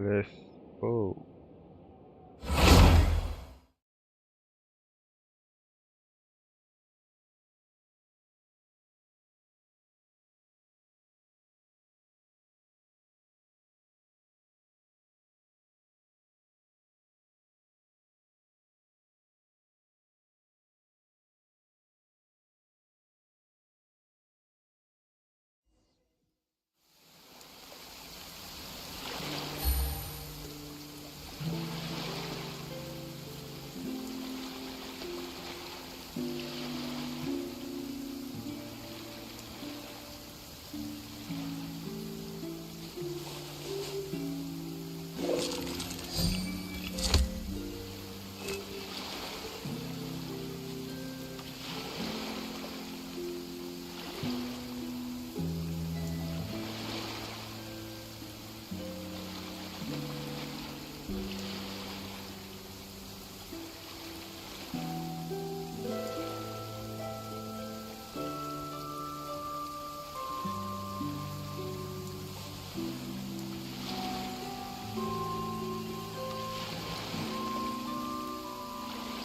Let's go.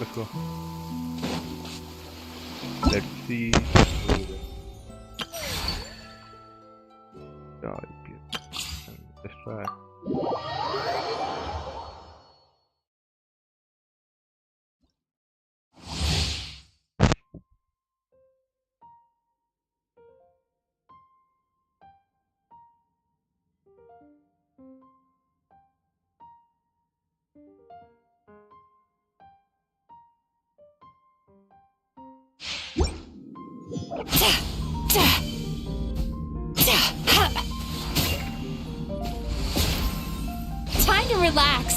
Let's go. Let's see. Yeah, let's try. Time to relax.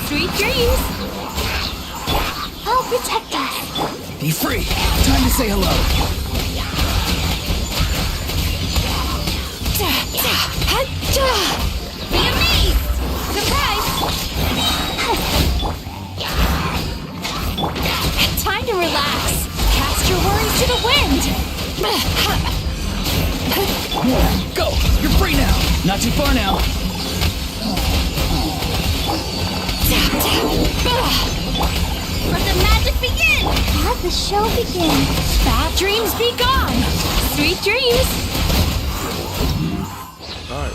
Sweet dreams. I'll protect us. Be free. Time to say hello. Be amazed. Surprise. Time to relax. Cast your worries to the wind. Go. You're free now. Not too far now. Let the magic begin! Let the show begin! Bad dreams be gone! Sweet dreams! Nice.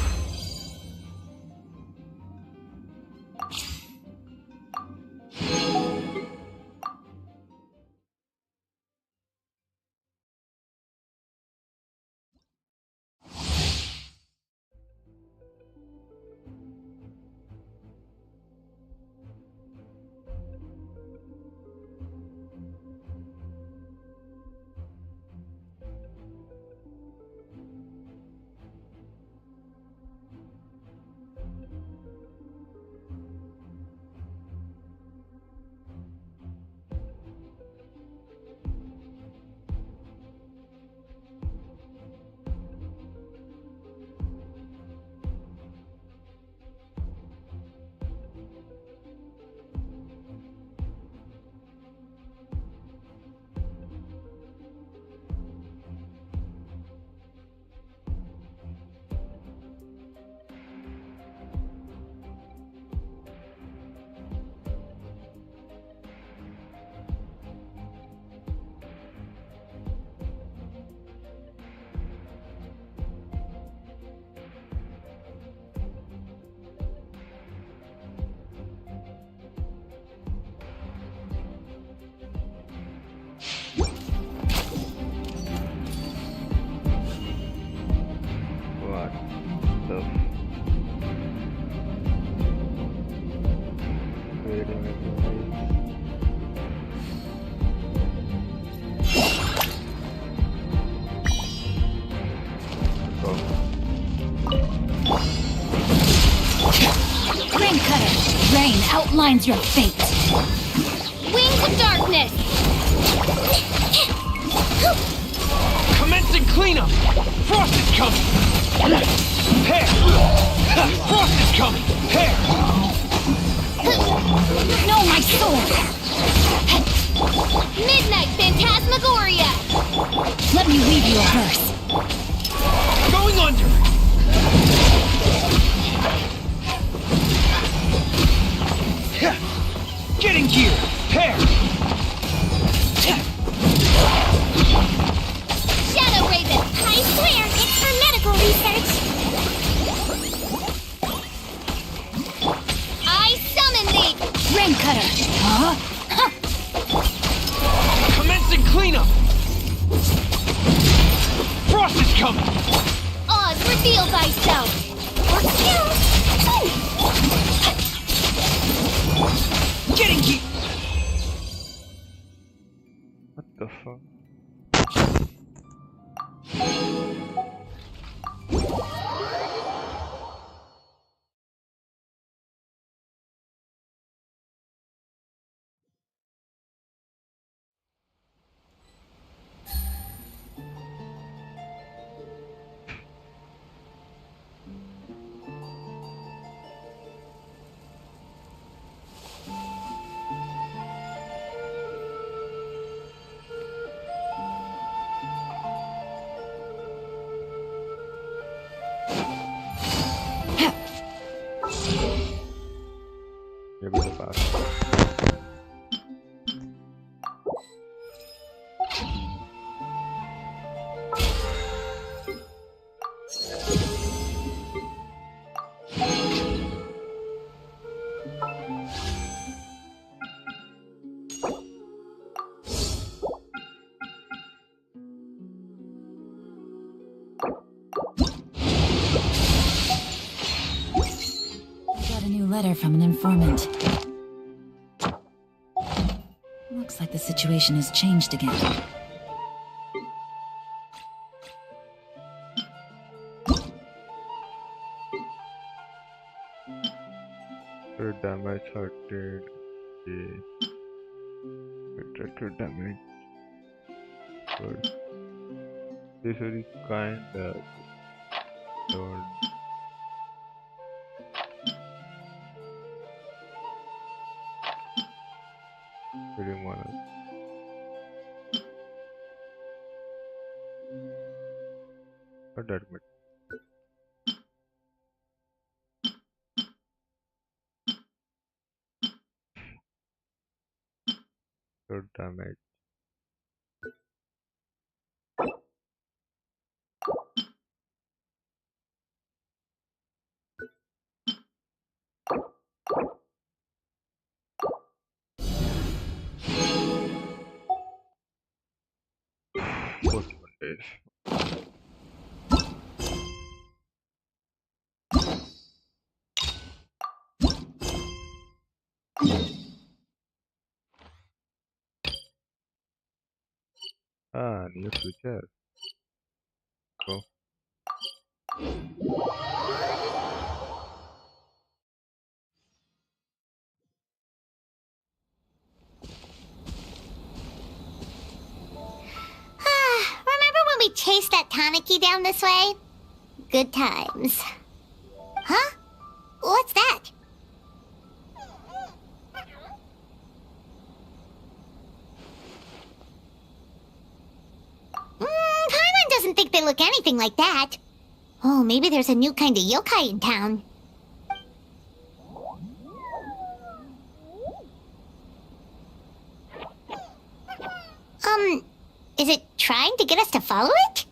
terrain outlines your fate. Wings of darkness! Commencing cleanup! Frost is coming! Hair! Frost is coming! Hair! No, my sword! Midnight Phantasmagoria! Let me weave you a verse. Going under! Getting gear! Hair! Shadow Raven! I swear, it's for medical research! I summon thee! Rain Cutter! Huh? Commencing cleanup! Frost is coming! Oz, reveal thyself! Or kill! Getting gear! What the fuck? Maybe the fast. Got a new letter from an informant. Looks like the situation has changed again. Damage hurted. Retracted damage. Good. This is kinda don't. Feeling one. But admit. Good damage. Post Mondays. Ah, near future. Go. Remember when we chased that Tanuki down this way? Good times. Huh? What's that? Paimon doesn't think they look anything like that. Oh, maybe there's a new kind of yokai in town. Is it trying to get us to follow it?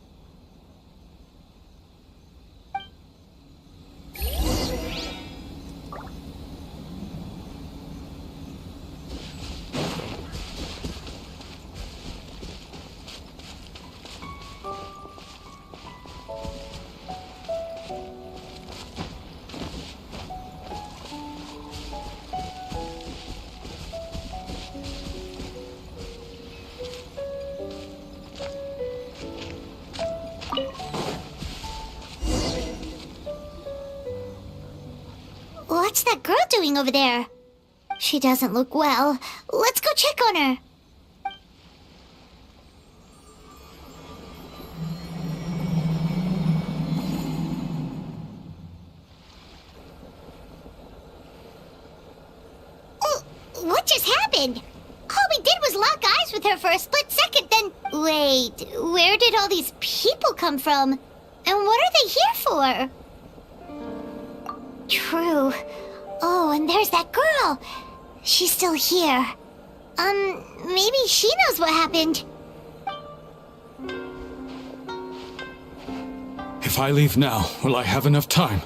What's that girl doing over there? She doesn't look well. Let's go check on her. Oh, what just happened? All we did was lock eyes with her for a split second, then... Wait, where did all these people come from? And what are they here for? True. Oh, and there's that girl. She's still here. Maybe she knows what happened. If I leave now, will I have enough time?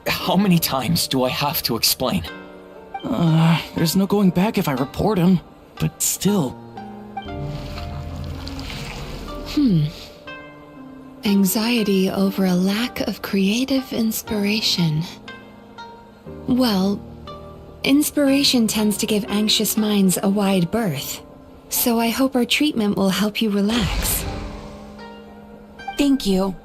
How many times do I have to explain? There's no going back if I report him. But still. Anxiety over a lack of creative inspiration. Well, inspiration tends to give anxious minds a wide berth, so I hope our treatment will help you relax. Thank you.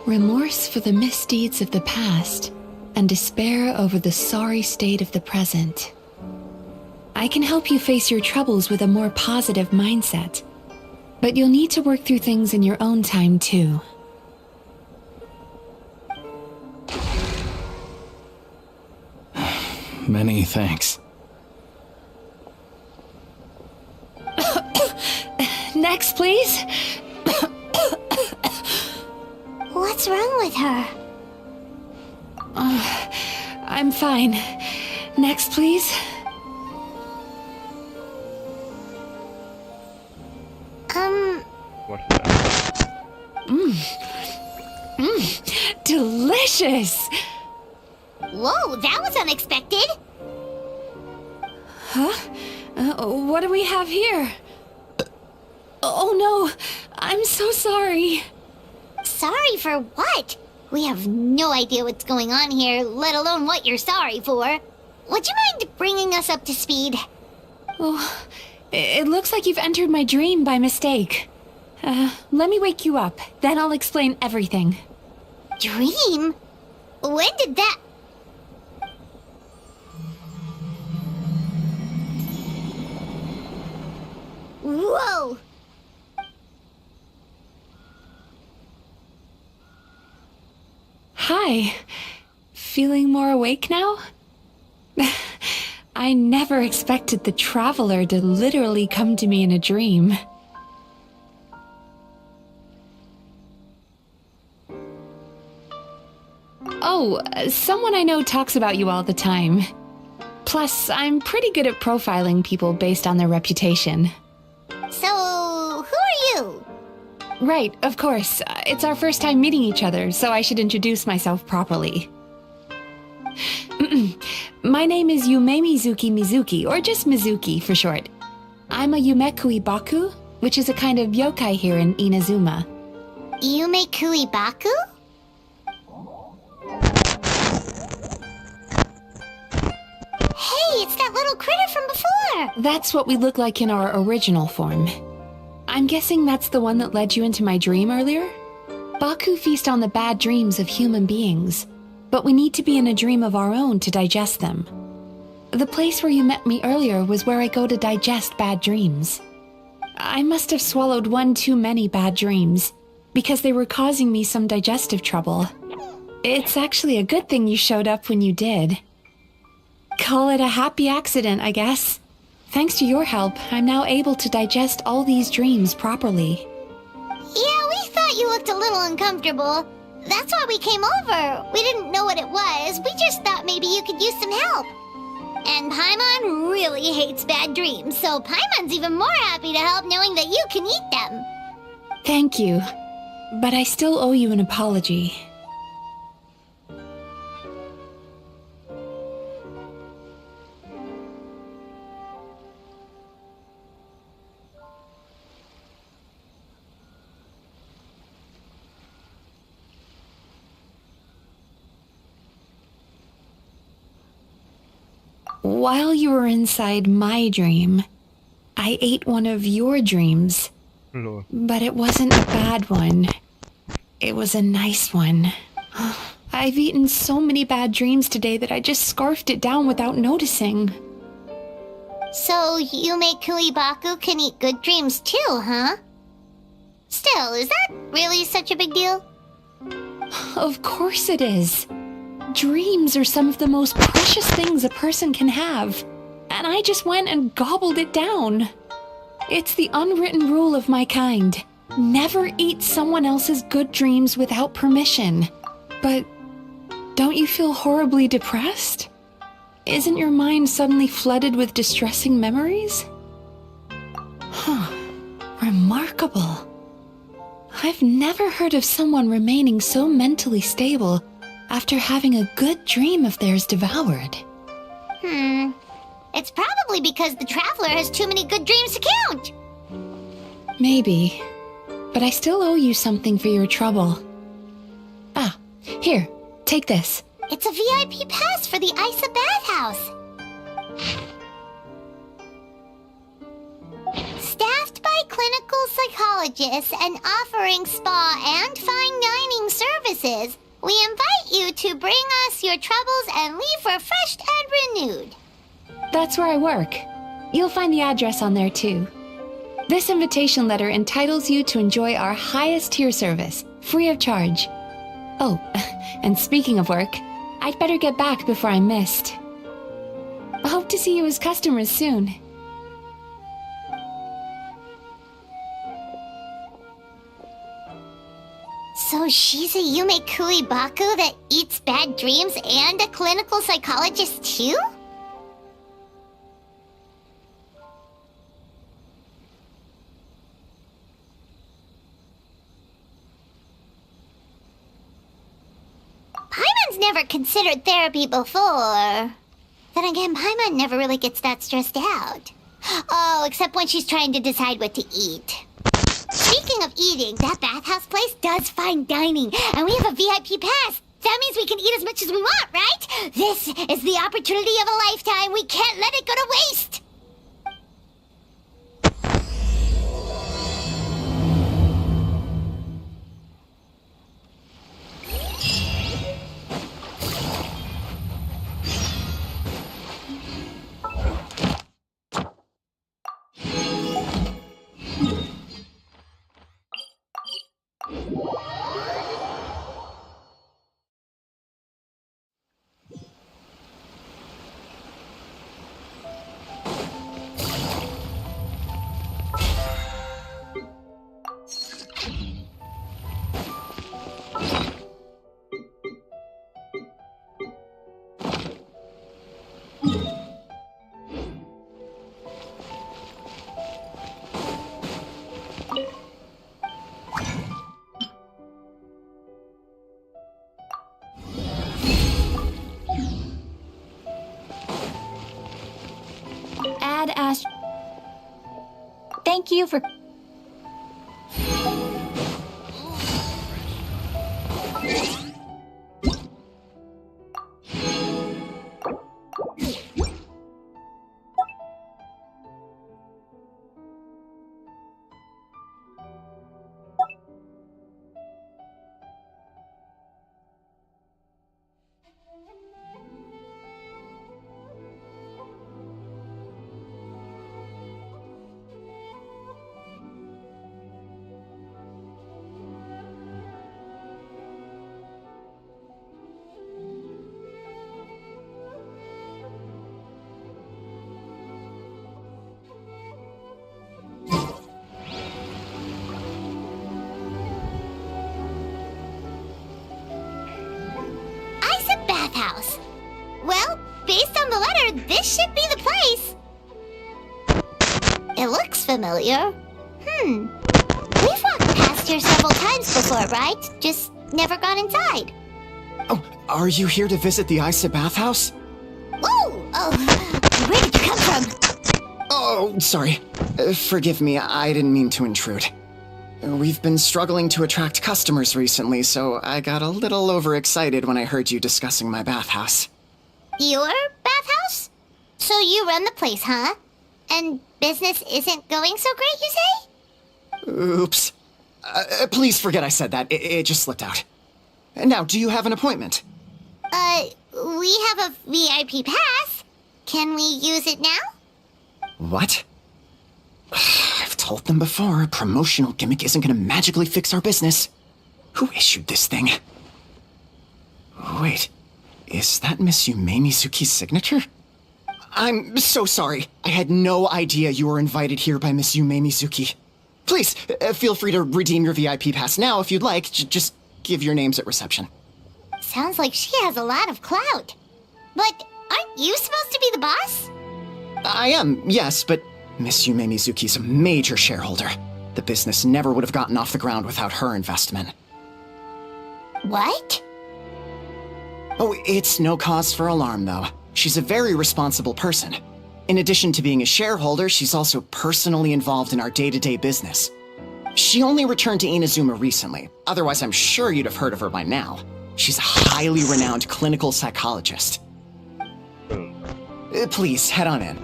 Remorse for the misdeeds of the past, and despair over the sorry state of the present. I can help you face your troubles with a more positive mindset, but you'll need to work through things in your own time too. Many thanks. Next, please. What's wrong with her? I'm fine. Next, please. What's that? Delicious! Whoa, that was unexpected. What do we have here? Oh no, I'm so sorry. Sorry for what? We have no idea what's going on here, let alone what you're sorry for. Would you mind bringing us up to speed? Oh, it looks like you've entered my dream by mistake. Let me wake you up, then I'll explain everything. Dream? When did that... Whoa! Hi. Feeling more awake now? I never expected the Traveler to literally come to me in a dream. Oh, someone I know talks about you all the time. Plus, I'm pretty good at profiling people based on their reputation. So, who are you? Right, of course. It's our first time meeting each other, so I should introduce myself properly. My name is Yume Mizuki, or just Mizuki for short. I'm a Yumekui Baku, which is a kind of yokai here in Inazuma. Yume Kuibaku? Hey, it's that little critter from before! That's what we look like in our original form. I'm guessing that's the one that led you into my dream earlier? Baku feast on the bad dreams of human beings, but we need to be in a dream of our own to digest them. The place where you met me earlier was where I go to digest bad dreams. I must have swallowed one too many bad dreams, because they were causing me some digestive trouble. It's actually a good thing you showed up when you did. Call it a happy accident, I guess. Thanks to your help, I'm now able to digest all these dreams properly. Yeah, we thought you looked a little uncomfortable. That's why we came over. We didn't know what it was. We just thought maybe you could use some help. And Paimon really hates bad dreams, so Paimon's even more happy to help knowing that you can eat them. Thank you, but I still owe you an apology. While you were inside my dream, I ate one of your dreams Lol. But it wasn't a bad one. It was a nice one. I've eaten so many bad dreams today that I just scarfed it down without noticing. So Yume Kuibaku can eat good dreams too, huh? Still, is that really such a big deal? Of course it is. Dreams are some of the most precious things a person can have. And I just went and gobbled it down. It's the unwritten rule of my kind. Never eat someone else's good dreams without permission. But don't you feel horribly depressed? Isn't your mind suddenly flooded with distressing memories? Huh. Remarkable. I've never heard of someone remaining so mentally stable after having a good dream of theirs devoured. It's probably because the traveler has too many good dreams to count. Maybe. But I still owe you something for your trouble. Ah, here, take this. It's a VIP pass for the Isa bathhouse. Staffed by clinical psychologists and offering spa and fine dining services, we invite you to bring us your troubles and leave refreshed and renewed. That's where I work. You'll find the address on there too. This invitation letter entitles you to enjoy our highest tier service, free of charge. Oh, and speaking of work, I'd better get back before I'm missed. I hope to see you as customers soon. So she's a Yume Kuibaku that eats bad dreams and a clinical psychologist too? Paimon's never considered therapy before. Then again, Paimon never really gets that stressed out. Oh, except when she's trying to decide what to eat. Speaking of eating, that bathhouse place does fine dining, and we have a VIP pass. That means we can eat as much as we want, right? This is the opportunity of a lifetime. We can't let it go to waste. Thank you for... Bathhouse. Well, based on the letter, this should be the place. It looks familiar. We've walked past here several times before, right? Just never gone inside. Oh, are you here to visit the Isa bathhouse? Whoa! Oh, where did you come from? Oh, sorry. Forgive me, I didn't mean to intrude. We've been struggling to attract customers recently, so I got a little overexcited when I heard you discussing my bathhouse. Your bathhouse? So you run the place, huh? And business isn't going so great, you say? Oops. Please forget I said that. It just slipped out. Now, do you have an appointment? We have a VIP pass. Can we use it now? What? I've told them before, a promotional gimmick isn't gonna magically fix our business. Who issued this thing? Wait, is that Miss Yume Mizuki's signature? I'm so sorry. I had no idea you were invited here by Miss Yume Mizuki. Please, feel free to redeem your VIP pass now if you'd like. Just give your names at reception. Sounds like she has a lot of clout. But aren't you supposed to be the boss? I am, yes, but Miss Yume Mizuki's a major shareholder. The business never would have gotten off the ground without her investment. What? Oh, it's no cause for alarm, though. She's a very responsible person. In addition to being a shareholder, she's also personally involved in our day-to-day business. She only returned to Inazuma recently. Otherwise, I'm sure you'd have heard of her by now. She's a highly renowned clinical psychologist. Please, head on in.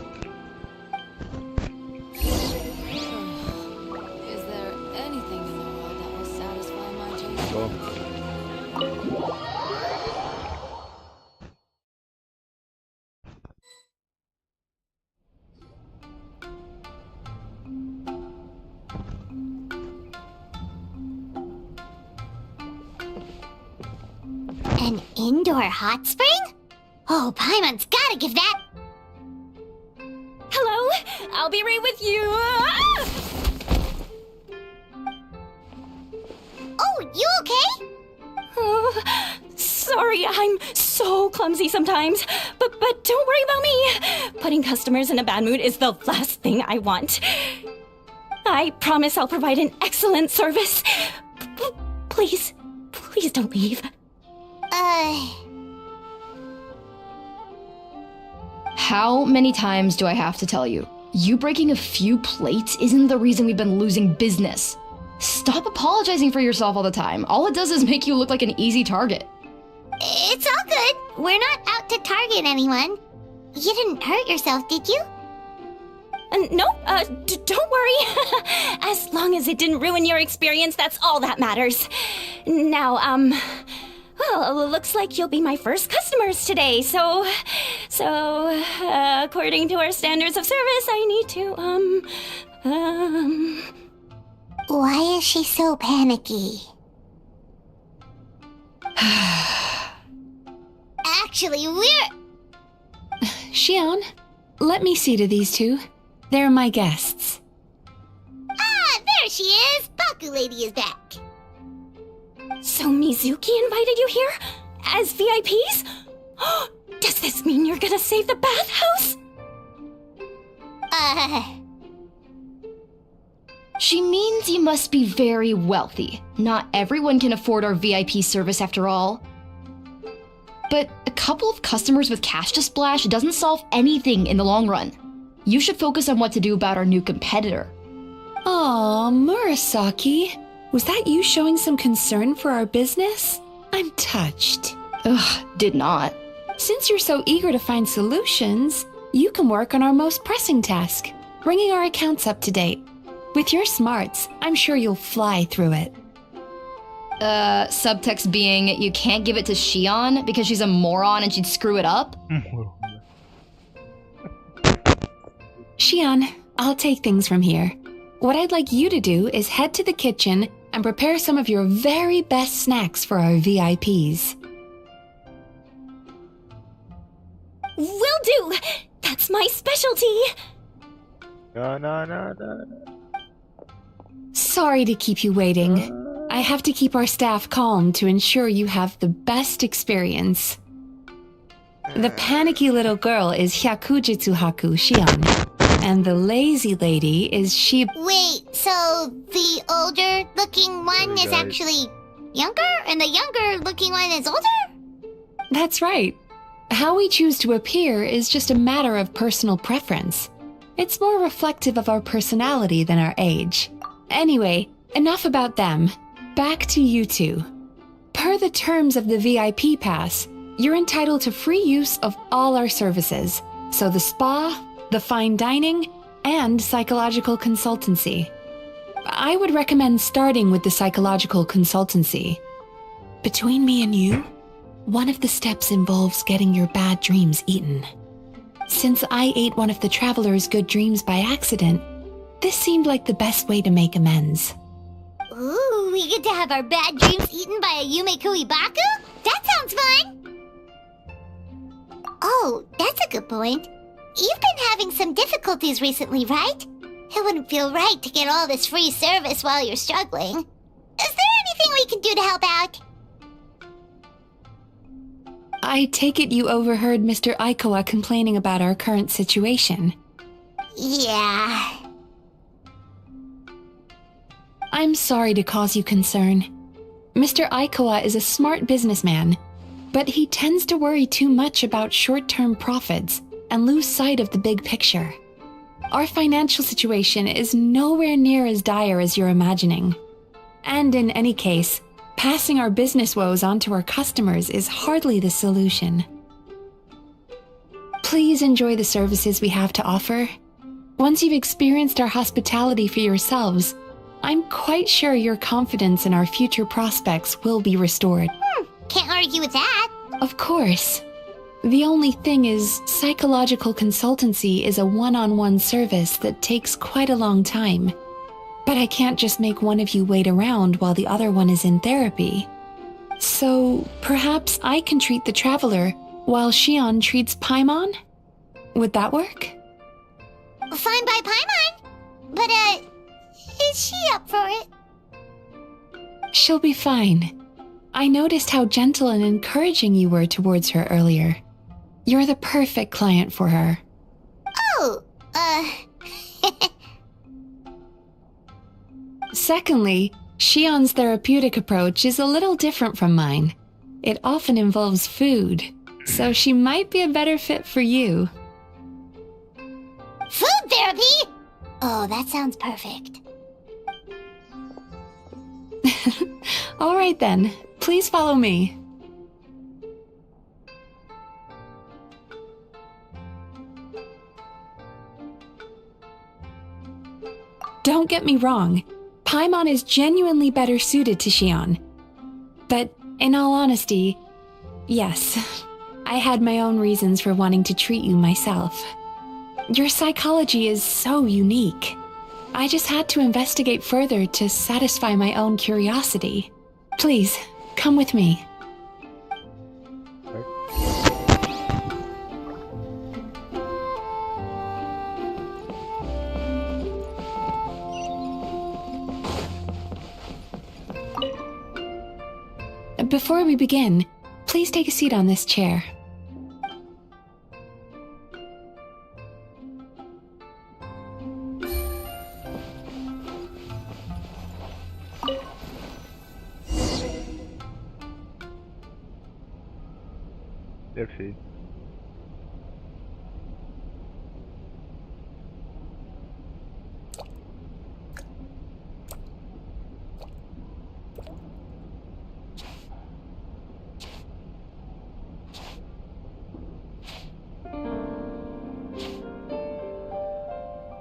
Is there anything in the world that will satisfy my dreams? Go. An indoor hot spring? Oh, Paimon's gotta give that. Hello, I'll be right with you. Ah! Oh, you okay? Oh, sorry, I'm so clumsy sometimes. But don't worry about me. Putting customers in a bad mood is the last thing I want. I promise I'll provide an excellent service. Please don't leave. How many times do I have to tell you? You breaking a few plates isn't the reason we've been losing business. Stop apologizing for yourself all the time. All it does is make you look like an easy target. It's all good. We're not out to target anyone. You didn't hurt yourself, did you? No, don't worry. As long as it didn't ruin your experience, that's all that matters. Now, well, looks like you'll be my first customers today, so, according to our standards of service, I need to, Why is she so panicky? Actually, we're... Xion, let me see to these two. They're my guests. Ah, there she is! Baku Lady is back. So Mizuki invited you here? As VIPs? Does this mean you're gonna save the bathhouse? She means you must be very wealthy. Not everyone can afford our VIP service after all. But a couple of customers with cash to splash doesn't solve anything in the long run. You should focus on what to do about our new competitor. Aw, Murasaki. Was that you showing some concern for our business? I'm touched. Ugh, did not. Since you're so eager to find solutions, you can work on our most pressing task, bringing our accounts up to date. With your smarts, I'm sure you'll fly through it. Subtext being, you can't give it to Xion because she's a moron and she'd screw it up? Xion, I'll take things from here. What I'd like you to do is head to the kitchen and prepare some of your very best snacks for our VIPs. Will do! That's my specialty! No. Sorry to keep you waiting. I have to keep our staff calm to ensure you have the best experience. The panicky little girl is Hyakujitsu Haku Xion, and the lazy lady is Wait, so the older-looking one is actually younger, and the younger-looking one is older? That's right. How we choose to appear is just a matter of personal preference. It's more reflective of our personality than our age. Anyway, enough about them. Back to you two. Per the terms of the VIP pass, you're entitled to free use of all our services. So the spa, the fine dining, and psychological consultancy. I would recommend starting with the psychological consultancy. Between me and you, one of the steps involves getting your bad dreams eaten. Since I ate one of the traveler's good dreams by accident, this seemed like the best way to make amends. Ooh, we get to have our bad dreams eaten by a Yume Baku? That sounds fun! Oh, that's a good point. You've been having some difficulties recently, right? It wouldn't feel right to get all this free service while you're struggling. Is there anything we can do to help out? I take it you overheard Mr. Aikawa complaining about our current situation. Yeah. I'm sorry to cause you concern. Mr. Aikawa is a smart businessman, but he tends to worry too much about short-term profits and lose sight of the big picture. Our financial situation is nowhere near as dire as you're imagining. And in any case, passing our business woes on to our customers is hardly the solution. Please enjoy the services we have to offer. Once you've experienced our hospitality for yourselves, I'm quite sure your confidence in our future prospects will be restored. Can't argue with that. Of course. The only thing is, psychological consultancy is a one-on-one service that takes quite a long time. But I can't just make one of you wait around while the other one is in therapy. So, perhaps I can treat the traveler while Shion treats Paimon? Would that work? Fine by Paimon. But, is she up for it? She'll be fine. I noticed how gentle and encouraging you were towards her earlier. You're the perfect client for her. Oh, Secondly, Shion's therapeutic approach is a little different from mine. It often involves food, so she might be a better fit for you. Food therapy? Oh, that sounds perfect. All right then, please follow me. Don't get me wrong, Paimon is genuinely better suited to Shion. But in all honesty, yes, I had my own reasons for wanting to treat you myself. Your psychology is so unique. I just had to investigate further to satisfy my own curiosity. Please, come with me. Before we begin, please take a seat on this chair. Let's see.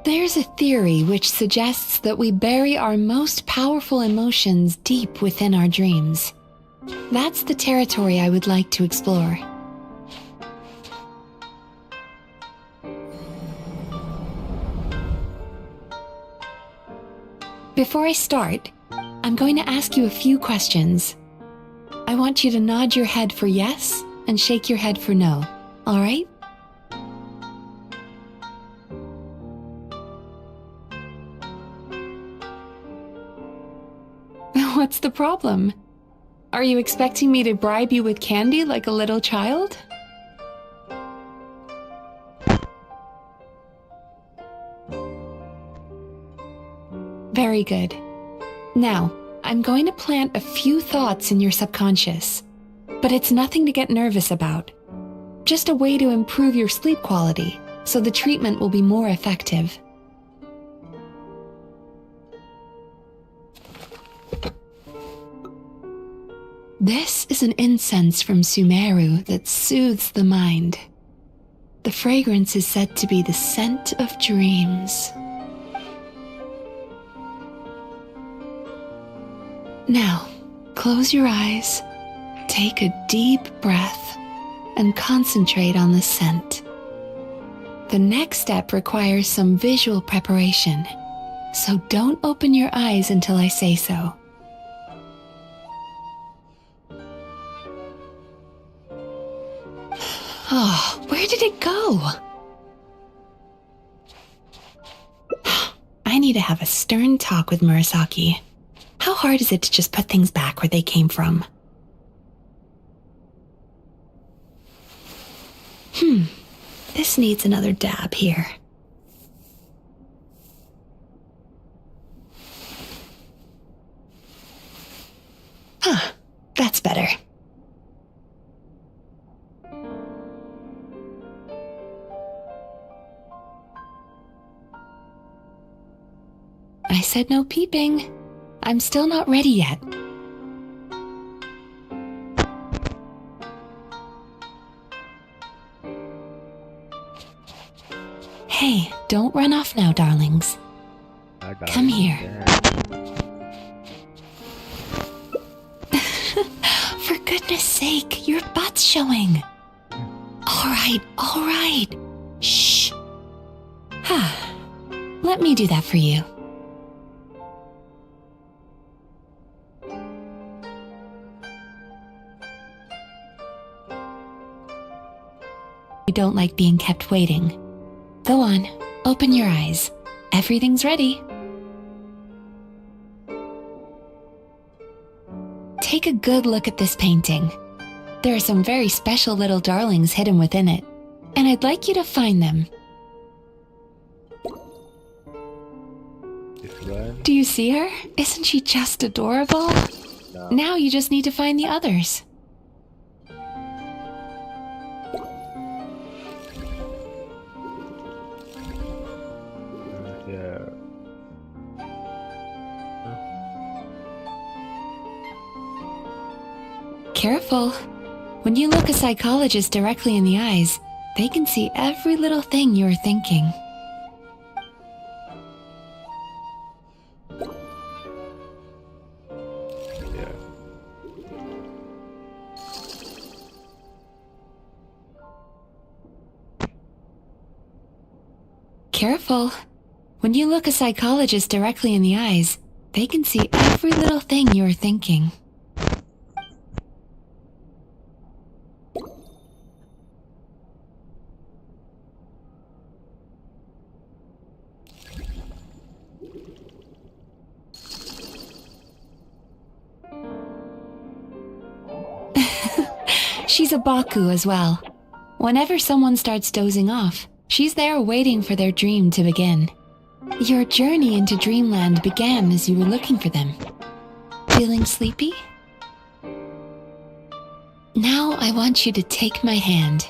There's a theory which suggests that we bury our most powerful emotions deep within our dreams. That's the territory I would like to explore. Before I start, I'm going to ask you a few questions. I want you to nod your head for yes and shake your head for no, all right? What's the problem? Are you expecting me to bribe you with candy like a little child? Very good. Now, I'm going to plant a few thoughts in your subconscious, but it's nothing to get nervous about. Just a way to improve your sleep quality, so the treatment will be more effective. This is an incense from Sumeru that soothes the mind. The fragrance is said to be the scent of dreams. Now, close your eyes, take a deep breath, and concentrate on the scent. The next step requires some visual preparation, so don't open your eyes until I say so. Oh, where did it go? I need to have a stern talk with Murasaki. How hard is it to just put things back where they came from? This needs another dab here. That's better. I said no peeping. I'm still not ready yet. Hey, don't run off now, darlings. Come here. For goodness sake, your butt's showing. All right. Shh. Let me do that for you. You don't like being kept waiting. Go on, open your eyes. Everything's ready. Take a good look at this painting. There are some very special little darlings hidden within it, and I'd like you to find them. This one? Do you see her? Isn't she just adorable? No. Now you just need to find the others. Yeah. Careful. When you look a psychologist directly in the eyes, they can see every little thing you're thinking. Yeah. Careful. When you look a psychologist directly in the eyes, they can see every little thing you're thinking. She's a Baku as well. Whenever someone starts dozing off, she's there waiting for their dream to begin. Your journey into Dreamland began as you were looking for them. Feeling sleepy? Now I want you to take my hand.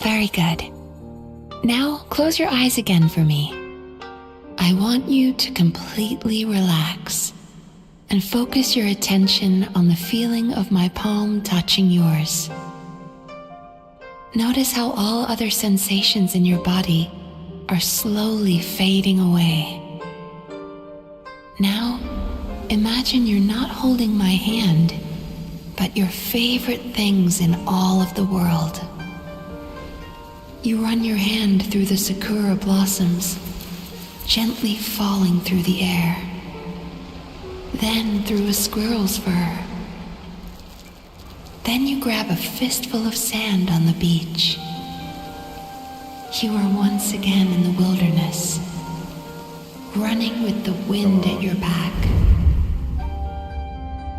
Very good. Now close your eyes again for me. I want you to completely relax and focus your attention on the feeling of my palm touching yours. Notice how all other sensations in your body are slowly fading away. Now, imagine you're not holding my hand, but your favorite things in all of the world. You run your hand through the sakura blossoms, gently falling through the air. Then through a squirrel's fur. Then you grab a fistful of sand on the beach. You are once again in the wilderness, running with the wind at your back.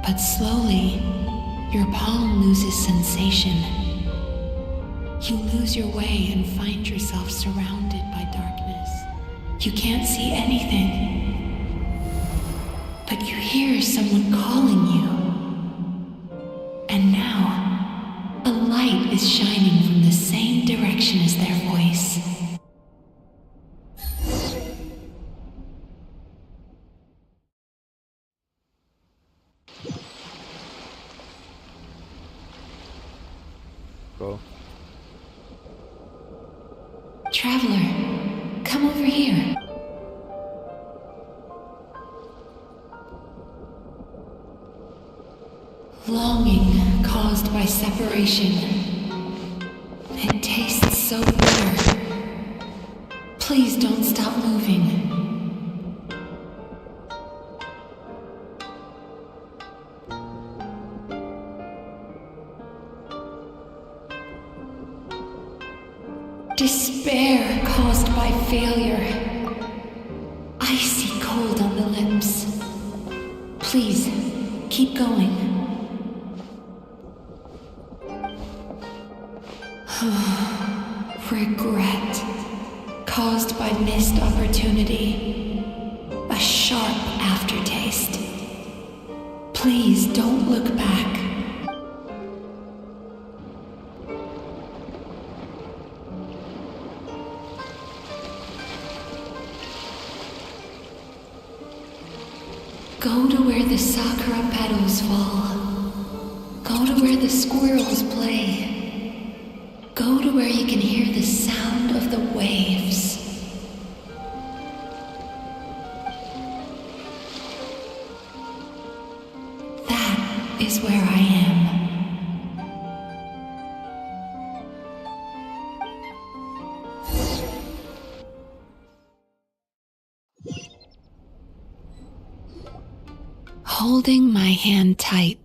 But slowly, your palm loses sensation. You lose your way and find yourself surrounded by darkness. You can't see anything, but you hear someone calling you. And now, a light is shining from the same direction as their voice. go. Traveler, come over here. Longing caused by separation. It tastes so bitter. Please don't stop moving. Despair caused by failure. Icy cold on the lips. Please, keep going. Regret caused by missed opportunity. A sharp aftertaste. Please don't look back. Go to where the sakura petals fall. Go to where the squirrels play. Go to where you can hear the sound of the waves. That is where I am. Holding my hand tight,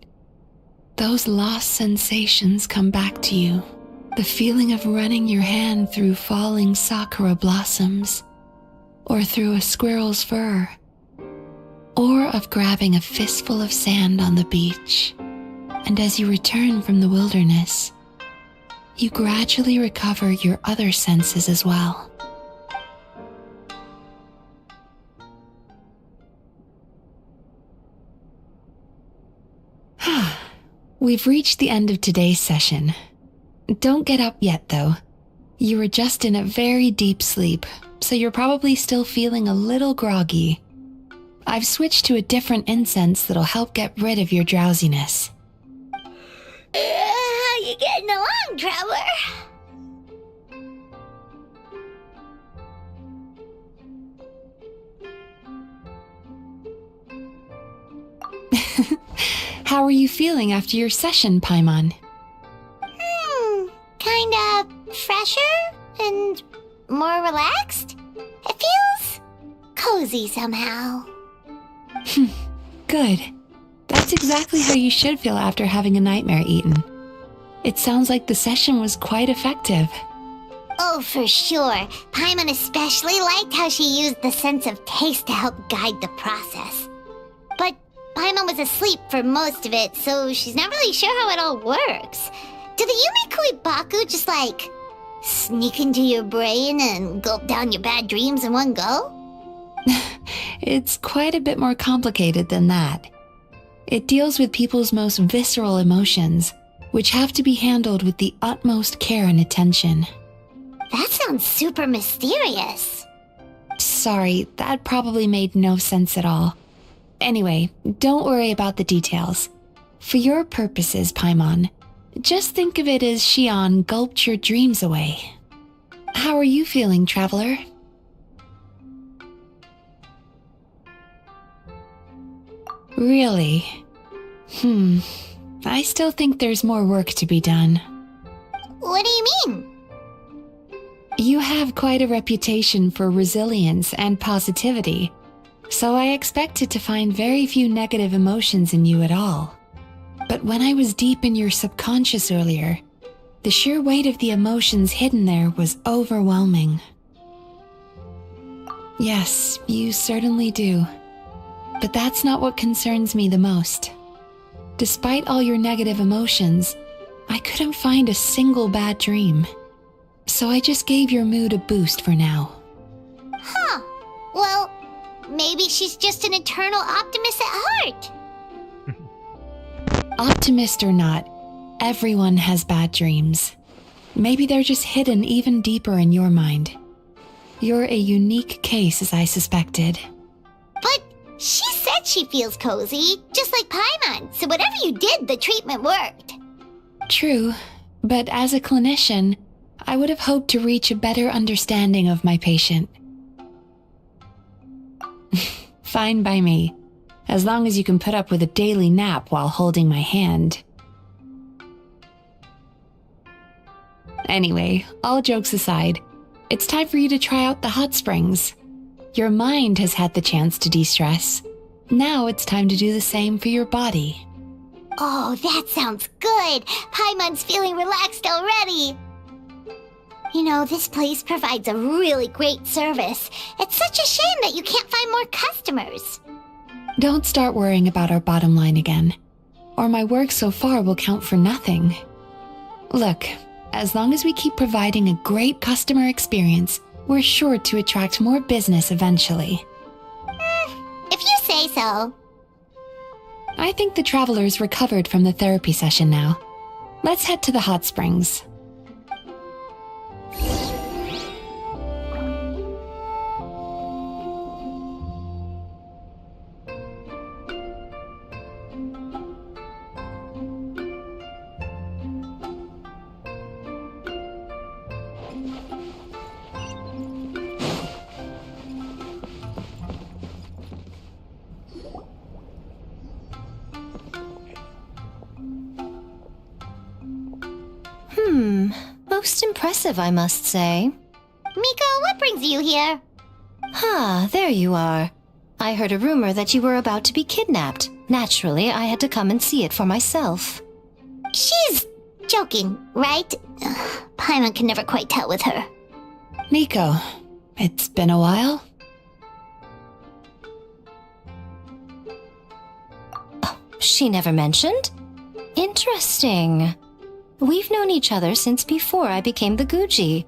those lost sensations come back to you. The feeling of running your hand through falling sakura blossoms, or through a squirrel's fur, or of grabbing a fistful of sand on the beach. And as you return from the wilderness, you gradually recover your other senses as well. We've reached the end of today's session. Don't get up yet, though. You were just in a very deep sleep, so you're probably still feeling a little groggy. I've switched to a different incense that'll help get rid of your drowsiness. How you getting along, Traveler? How are you feeling after your session, Paimon? Kinda fresher and more relaxed. It feels cozy somehow. Good. That's exactly how you should feel after having a nightmare eaten. It sounds like the session was quite effective. Oh, for sure. Paimon especially liked how she used the sense of taste to help guide the process. But Paimon was asleep for most of it, so she's not really sure how it all works. Do the Yumikui Baku just sneak into your brain and gulp down your bad dreams in one go? It's quite a bit more complicated than that. It deals with people's most visceral emotions, which have to be handled with the utmost care and attention. That sounds super mysterious. Sorry, that probably made no sense at all. Anyway, don't worry about the details. For your purposes, Paimon, just think of it as Shion gulped your dreams away. How are you feeling, Traveler? Really? I still think there's more work to be done. What do you mean? You have quite a reputation for resilience and positivity, so I expected to find very few negative emotions in you at all. But when I was deep in your subconscious earlier, the sheer weight of the emotions hidden there was overwhelming. Yes, you certainly do. But that's not what concerns me the most. Despite all your negative emotions, I couldn't find a single bad dream. So I just gave your mood a boost for now. Huh. Well, maybe she's just an eternal optimist at heart. Optimist or not, everyone has bad dreams. Maybe they're just hidden even deeper in your mind. You're a unique case, as I suspected. But she said she feels cozy, just like Paimon, so whatever you did, the treatment worked. True, but as a clinician, I would have hoped to reach a better understanding of my patient. Fine by me, as long as you can put up with a daily nap while holding my hand. Anyway, all jokes aside, it's time for you to try out the hot springs. Your mind has had the chance to de-stress. Now it's time to do the same for your body. Oh, that sounds good. Paimon's feeling relaxed already. You know, this place provides a really great service. It's such a shame that you can't find more customers. Don't start worrying about our bottom line again, or my work so far will count for nothing. Look, as long as we keep providing a great customer experience, we're sure to attract more business eventually. If you say so. I think the travelers recovered from the therapy session now. Let's head to the hot springs. Most impressive, I must say. Miko, what brings you here? There you are. I heard a rumor that you were about to be kidnapped. Naturally, I had to come and see it for myself. She's joking, right? Paimon can never quite tell with her. Miko, it's been a while. She never mentioned? Interesting. We've known each other since before I became the Guji.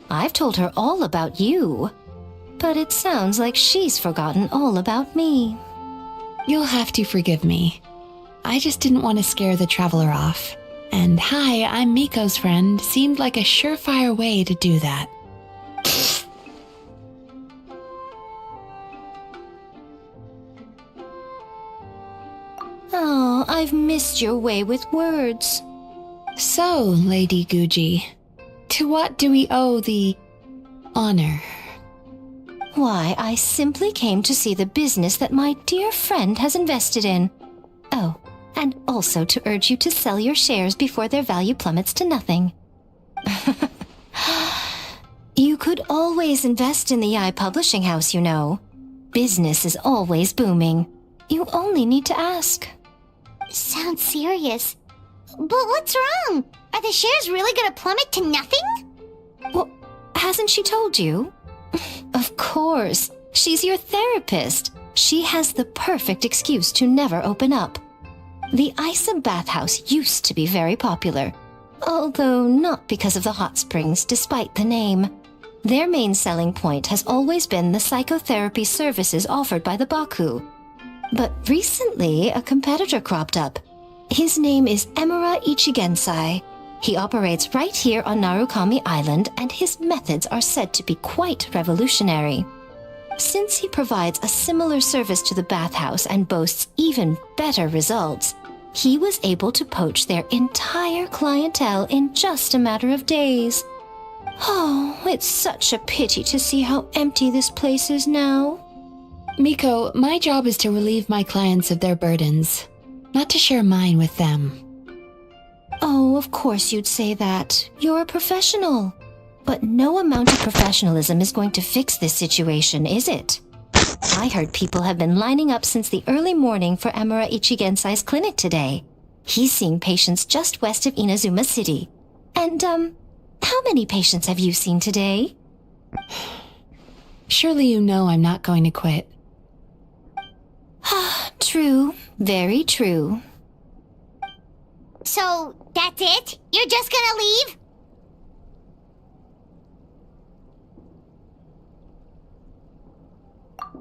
I've told her all about you. But it sounds like she's forgotten all about me. You'll have to forgive me. I just didn't want to scare the traveler off. And hi, I'm Miko's friend seemed like a surefire way to do that. Oh, I've missed your way with words. So, Lady Guji, to what do we owe the honor? Why, I simply came to see the business that my dear friend has invested in. Oh, and also to urge you to sell your shares before their value plummets to nothing. You could always invest in the publishing house, you know. Business is always booming. You only need to ask. Sounds serious. But what's wrong? Are the shares really gonna plummet to nothing? Well, hasn't she told you? Of course. She's your therapist. She has the perfect excuse to never open up. The Isa bathhouse used to be very popular, although not because of the hot springs, despite the name. Their main selling point has always been the psychotherapy services offered by the Baku. But recently, a competitor cropped up. His name is Emura Ichigensai. He operates right here on Narukami Island, and his methods are said to be quite revolutionary. Since he provides a similar service to the bathhouse and boasts even better results, he was able to poach their entire clientele in just a matter of days. Oh, it's such a pity to see how empty this place is now. Miko, my job is to relieve my clients of their burdens, not to share mine with them. Oh, of course you'd say that. You're a professional. But no amount of professionalism is going to fix this situation, is it? I heard people have been lining up since the early morning for Emura Ichigensai's clinic today. He's seeing patients just west of Inazuma City. And, how many patients have you seen today? Surely you know I'm not going to quit. True. Very true. So, that's it? You're just gonna leave?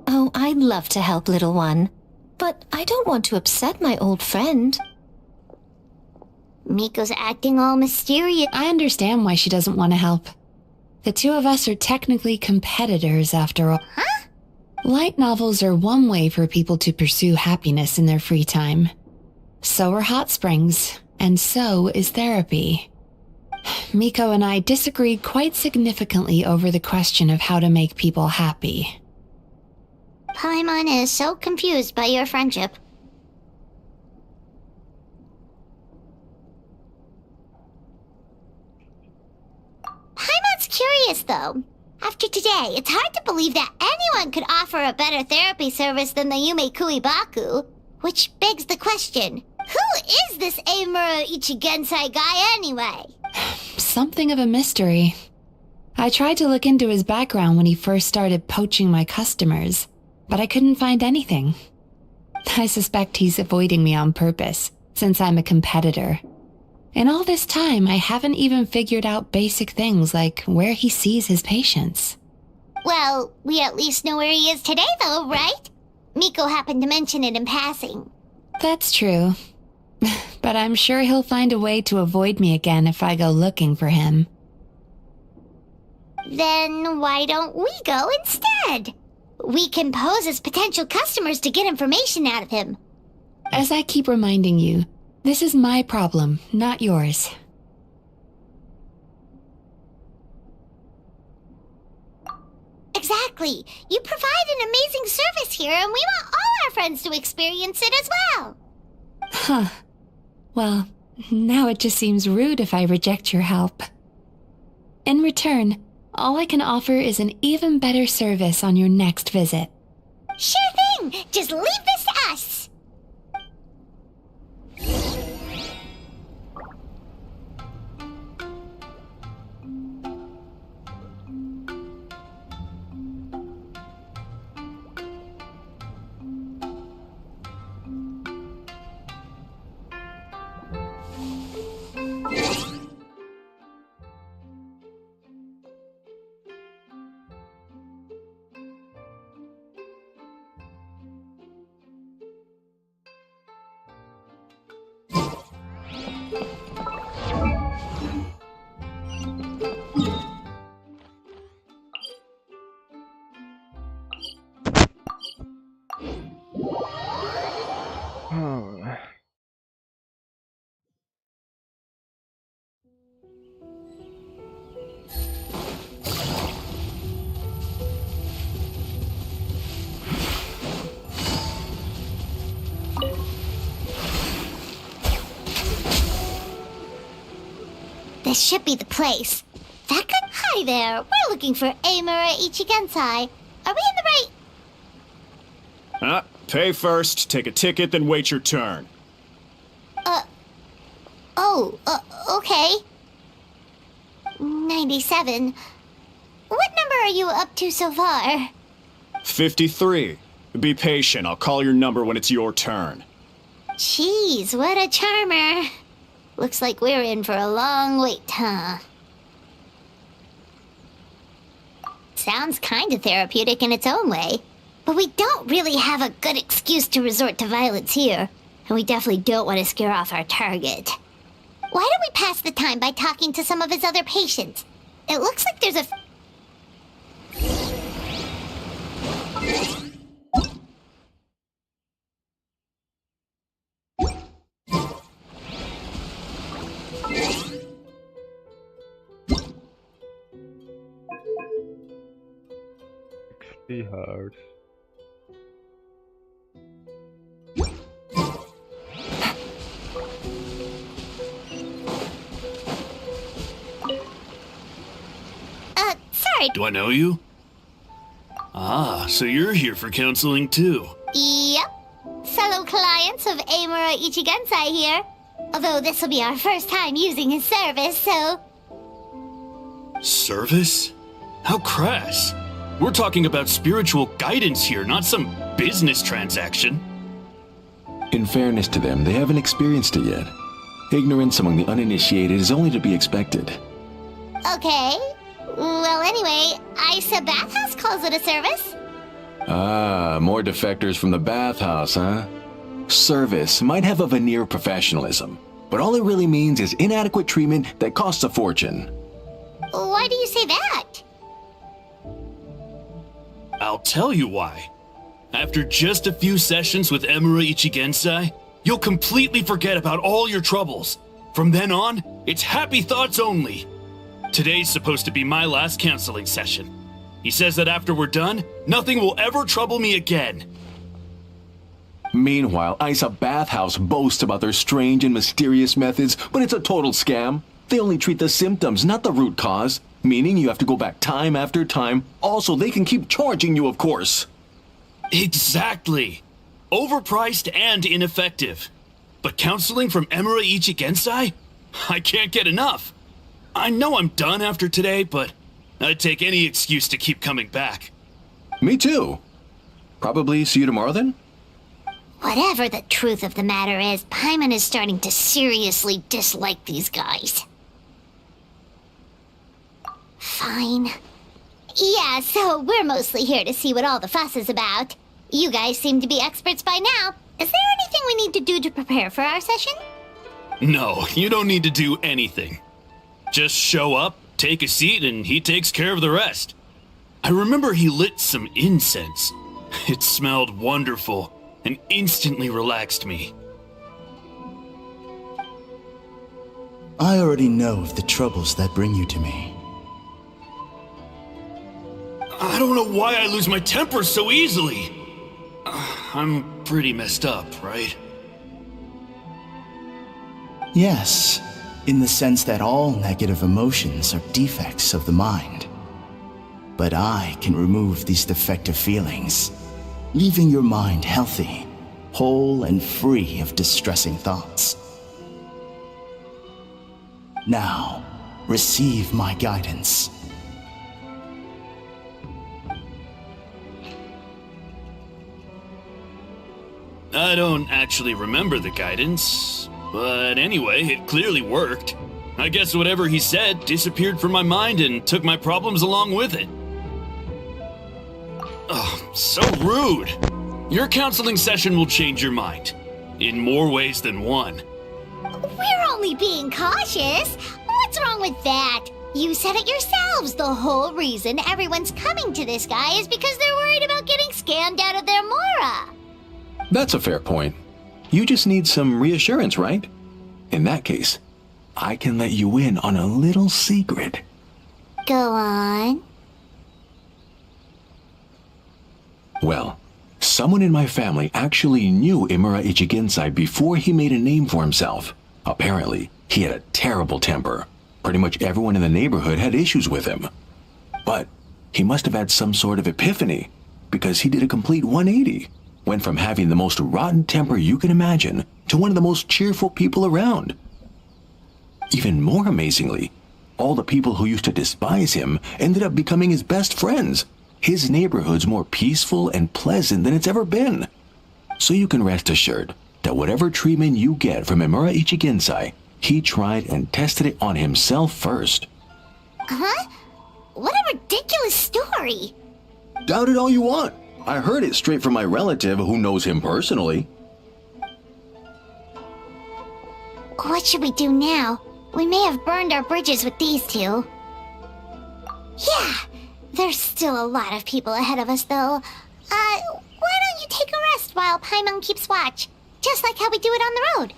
Oh, I'd love to help, little one. But I don't want to upset my old friend. Miko's acting all mysterious. I understand why she doesn't want to help. The two of us are technically competitors, after all. Huh? Light novels are one way for people to pursue happiness in their free time. So are hot springs, and so is therapy. Miko and I disagreed quite significantly over the question of how to make people happy. Paimon is so confused by your friendship. Paimon's curious, though. After today, it's hard to believe that anyone could offer a better therapy service than the Yume Kuibaku. Which begs the question, who is this Amura Ichigensai guy anyway? Something of a mystery. I tried to look into his background when he first started poaching my customers, but I couldn't find anything. I suspect he's avoiding me on purpose, since I'm a competitor. In all this time, I haven't even figured out basic things like where he sees his patients. Well, we at least know where he is today, though, right? Miko happened to mention it in passing. That's true. But I'm sure he'll find a way to avoid me again if I go looking for him. Then why don't we go instead? We can pose as potential customers to get information out of him. As I keep reminding you, this is my problem, not yours. Exactly. You provide an amazing service here, and we want all our friends to experience it as well. Huh. Well, now it just seems rude if I reject your help. In return, all I can offer is an even better service on your next visit. Sure thing! Just leave this to us! Oh. This should be the place. That could... Hi there. We're looking for Amura Ichigensai. Are we in the right... Pay first, take a ticket, then wait your turn. Okay. 97. What number are you up to so far? 53. Be patient, I'll call your number when it's your turn. Jeez, what a charmer. Looks like we're in for a long wait, huh? Sounds kinda therapeutic in its own way. But we don't really have a good excuse to resort to violence here. And we definitely don't want to scare off our target. Why don't we pass the time by talking to some of his other patients? It looks like there's a... XP hours. Sorry. Do I know you? Ah, so you're here for counseling too. Yep. Fellow clients of Amura Ichigensai here. Although this will be our first time using his service, so... Service? How crass. We're talking about spiritual guidance here, not some business transaction. In fairness to them, they haven't experienced it yet. Ignorance among the uninitiated is only to be expected. Okay. Well, anyway, Isa Bathhouse calls it a service. Ah, more defectors from the bathhouse, huh? Service might have a veneer of professionalism, but all it really means is inadequate treatment that costs a fortune. Why do you say that? I'll tell you why. After just a few sessions with Amura Ichigensai, you'll completely forget about all your troubles. From then on, it's happy thoughts only. Today's supposed to be my last counseling session. He says that after we're done, nothing will ever trouble me again. Meanwhile, Isa Bathhouse boasts about their strange and mysterious methods, but it's a total scam. They only treat the symptoms, not the root cause, meaning you have to go back time after time. Also, they can keep charging you, of course. Exactly. Overpriced and ineffective. But counseling from Emura Ichigensai? I can't get enough. I know I'm done after today, but I'd take any excuse to keep coming back. Me too. Probably see you tomorrow then? Whatever the truth of the matter is, Paimon is starting to seriously dislike these guys. Fine. Yeah, so we're mostly here to see what all the fuss is about. You guys seem to be experts by now. Is there anything we need to do to prepare for our session? No, you don't need to do anything. Just show up, take a seat, and he takes care of the rest. I remember he lit some incense. It smelled wonderful and instantly relaxed me. I already know of the troubles that bring you to me. I don't know why I lose my temper so easily. I'm pretty messed up, right? Yes, in the sense that all negative emotions are defects of the mind. But I can remove these defective feelings, leaving your mind healthy, whole and free of distressing thoughts. Now, receive my guidance. I don't actually remember the guidance, but anyway, it clearly worked. I guess whatever he said disappeared from my mind and took my problems along with it. Oh, so rude. Your counseling session will change your mind. In more ways than one. We're only being cautious. What's wrong with that? You said it yourselves. The whole reason everyone's coming to this guy is because they're worried about getting scammed out of their Mora. That's a fair point. You just need some reassurance, right? In that case, I can let you in on a little secret. Go on. Well, someone in my family actually knew Imura Ichigensai before he made a name for himself. Apparently, he had a terrible temper. Pretty much everyone in the neighborhood had issues with him. But he must have had some sort of epiphany, because he did a complete 180. Went from having the most rotten temper you can imagine to one of the most cheerful people around. Even more amazingly, all the people who used to despise him ended up becoming his best friends. His neighborhood's more peaceful and pleasant than it's ever been. So you can rest assured that whatever treatment you get from Imura Ichigensai, he tried and tested it on himself first. Huh? What a ridiculous story. Doubt it all you want. I heard it straight from my relative who knows him personally. What should we do now? We may have burned our bridges with these two. Yeah, there's still a lot of people ahead of us, though. Why don't you take a rest while Paimon keeps watch? Just like how we do it on the road.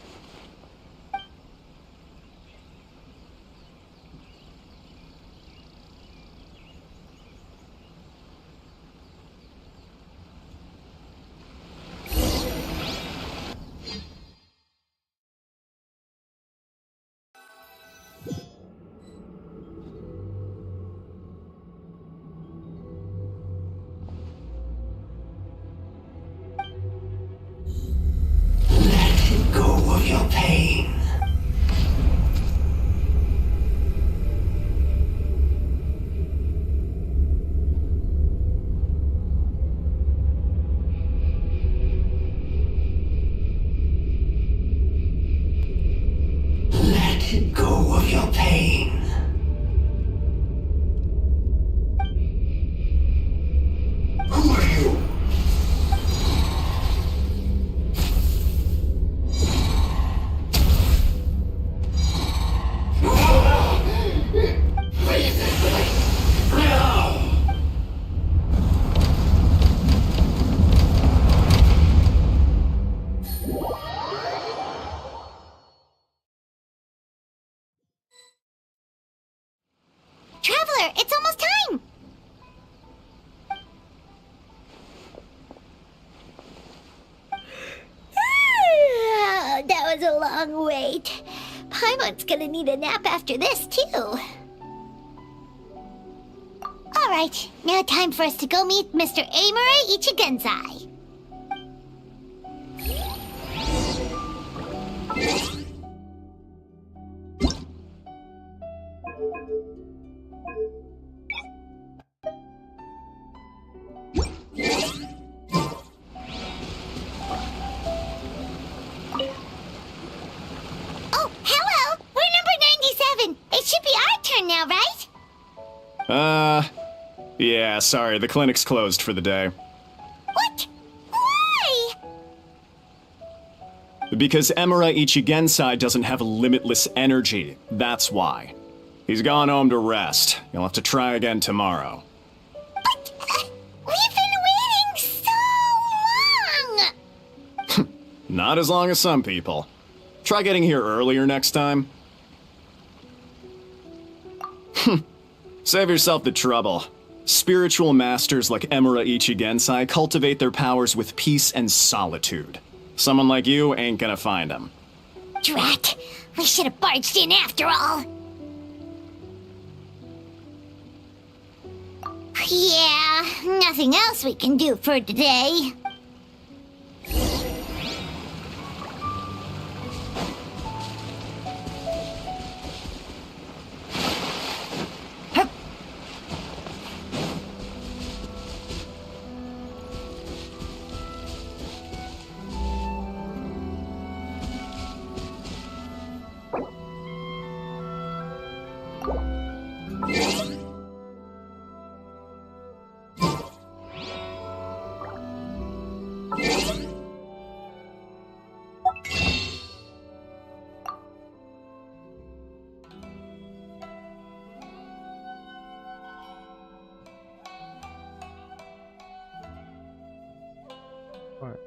Go of your pain. Let go of your pain. Who are you? her. It's almost time. That was a long wait. Paimon's gonna need a nap after this, too. Alright, now time for us to go meet Mr. Amura Ichigenzai. Oh, hello! We're number 97. It should be our turn now, right? Yeah, sorry, the clinic's closed for the day. What? Why? Because Emura Ichigensai doesn't have limitless energy, that's why. He's gone home to rest. You'll have to try again tomorrow. But, we've been waiting so long! Not as long as some people. Try getting here earlier next time. Save yourself the trouble. Spiritual masters like Emura Ichigensai cultivate their powers with peace and solitude. Someone like you ain't gonna find them. Drat! We should have barged in after all! Yeah, nothing else we can do for today. Alright.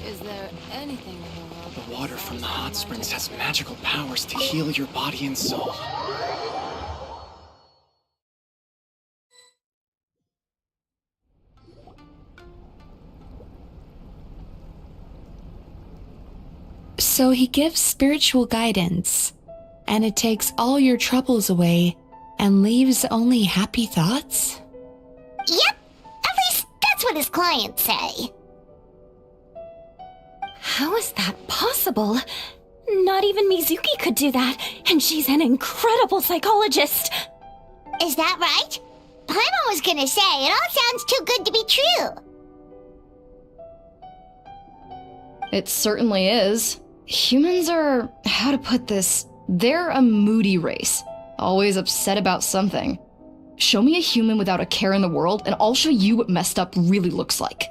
Is there anything in the world? The water from the hot springs has magical powers to heal your body and soul. So he gives spiritual guidance, and it takes all your troubles away and leaves only happy thoughts? Yep, at least that's what his clients say. How is that possible? Not even Mizuki could do that, and she's an incredible psychologist. Is that right? Paimon was gonna say, it all sounds too good to be true. It certainly is. Humans are, how to put this, they're a moody race. Always upset about something. Show me a human without a care in the world, and I'll show you what messed up really looks like.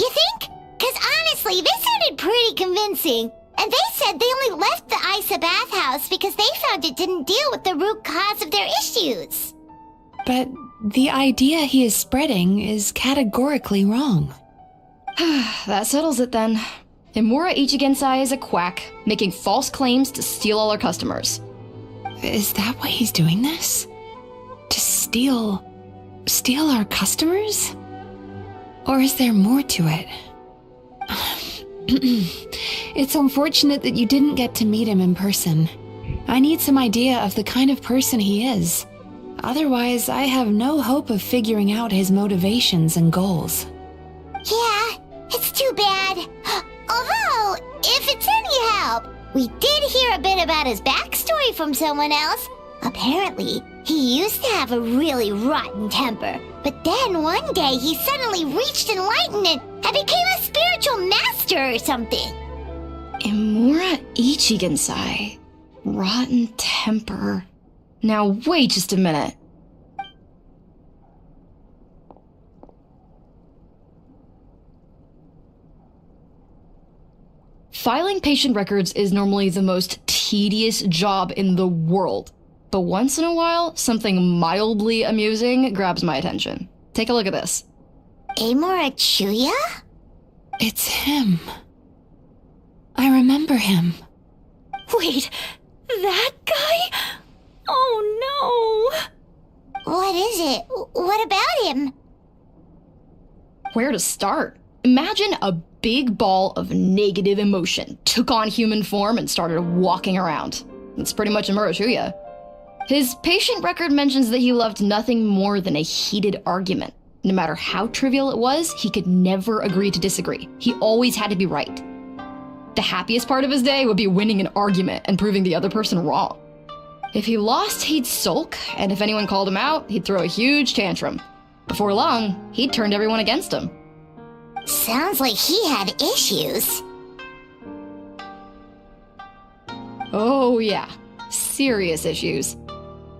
You think? Because honestly, this sounded pretty convincing. And they said they only left the Isa bathhouse because they found it didn't deal with the root cause of their issues. But the idea he is spreading is categorically wrong. That settles it then. Imura Ichigensai is a quack, making false claims to steal all our customers. Is that why he's doing this? To steal our customers? Or is there more to it? It's unfortunate that you didn't get to meet him in person. I need some idea of the kind of person he is. Otherwise, I have no hope of figuring out his motivations and goals. Yeah, it's too bad. Although, if it's any help, we did hear a bit about his backstory from someone else. Apparently, He used to have a really rotten temper, but then one day he suddenly reached enlightenment and became a spiritual master or something. Imura Ichigensai. Rotten temper. Now wait just a minute. Filing patient records is normally the most tedious job in the world. But once in a while, something mildly amusing grabs my attention. Take a look at this. Amora Chuya? It's him. I remember him. Wait, that guy? Oh no! What is it? What about him? Where to start? Imagine a big ball of negative emotion took on human form and started walking around. That's pretty much Imura Chuya. His patient record mentions that he loved nothing more than a heated argument. No matter how trivial it was, he could never agree to disagree. He always had to be right. The happiest part of his day would be winning an argument and proving the other person wrong. If he lost, he'd sulk, and if anyone called him out, he'd throw a huge tantrum. Before long, he'd turned everyone against him. Sounds like he had issues. Oh yeah, serious issues.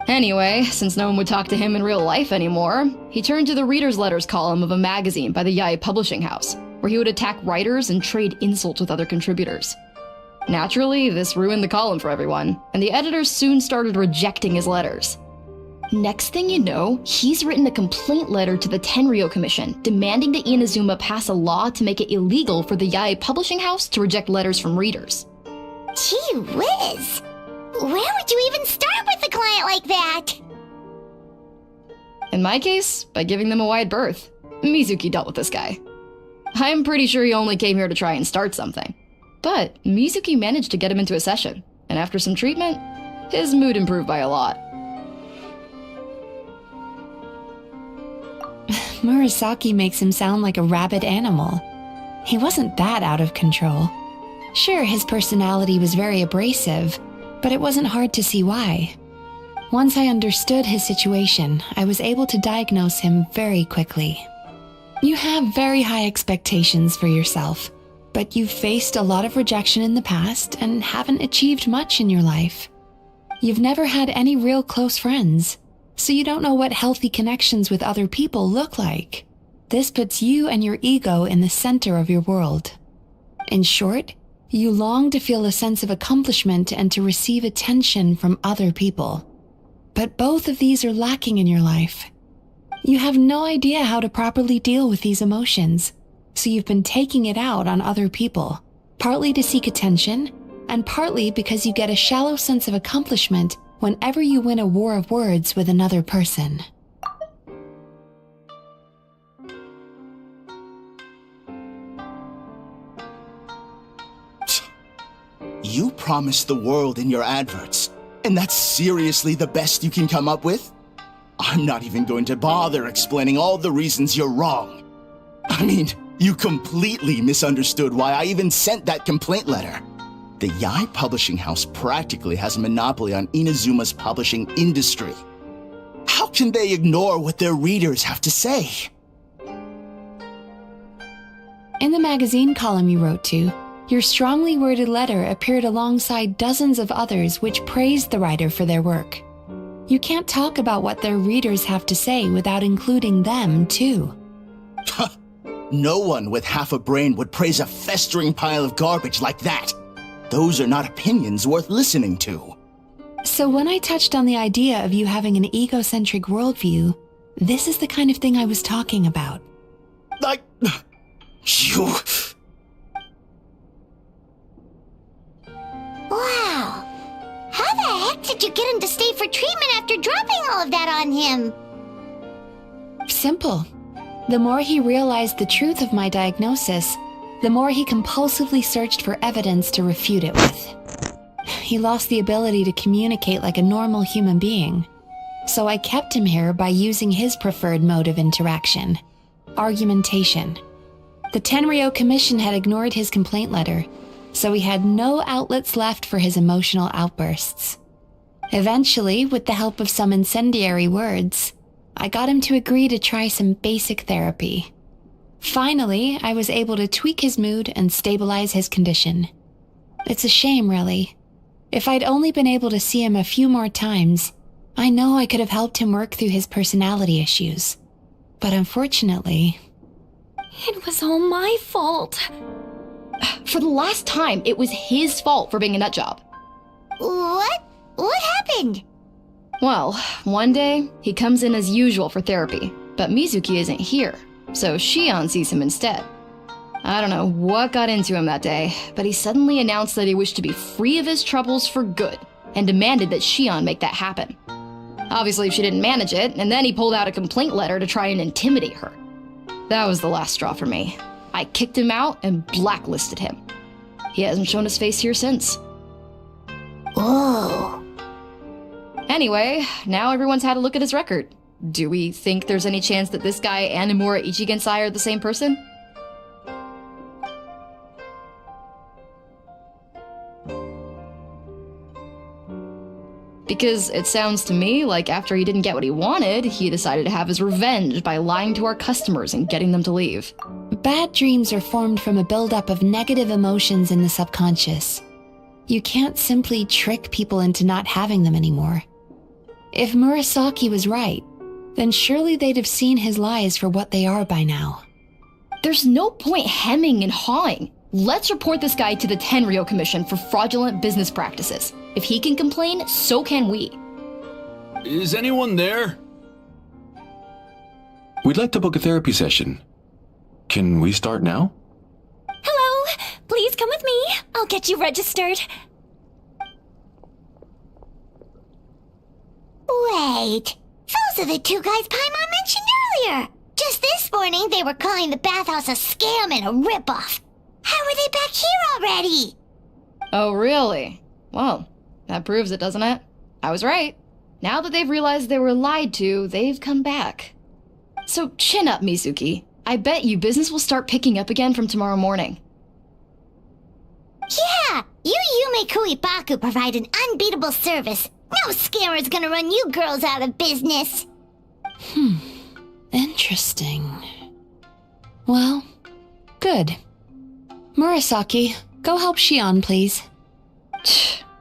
Anyway, since no one would talk to him in real life anymore, he turned to the reader's letters column of a magazine by the Yae Publishing House, where he would attack writers and trade insults with other contributors. Naturally, this ruined the column for everyone, and the editors soon started rejecting his letters. Next thing you know, he's written a complaint letter to the Tenryou Commission, demanding that Inazuma pass a law to make it illegal for the Yae Publishing House to reject letters from readers. Gee whiz! Where would you even start with a client like that? In my case, by giving them a wide berth. Mizuki dealt with this guy. I'm pretty sure he only came here to try and start something. But Mizuki managed to get him into a session, and after some treatment, his mood improved by a lot. Murasaki makes him sound like a rabid animal. He wasn't that out of control. Sure, his personality was very abrasive, but it wasn't hard to see why. Once I understood his situation, I was able to diagnose him very quickly. You have very high expectations for yourself, but you've faced a lot of rejection in the past and haven't achieved much in your life. You've never had any real close friends, so you don't know what healthy connections with other people look like. This puts you and your ego in the center of your world. In short, you long to feel a sense of accomplishment and to receive attention from other people. But both of these are lacking in your life. You have no idea how to properly deal with these emotions, so you've been taking it out on other people, partly to seek attention, and partly because you get a shallow sense of accomplishment whenever you win a war of words with another person. You promised the world in your adverts, and that's seriously the best you can come up with? I'm not even going to bother explaining all the reasons you're wrong. I mean, you completely misunderstood why I even sent that complaint letter. The Yae Publishing House practically has a monopoly on Inazuma's publishing industry. How can they ignore what their readers have to say? In the magazine column you wrote to, your strongly worded letter appeared alongside dozens of others which praised the writer for their work. You can't talk about what their readers have to say without including them, too. No one with half a brain would praise a festering pile of garbage like that. Those are not opinions worth listening to. So when I touched on the idea of you having an egocentric worldview, this is the kind of thing I was talking about. You... Wow. How the heck did you get him to stay for treatment after dropping all of that on him? Simple. The more he realized the truth of my diagnosis, the more he compulsively searched for evidence to refute it with. He lost the ability to communicate like a normal human being. So I kept him here by using his preferred mode of interaction: argumentation. The Tenryou Commission had ignored his complaint letter, so he had no outlets left for his emotional outbursts. Eventually, with the help of some incendiary words, I got him to agree to try some basic therapy. Finally, I was able to tweak his mood and stabilize his condition. It's a shame, really. If I'd only been able to see him a few more times, I know I could have helped him work through his personality issues. But unfortunately... It was all my fault. For the last time, it was his fault for being a nutjob. What? What happened? Well, one day, he comes in as usual for therapy, but Mizuki isn't here, so Shion sees him instead. I don't know what got into him that day, but he suddenly announced that he wished to be free of his troubles for good, and demanded that Shion make that happen. Obviously, she didn't manage it, and then he pulled out a complaint letter to try and intimidate her. That was the last straw for me. I kicked him out and blacklisted him. He hasn't shown his face here since. Whoa. Anyway, now everyone's had a look at his record. Do we think there's any chance that this guy and Imura Ichigensai are the same person? Because it sounds to me like after he didn't get what he wanted, he decided to have his revenge by lying to our customers and getting them to leave. Bad dreams are formed from a buildup of negative emotions in the subconscious. You can't simply trick people into not having them anymore. If Murasaki was right, then surely they'd have seen his lies for what they are by now. There's no point hemming and hawing. Let's report this guy to the Tenryo Commission for fraudulent business practices. If he can complain, so can we. Is anyone there? We'd like to book a therapy session. Can we start now? Hello, please come with me. I'll get you registered. Wait, those are the two guys Paimon mentioned earlier. Just this morning, they were calling the bathhouse a scam and a ripoff. How are they back here already? Oh, really? Well, that proves it, doesn't it? I was right. Now that they've realized they were lied to, they've come back. So chin up, Mizuki. I bet you business will start picking up again from tomorrow morning. Yeah, you Yume Kuibaku provide an unbeatable service. No scammer's gonna run you girls out of business. Interesting. Well, good. Murasaki, go help Shion, please.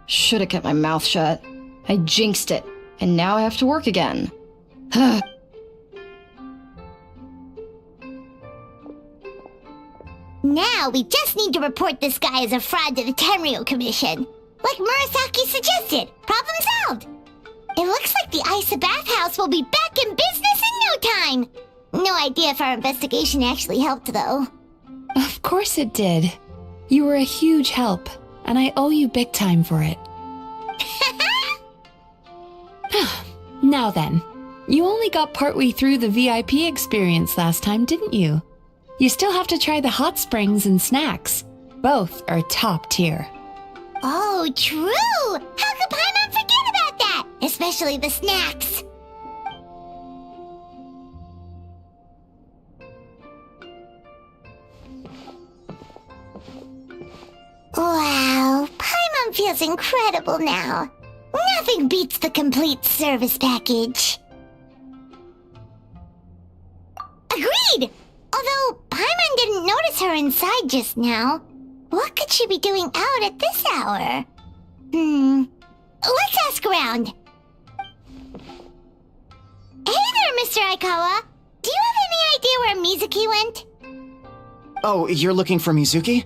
Should have kept my mouth shut. I jinxed it, and now I have to work again. Now we just need to report this guy as a fraud to the Tenryo Commission. Like Murasaki suggested. Problem solved. It looks like the Isa bathhouse will be back in business in no time. No idea if our investigation actually helped, though. Of course it did. You were a huge help, and I owe you big time for it. Now then, you only got partway through the VIP experience last time, didn't you? You still have to try the hot springs and snacks. Both are top tier. Oh, true! How could Paimon forget about that? Especially the snacks. Wow, Paimon feels incredible now. Nothing beats the complete service package. Agreed! Although Paimon didn't notice her inside just now. What could she be doing out at this hour? Let's ask around. Hey there, Mr. Aikawa. Do you have any idea where Mizuki went? Oh, you're looking for Mizuki?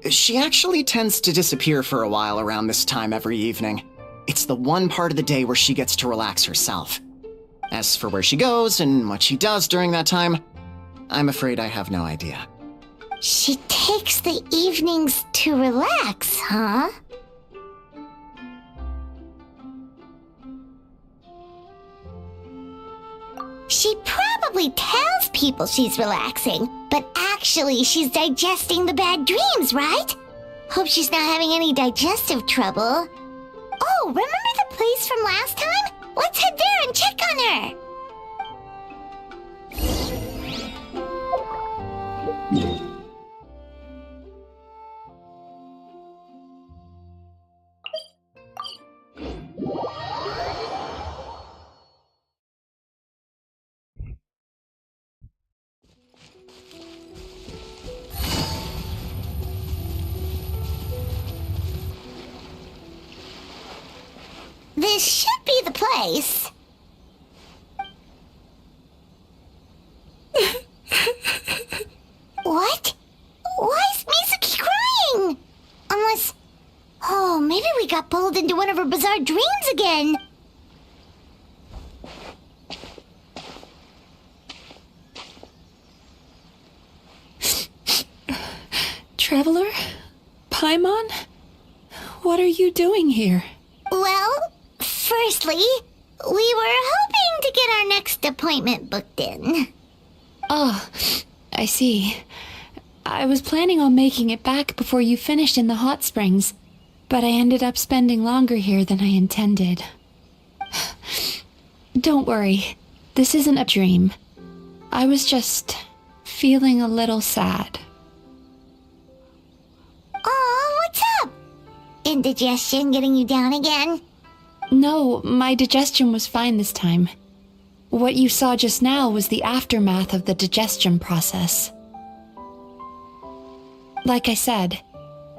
She actually tends to disappear for a while around this time every evening. It's the one part of the day where she gets to relax herself. As for where she goes and what she does during that time, I'm afraid I have no idea. She takes the evenings to relax, huh? She probably tells people she's relaxing, but actually she's digesting the bad dreams, right? Hope she's not having any digestive trouble. Oh, remember the place from last time? Let's head there and check on her. This should be the place. What? Why is Mizuki crying? Unless... Oh, maybe we got pulled into one of her bizarre dreams again. Traveler? Paimon? What are you doing here? Well, firstly, we were hoping to get our next appointment booked in. Oh, I see. I was planning on making it back before you finished in the hot springs, but I ended up spending longer here than I intended. Don't worry, this isn't a dream. I was just feeling a little sad. Oh, what's up? Indigestion getting you down again? No, my digestion was fine this time. What you saw just now was the aftermath of the digestion process. Like I said,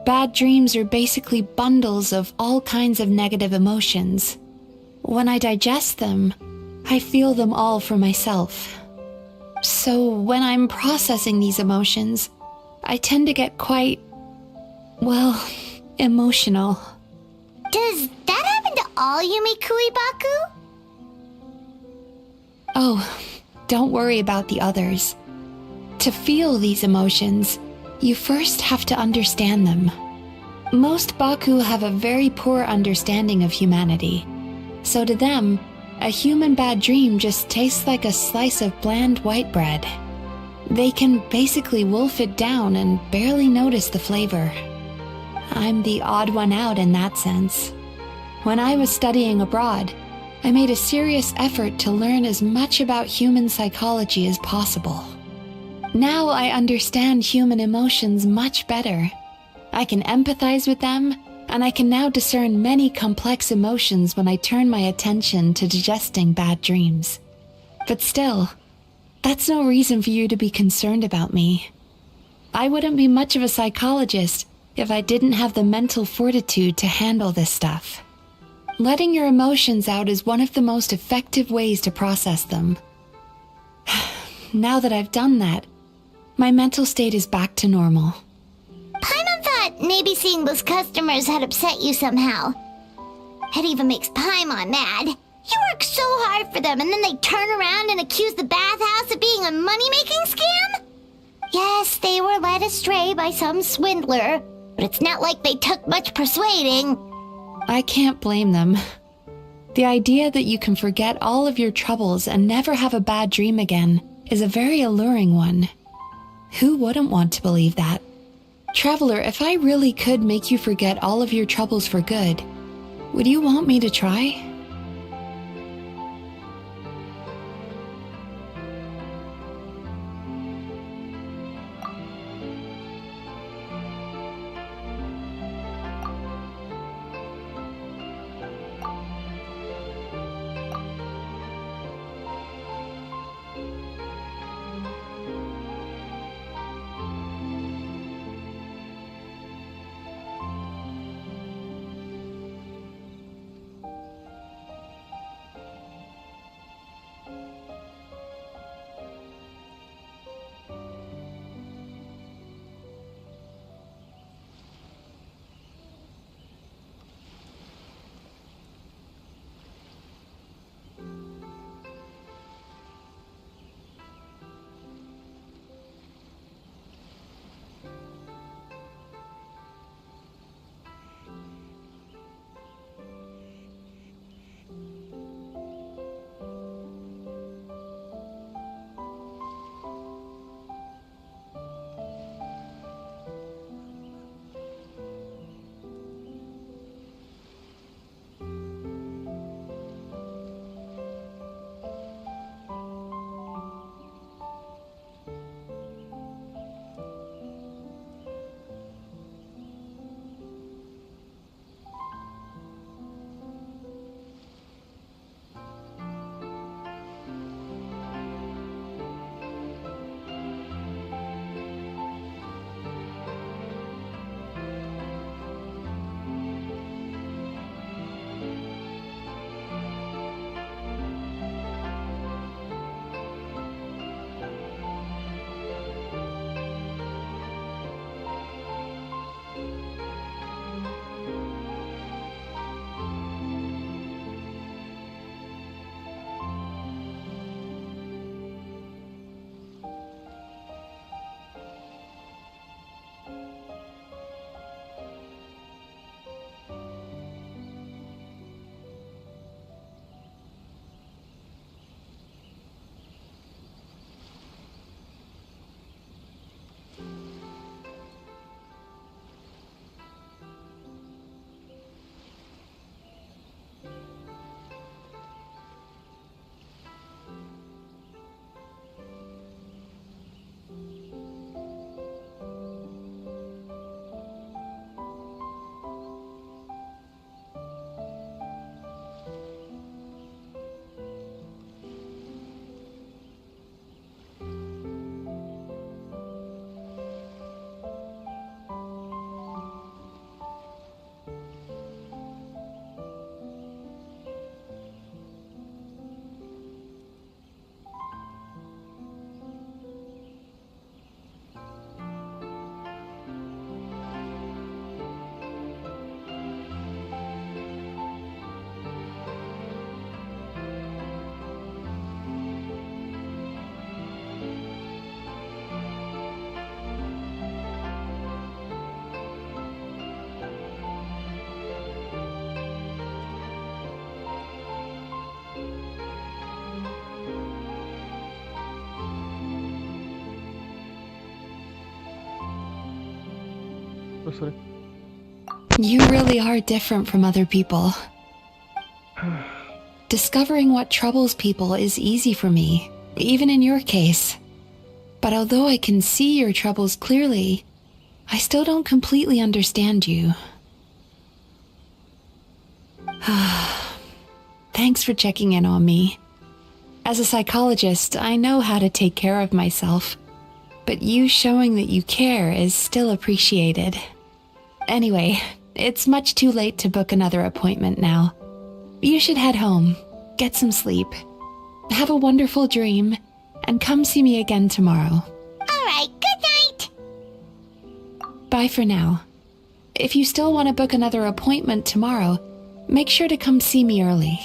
bad dreams are basically bundles of all kinds of negative emotions. When I digest them, I feel them all for myself. So when I'm processing these emotions, I tend to get quite, well, emotional. Does that happen to all Yumikui Baku? Oh, don't worry about the others. To feel these emotions, you first have to understand them. Most Baku have a very poor understanding of humanity. So to them, a human bad dream just tastes like a slice of bland white bread. They can basically wolf it down and barely notice the flavor. I'm the odd one out in that sense. When I was studying abroad, I made a serious effort to learn as much about human psychology as possible. Now I understand human emotions much better. I can empathize with them, and I can now discern many complex emotions when I turn my attention to digesting bad dreams. But still, that's no reason for you to be concerned about me. I wouldn't be much of a psychologist if I didn't have the mental fortitude to handle this stuff. Letting your emotions out is one of the most effective ways to process them. Now that I've done that, my mental state is back to normal. Paimon thought maybe seeing those customers had upset you somehow. It even makes Paimon mad. You work so hard for them and then they turn around and accuse the bathhouse of being a money-making scam? Yes, they were led astray by some swindler, but it's not like they took much persuading. I can't blame them. The idea that you can forget all of your troubles and never have a bad dream again is a very alluring one. Who wouldn't want to believe that? Traveler, if I really could make you forget all of your troubles for good, would you want me to try? それ。 You really are different from other people. Discovering what troubles people is easy for me, even in your case. But although I can see your troubles clearly, I still don't completely understand you. Thanks for checking in on me. As a psychologist, I know how to take care of myself, but you showing that you care is still appreciated. Anyway, it's much too late to book another appointment now. You should head home, get some sleep, have a wonderful dream, and come see me again tomorrow. Alright, good night! Bye for now. If you still want to book another appointment tomorrow, make sure to come see me early.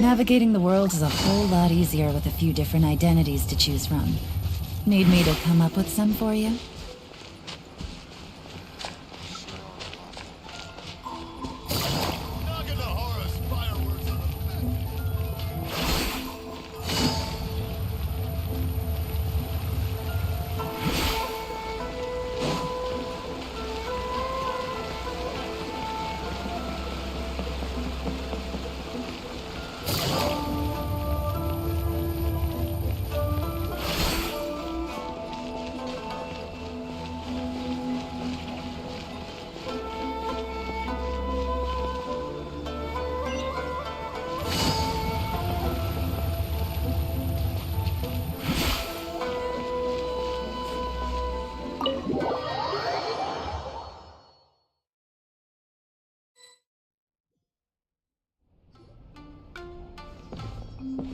Navigating the world is a whole lot easier with a few different identities to choose from. Need me to come up with some for you?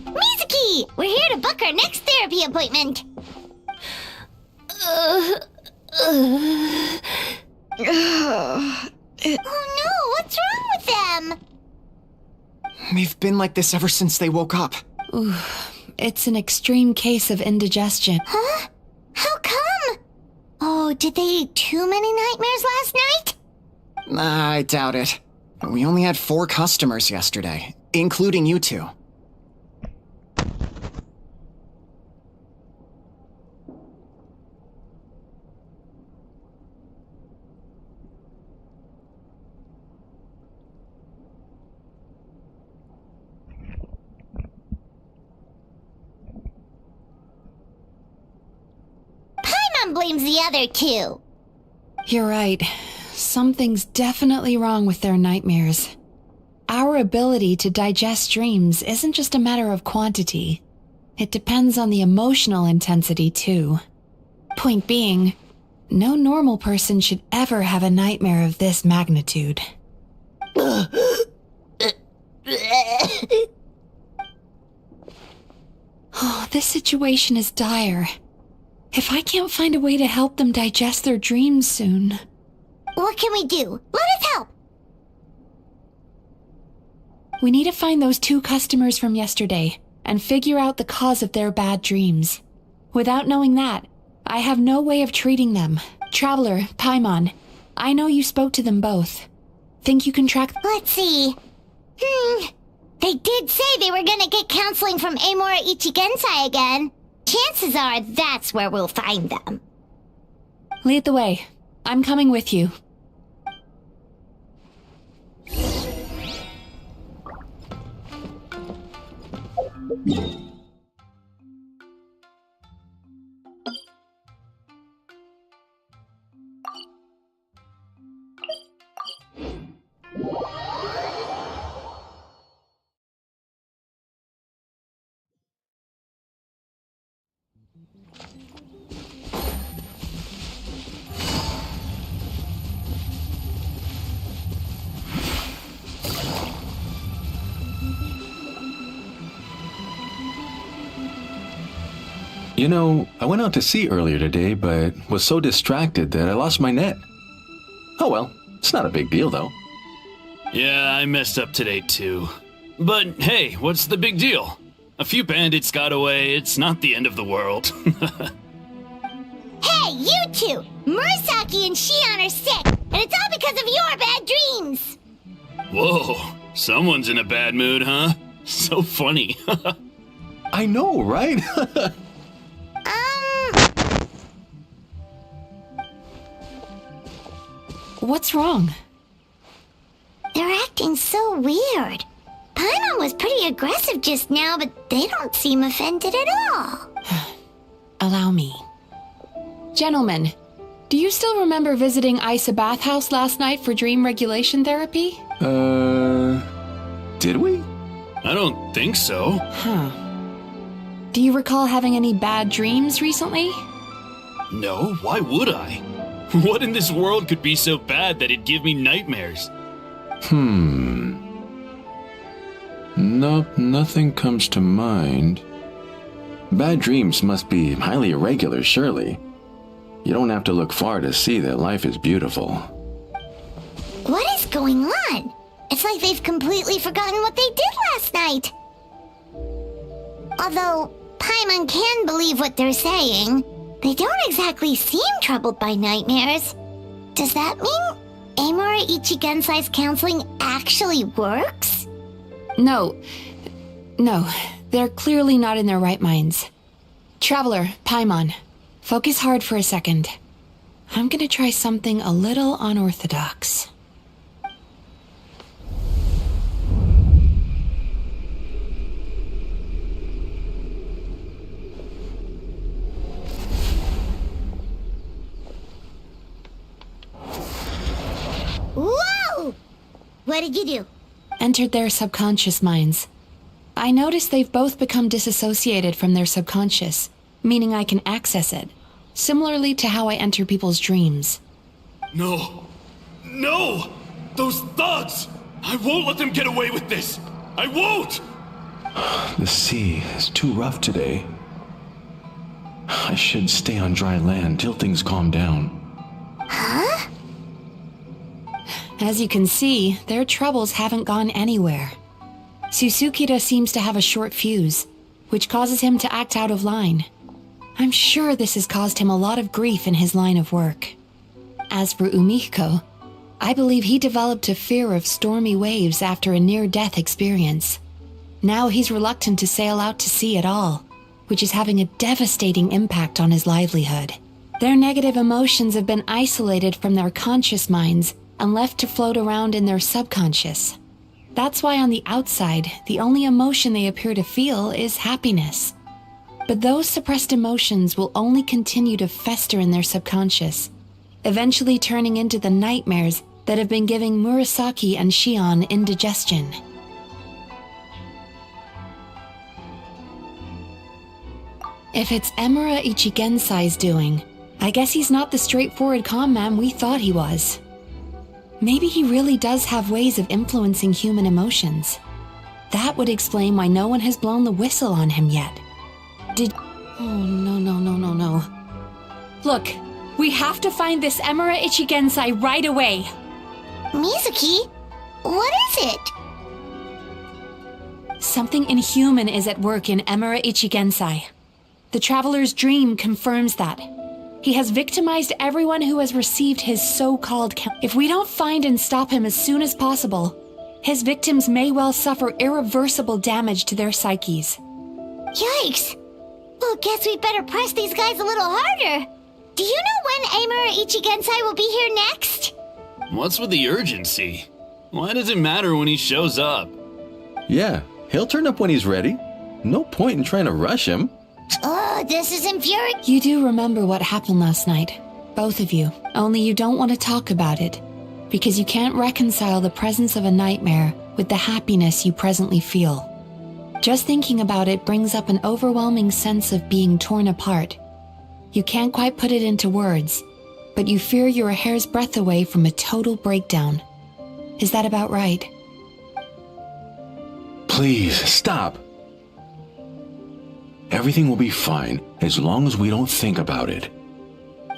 Mizuki! We're here to book our next therapy appointment. Oh no, what's wrong with them? They've been like this ever since they woke up. Ooh, it's an extreme case of indigestion. Huh? How come? Oh, did they eat too many nightmares last night? I doubt it. We only had 4 customers yesterday, including you two. Paimon blames the other 2. You're right. Something's definitely wrong with their nightmares. Our ability to digest dreams isn't just a matter of quantity. It depends on the emotional intensity, too. Point being, no normal person should ever have a nightmare of this magnitude. Oh, this situation is dire. If I can't find a way to help them digest their dreams soon... What can we do? Let us help! We need to find those 2 customers from yesterday and figure out the cause of their bad dreams. Without knowing that, I have no way of treating them. Traveler, Paimon, I know you spoke to them both. Think you can track... Let's see. They did say they were gonna get counseling from Amora Ichigensai again. chances are that's where we'll find them. Lead the way. I'm coming with you. You know, I went out to sea earlier today, but was so distracted that I lost my net. Oh well, it's not a big deal though. Yeah, I messed up today too. But hey, what's the big deal? A few bandits got away, it's not the end of the world. Hey, you two! Murasaki and Shion are sick, and it's all because of your bad dreams! Whoa, someone's in a bad mood, huh? So funny. I know, right? What's wrong? They're acting so weird. Paimon was pretty aggressive just now, but they don't seem offended at all. Allow me. Gentlemen, do you still remember visiting Isa Bathhouse last night for dream regulation therapy? Did we? I don't think so. Huh. Do you recall having any bad dreams recently? No, why would I? What in this world could be so bad that it'd give me nightmares? Nope, nothing comes to mind. Bad dreams must be highly irregular, surely. You don't have to look far to see that life is beautiful. What is going on? It's like they've completely forgotten what they did last night. Although Paimon can believe what they're saying, they don't exactly seem troubled by nightmares. Does that mean Amura Ichigensai's counseling actually works? No, they're clearly not in their right minds. Traveler, Paimon, focus hard for a second. I'm gonna try something a little unorthodox. Whoa! What did you do? Entered their subconscious minds. I noticed they've both become disassociated from their subconscious, meaning I can access it, similarly to how I enter people's dreams. No! No! Those thugs! I won't let them get away with this! I won't! The sea is too rough today. I should stay on dry land till things calm down. Huh? As you can see, their troubles haven't gone anywhere. Susukita seems to have a short fuse, which causes him to act out of line. I'm sure this has caused him a lot of grief in his line of work. As for Umiko, I believe he developed a fear of stormy waves after a near-death experience. Now he's reluctant to sail out to sea at all, which is having a devastating impact on his livelihood. Their negative emotions have been isolated from their conscious minds and left to float around in their subconscious. That's why on the outside, the only emotion they appear to feel is happiness. But those suppressed emotions will only continue to fester in their subconscious, eventually turning into the nightmares that have been giving Murasaki and Shion indigestion. If it's Emura Ichigensai's doing, I guess he's not the straightforward calm man we thought he was. Maybe he really does have ways of influencing human emotions. That would explain why no one has blown the whistle on him yet. Oh, no. Look, we have to find this Emura Ichigensai right away. Mizuki, what is it? Something inhuman is at work in Emura Ichigensai. The Traveler's dream confirms that. He has victimized everyone who has received his so-called If we don't find and stop him as soon as possible, his victims may well suffer irreversible damage to their psyches. Yikes! Well, guess we better press these guys a little harder. Do you know when Amura Ichigensai will be here next? What's with the urgency? Why does it matter when he shows up? Yeah, he'll turn up when he's ready. No point in trying to rush him. Oh, this is infuriating. You do remember what happened last night, both of you, only you don't want to talk about it, because you can't reconcile the presence of a nightmare with the happiness you presently feel. Just thinking about it brings up an overwhelming sense of being torn apart. You can't quite put it into words, but you fear you're a hair's breadth away from a total breakdown. Is that about right? Please, stop. Everything will be fine as long as we don't think about it.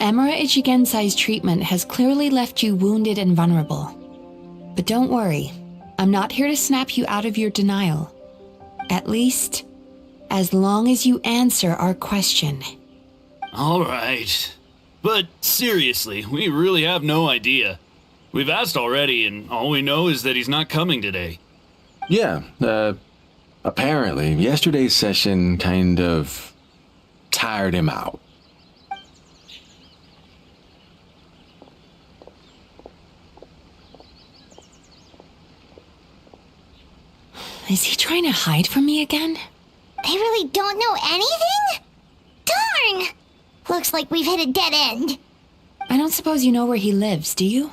Amura Ichigensai's treatment has clearly left you wounded and vulnerable. But don't worry, I'm not here to snap you out of your denial. At least, as long as you answer our question. All right. But seriously, we really have no idea. We've asked already, and all we know is that he's not coming today. Yeah, apparently, yesterday's session kind of tired him out. Is he trying to hide from me again? They really don't know anything? Darn! Looks like we've hit a dead end. I don't suppose you know where he lives, do you?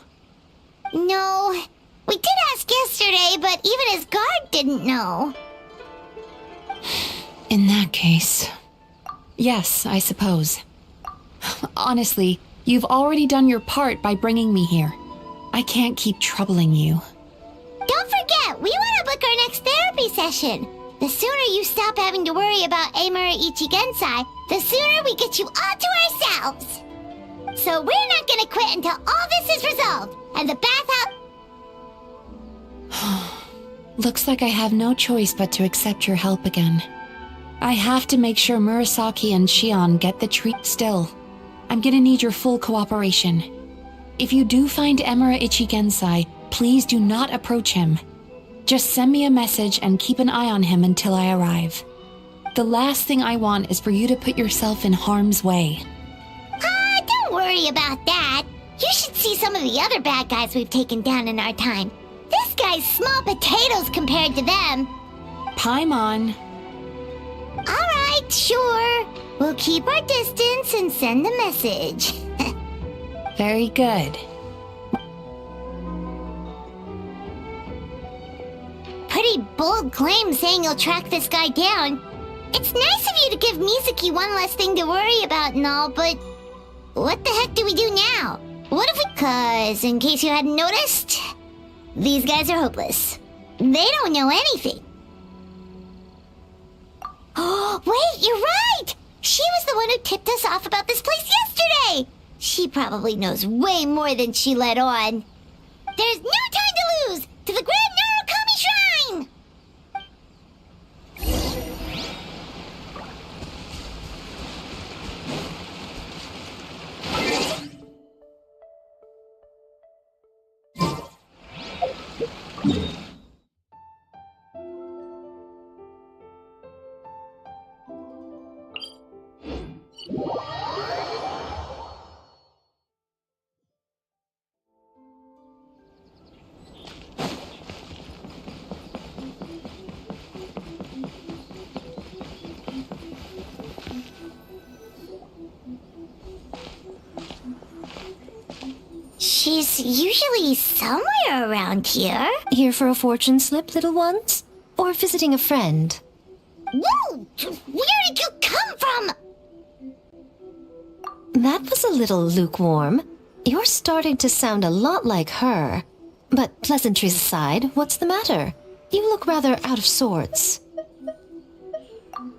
No. We did ask yesterday, but even his guard didn't know. In that case... yes, I suppose. Honestly, you've already done your part by bringing me here. I can't keep troubling you. Don't forget, we want to book our next therapy session. The sooner you stop having to worry about Amura Ichigensai, the sooner we get you all to ourselves. So we're not gonna quit until all this is resolved, and the bathhouse... Looks like I have no choice but to accept your help again. I have to make sure Murasaki and Shion get the treat still. I'm gonna need your full cooperation. If you do find Amura Ichigensai, please do not approach him. Just send me a message and keep an eye on him until I arrive. The last thing I want is for you to put yourself in harm's way. Don't worry about that. You should see some of the other bad guys we've taken down in our time. This guy's small potatoes compared to them. Paimon. Alright, sure. We'll keep our distance and send the message. Very good. Pretty bold claim saying you'll track this guy down. It's nice of you to give Mizuki one less thing to worry about and all, but what the heck do we do now? What if we... 'Cause, in case you hadn't noticed, these guys are hopeless. They don't know anything. Oh, wait, you're right! She was the one who tipped us off about this place yesterday! She probably knows way more than she let on. There's no time to lose! To the Grand Narukami Shrine! She's usually somewhere around here. Here for a fortune slip, little ones? Or visiting a friend? Whoa! Where did you come from? That was a little lukewarm. You're starting to sound a lot like her. But pleasantries aside, what's the matter? You look rather out of sorts.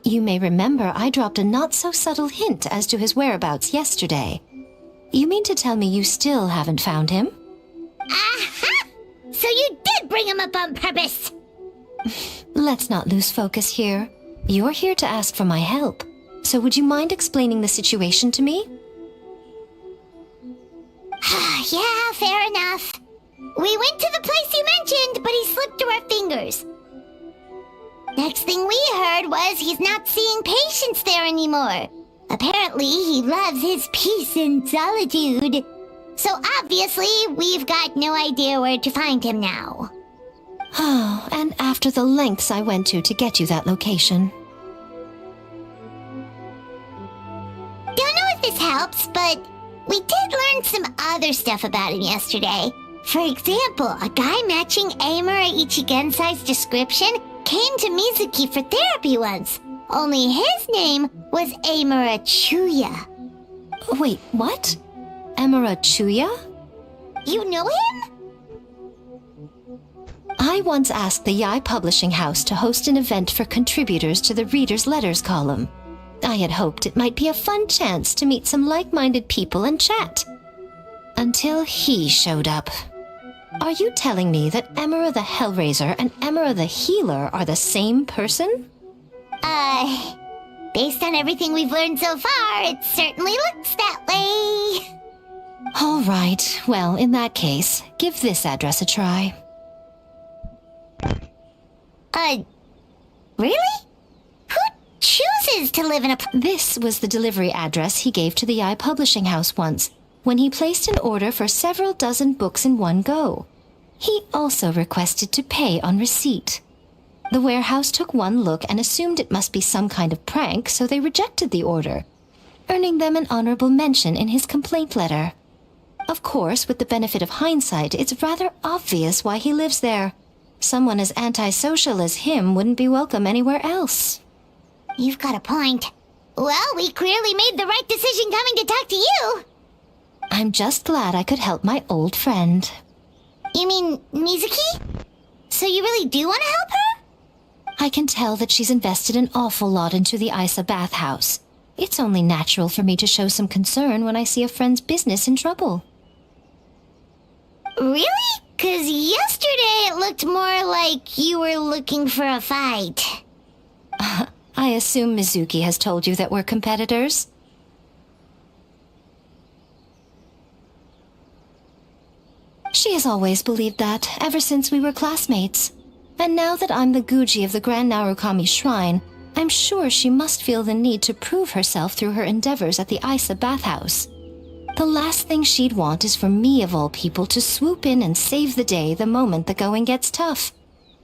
You may remember I dropped a not-so-subtle hint as to his whereabouts yesterday. You mean to tell me you still haven't found him? Aha! So you did bring him up on purpose! Let's not lose focus here. You're here to ask for my help. So would you mind explaining the situation to me? Yeah, fair enough. We went to the place you mentioned, but he slipped through our fingers. Next last thing we heard was he's not seeing patients there anymore. Apparently, he loves his peace and solitude. So obviously, we've got no idea where to find him now. Oh, and after the lengths I went to get you that location. Don't know if this helps, but we did learn some other stuff about him yesterday. For example, a guy matching Amura Ichigensai's description came to Mizuki for therapy once. Only his name was Amura Chuya. Wait, what? Amura Chuya? You know him? I once asked the Yai Publishing House to host an event for contributors to the Reader's Letters column. I had hoped it might be a fun chance to meet some like-minded people and chat. Until he showed up. Are you telling me that Amura the Hellraiser and Amura the Healer are the same person? Based on everything we've learned so far, it certainly looks that way. All right, well, in that case, give this address a try. Really? Who chooses to live in a... This was the delivery address he gave to the Yai Publishing House once, when he placed an order for several dozen books in one go. He also requested to pay on receipt. The warehouse took one look and assumed it must be some kind of prank, so they rejected the order, earning them an honorable mention in his complaint letter. Of course, with the benefit of hindsight, it's rather obvious why he lives there. Someone as antisocial as him wouldn't be welcome anywhere else. You've got a point. Well, we clearly made the right decision coming to talk to you. I'm just glad I could help my old friend. You mean Mizuki? So you really do want to help her? I can tell that she's invested an awful lot into the Isa bathhouse. It's only natural for me to show some concern when I see a friend's business in trouble. Really? 'Cause yesterday it looked more like you were looking for a fight. I assume Mizuki has told you that we're competitors? She has always believed that, ever since we were classmates. And now that I'm the Guji of the Grand Narukami Shrine, I'm sure she must feel the need to prove herself through her endeavors at the Isa bathhouse. The last thing she'd want is for me, of all people, to swoop in and save the day the moment the going gets tough.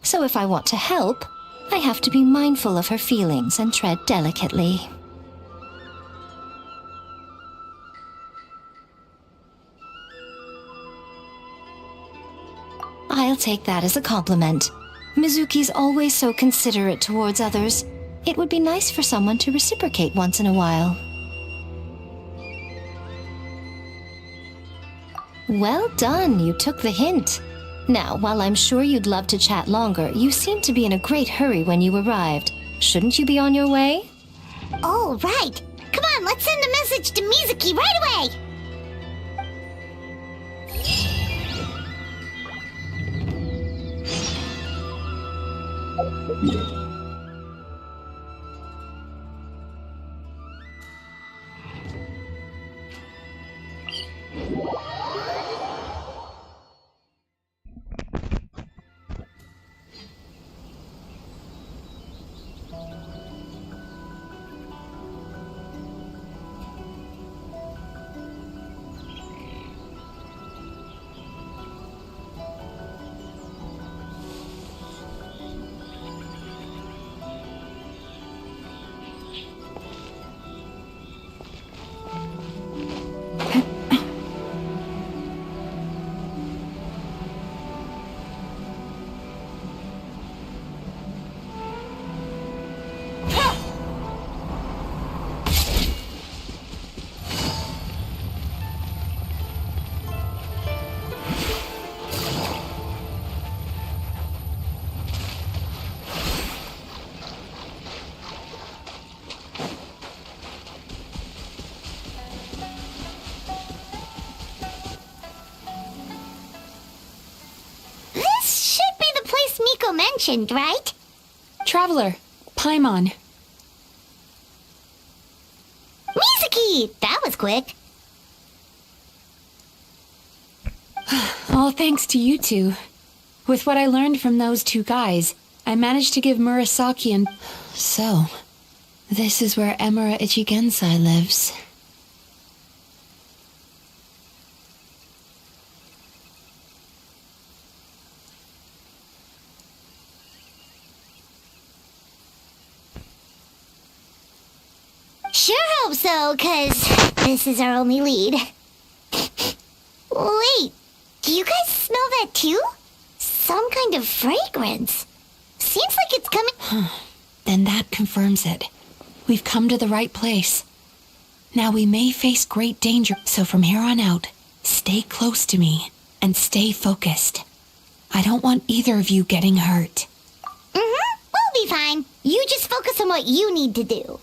So if I want to help, I have to be mindful of her feelings and tread delicately. I'll take that as a compliment. Mizuki's always so considerate towards others. It would be nice for someone to reciprocate once in a while. Well done, you took the hint. Now, while I'm sure you'd love to chat longer, you seemed to be in a great hurry when you arrived. Shouldn't you be on your way? Oh, right. Come on, let's send a message to Mizuki right away. Mentioned, right? Traveler, Paimon. Mizuki! That was quick. All thanks to you two. With what I learned from those two guys, I managed to give Murasaki and... So, this is where Emura Ichigensai lives. Sure hope so, 'cause this is our only lead. Wait, do you guys smell that too? Some kind of fragrance. Seems like it's coming... Then that confirms it. We've come to the right place. Now we may face great danger, so from here on out, stay close to me and stay focused. I don't want either of you getting hurt. We'll be fine. You just focus on what you need to do.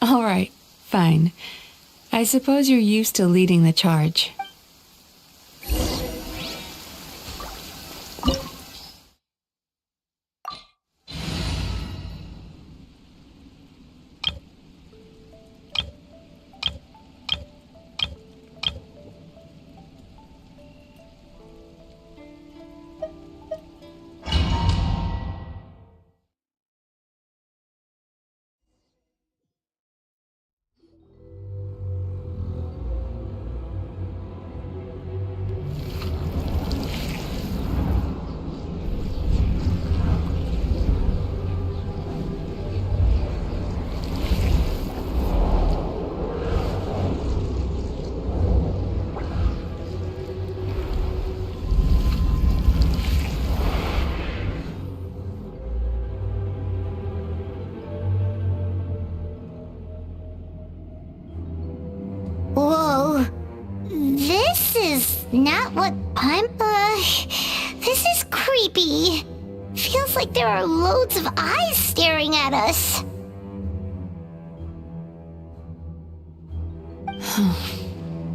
All right, fine. I suppose you're used to leading the charge. Whoa. This is not what I'm... This is creepy. Feels like there are loads of eyes staring at us.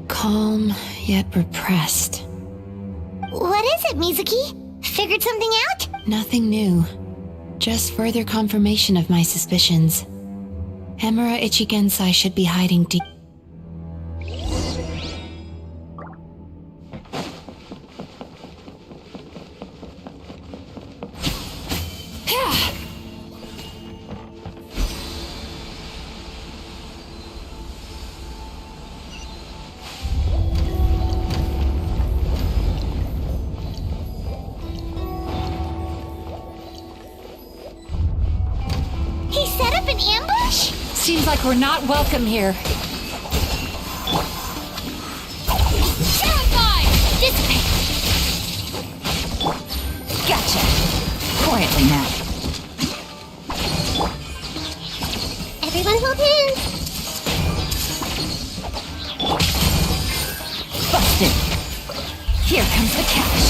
Calm, yet repressed. What is it, Mizuki? Figured something out? Nothing new. Just further confirmation of my suspicions. Emura Ichigensai should be hiding deep. He set up an ambush? Seems like we're not welcome here. Terrified! This way! Gotcha. Quietly now. Everyone hold hands! Busted. Here comes the catch.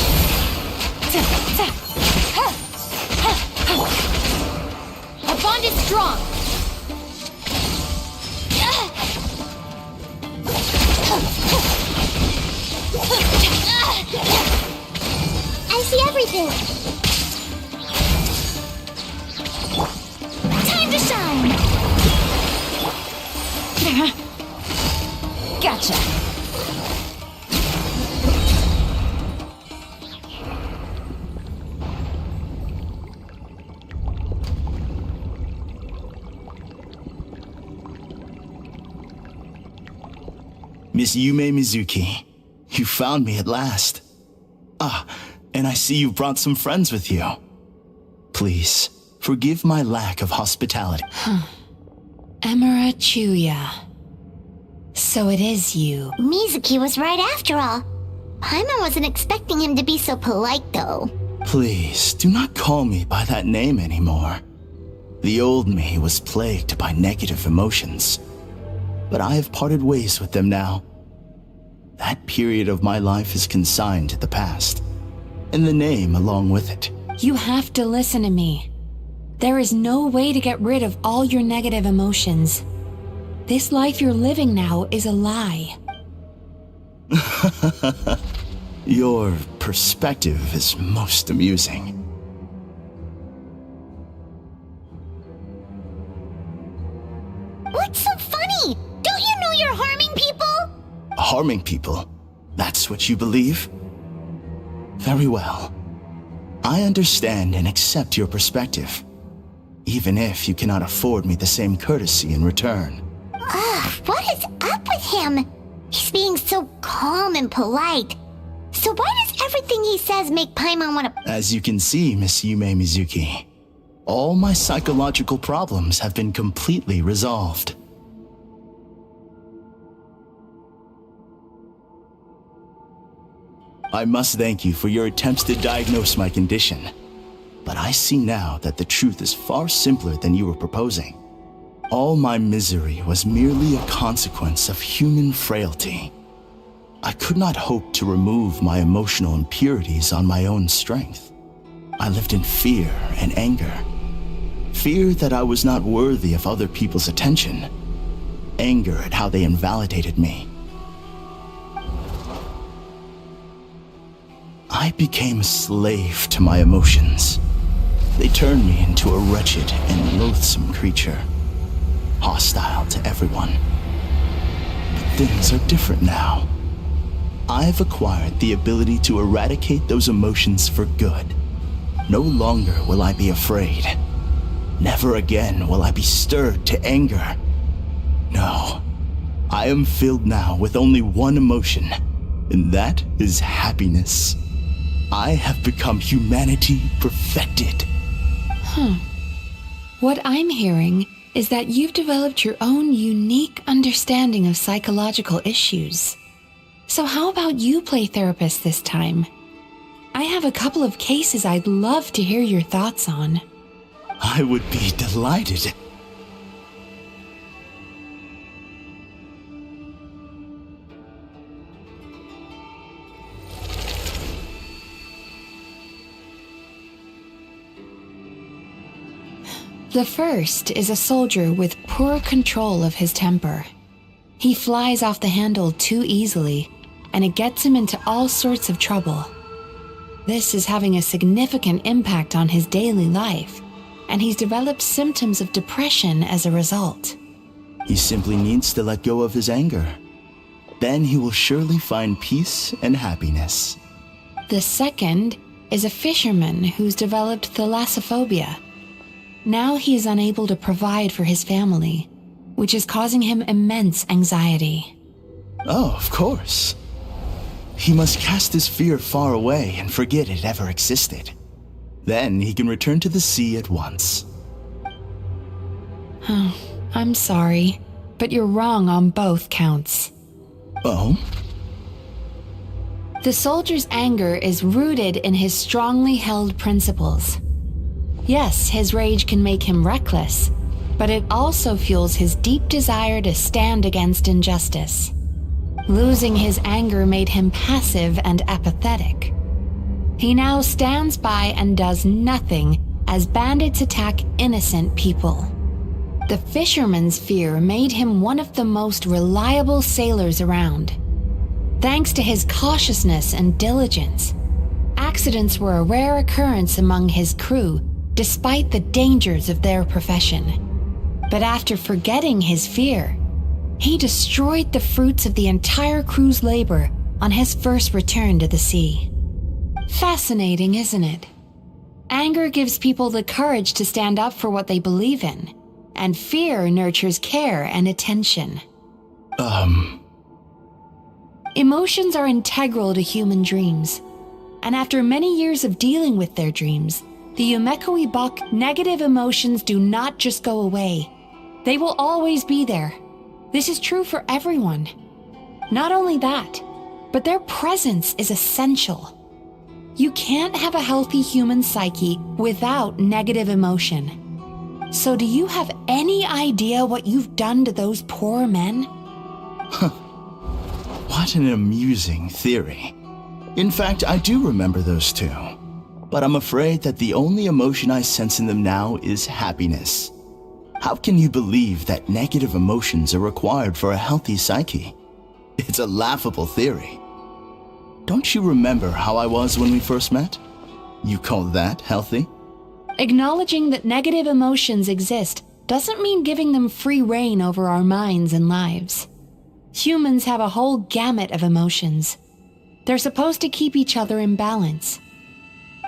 Our bond is strong. I see everything. Time to shine. Gotcha. Miss Yume Mizuki, you found me at last. Ah, and I see you brought some friends with you. Please, forgive my lack of hospitality. Emura Chuya. So it is you. Mizuki was right after all. Paimon wasn't expecting him to be so polite, though. Please, do not call me by that name anymore. The old me was plagued by negative emotions, but I have parted ways with them now. That period of my life is consigned to the past, and the name along with it. You have to listen to me. There is no way to get rid of all your negative emotions. This life you're living now is a lie. Your perspective is most amusing. What's so funny? Don't you know you're harming people? Harming people? That's what you believe? Very well. I understand and accept your perspective, even if you cannot afford me the same courtesy in return. What is up with him? He's being so calm and polite. So why does everything he says make Paimon want to... As you can see, Miss Yume Mizuki, all my psychological problems have been completely resolved. I must thank you for your attempts to diagnose my condition, but I see now that the truth is far simpler than you were proposing. All my misery was merely a consequence of human frailty. I could not hope to remove my emotional impurities on my own strength. I lived in fear and anger. Fear that I was not worthy of other people's attention. Anger at how they invalidated me. I became a slave to my emotions. They turned me into a wretched and loathsome creature, hostile to everyone. But things are different now. I've acquired the ability to eradicate those emotions for good. No longer will I be afraid. Never again will I be stirred to anger. No, I am filled now with only one emotion, and that is happiness. I have become humanity perfected. What I'm hearing is that you've developed your own unique understanding of psychological issues. So how about you play therapist this time? I have a couple of cases I'd love to hear your thoughts on. I would be delighted. The first is a soldier with poor control of his temper. He flies off the handle too easily, and it gets him into all sorts of trouble. This is having a significant impact on his daily life, and he's developed symptoms of depression as a result. He simply needs to let go of his anger. Then he will surely find peace and happiness. The second is a fisherman who's developed thalassophobia. Now he is unable to provide for his family, which is causing him immense anxiety. Oh, of course. He must cast his fear far away and forget it ever existed. Then he can return to the sea at once. Oh, I'm sorry, but you're wrong on both counts. Oh? The soldier's anger is rooted in his strongly held principles. Yes, his rage can make him reckless, but it also fuels his deep desire to stand against injustice. Losing his anger made him passive and apathetic. He now stands by and does nothing as bandits attack innocent people. The fisherman's fear made him one of the most reliable sailors around. Thanks to his cautiousness and diligence, accidents were a rare occurrence among his crew despite the dangers of their profession. But after forgetting his fear, he destroyed the fruits of the entire crew's labor on his first return to the sea. Fascinating, isn't it? Anger gives people the courage to stand up for what they believe in, and fear nurtures care and attention. Emotions are integral to human dreams, and after many years of dealing with their dreams, the Yumekoi Bok negative emotions do not just go away. They will always be there. This is true for everyone. Not only that, but their presence is essential. You can't have a healthy human psyche without negative emotion. So do you have any idea what you've done to those poor men? What an amusing theory. In fact, I do remember those two. But I'm afraid that the only emotion I sense in them now is happiness. How can you believe that negative emotions are required for a healthy psyche? It's a laughable theory. Don't you remember how I was when we first met? You call that healthy? Acknowledging that negative emotions exist doesn't mean giving them free rein over our minds and lives. Humans have a whole gamut of emotions. They're supposed to keep each other in balance.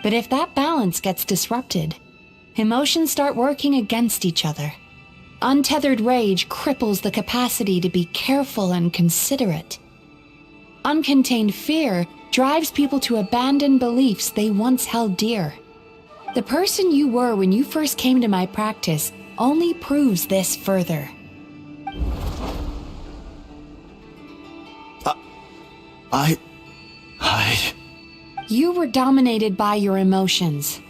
But if that balance gets disrupted, emotions start working against each other. Untethered rage cripples the capacity to be careful and considerate. Uncontained fear drives people to abandon beliefs they once held dear. The person you were when you first came to my practice only proves this further. You were dominated by your emotions.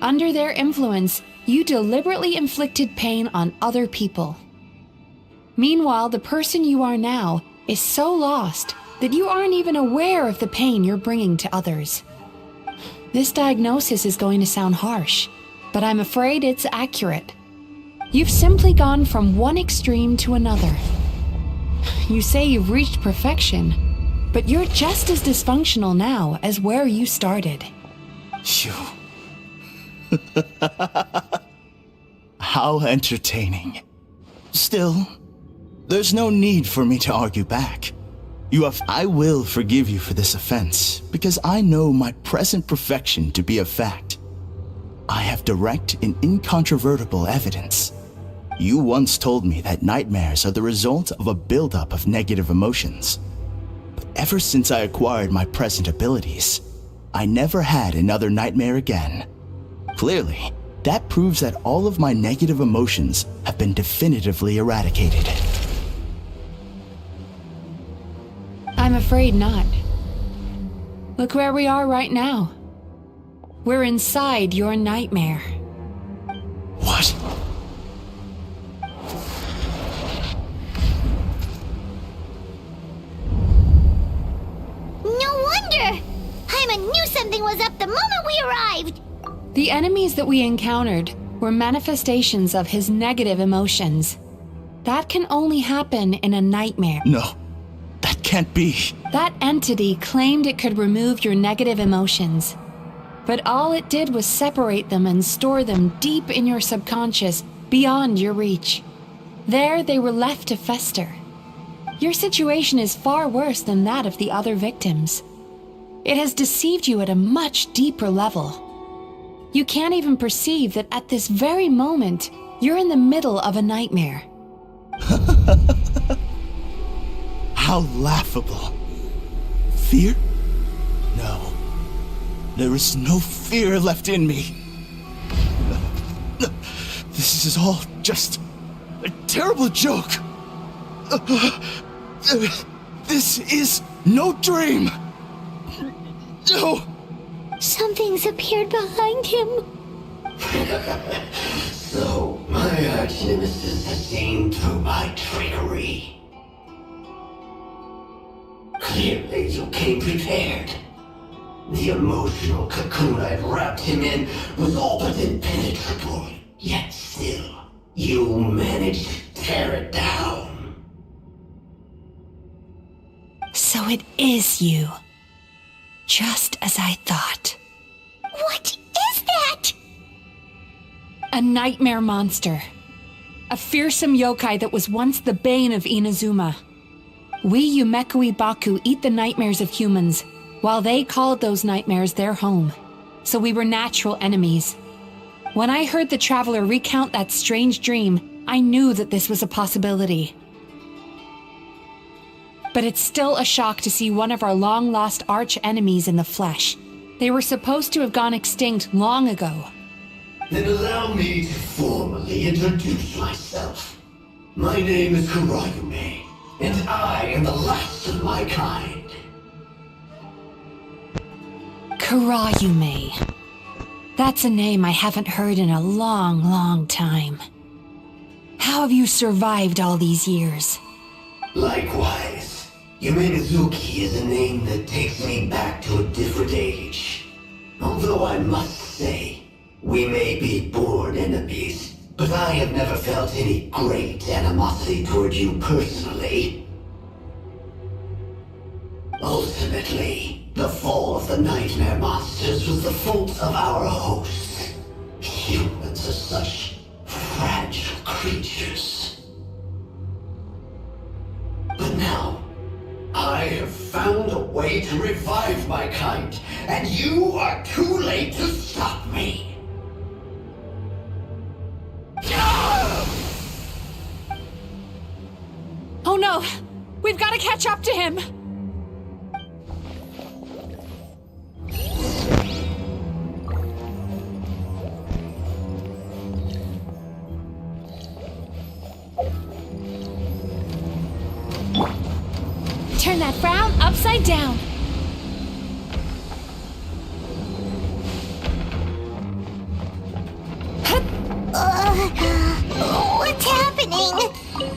Under their influence, you deliberately inflicted pain on other people. Meanwhile, the person you are now is so lost that you aren't even aware of the pain you're bringing to others. This diagnosis is going to sound harsh, but I'm afraid it's accurate. You've simply gone from one extreme to another. You say you've reached perfection, but you're just as dysfunctional now as where you started. You... How entertaining. Still, there's no need for me to argue back. I will forgive you for this offense, because I know my present perfection to be a fact. I have direct and incontrovertible evidence. You once told me that nightmares are the result of a buildup of negative emotions. But ever since I acquired my present abilities, I never had another nightmare again. Clearly, that proves that all of my negative emotions have been definitively eradicated. I'm afraid not. Look where we are right now. We're inside your nightmare. What? No wonder! Paimon knew something was up the moment we arrived! The enemies that we encountered were manifestations of his negative emotions. That can only happen in a nightmare. No, that can't be. That entity claimed it could remove your negative emotions. But all it did was separate them and store them deep in your subconscious, beyond your reach. There they were left to fester. Your situation is far worse than that of the other victims. It has deceived you at a much deeper level. You can't even perceive that at this very moment, you're in the middle of a nightmare. How laughable. Fear? No. There is no fear left in me. This is all just a terrible joke. This is no dream. No. Something's appeared behind him. So, my arch-nemesis has seen through my trickery. Clearly, you came prepared. The emotional cocoon I'd wrapped him in was all but impenetrable. Yet still, you managed to tear it down. So it is you. Just as I thought. What is that? A nightmare monster. A fearsome yokai that was once the bane of Inazuma. We Yumekui Baku eat the nightmares of humans, while they called those nightmares their home. So we were natural enemies. When I heard the traveler recount that strange dream, I knew that this was a possibility. But it's still a shock to see one of our long-lost arch-enemies in the flesh. They were supposed to have gone extinct long ago. Then allow me to formally introduce myself. My name is Kurayume, and I am the last of my kind. Kurayume. That's a name I haven't heard in a long, long time. How have you survived all these years? Likewise. Yumenazuki is a name that takes me back to a different age. Although I must say, we may be born enemies, but I have never felt any great animosity toward you personally. Ultimately, the fall of the nightmare monsters was the fault of our hosts. Humans are such fragile creatures. But now, I have found found a way to revive my kind, and you are too late to stop me. Oh no! We've got to catch up to him! Turn that frown upside down. What's happening?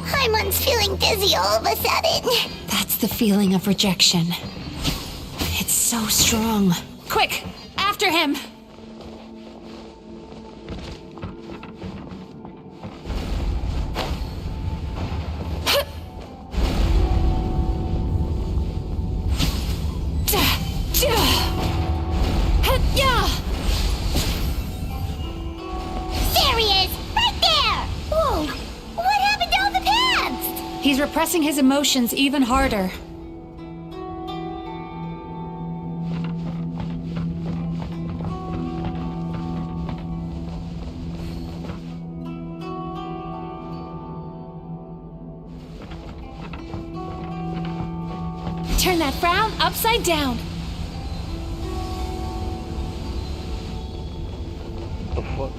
Paimon's feeling dizzy all of a sudden. That's the feeling of rejection. It's so strong. Quick! After him! He's repressing his emotions even harder. Turn that frown upside down. The fuck?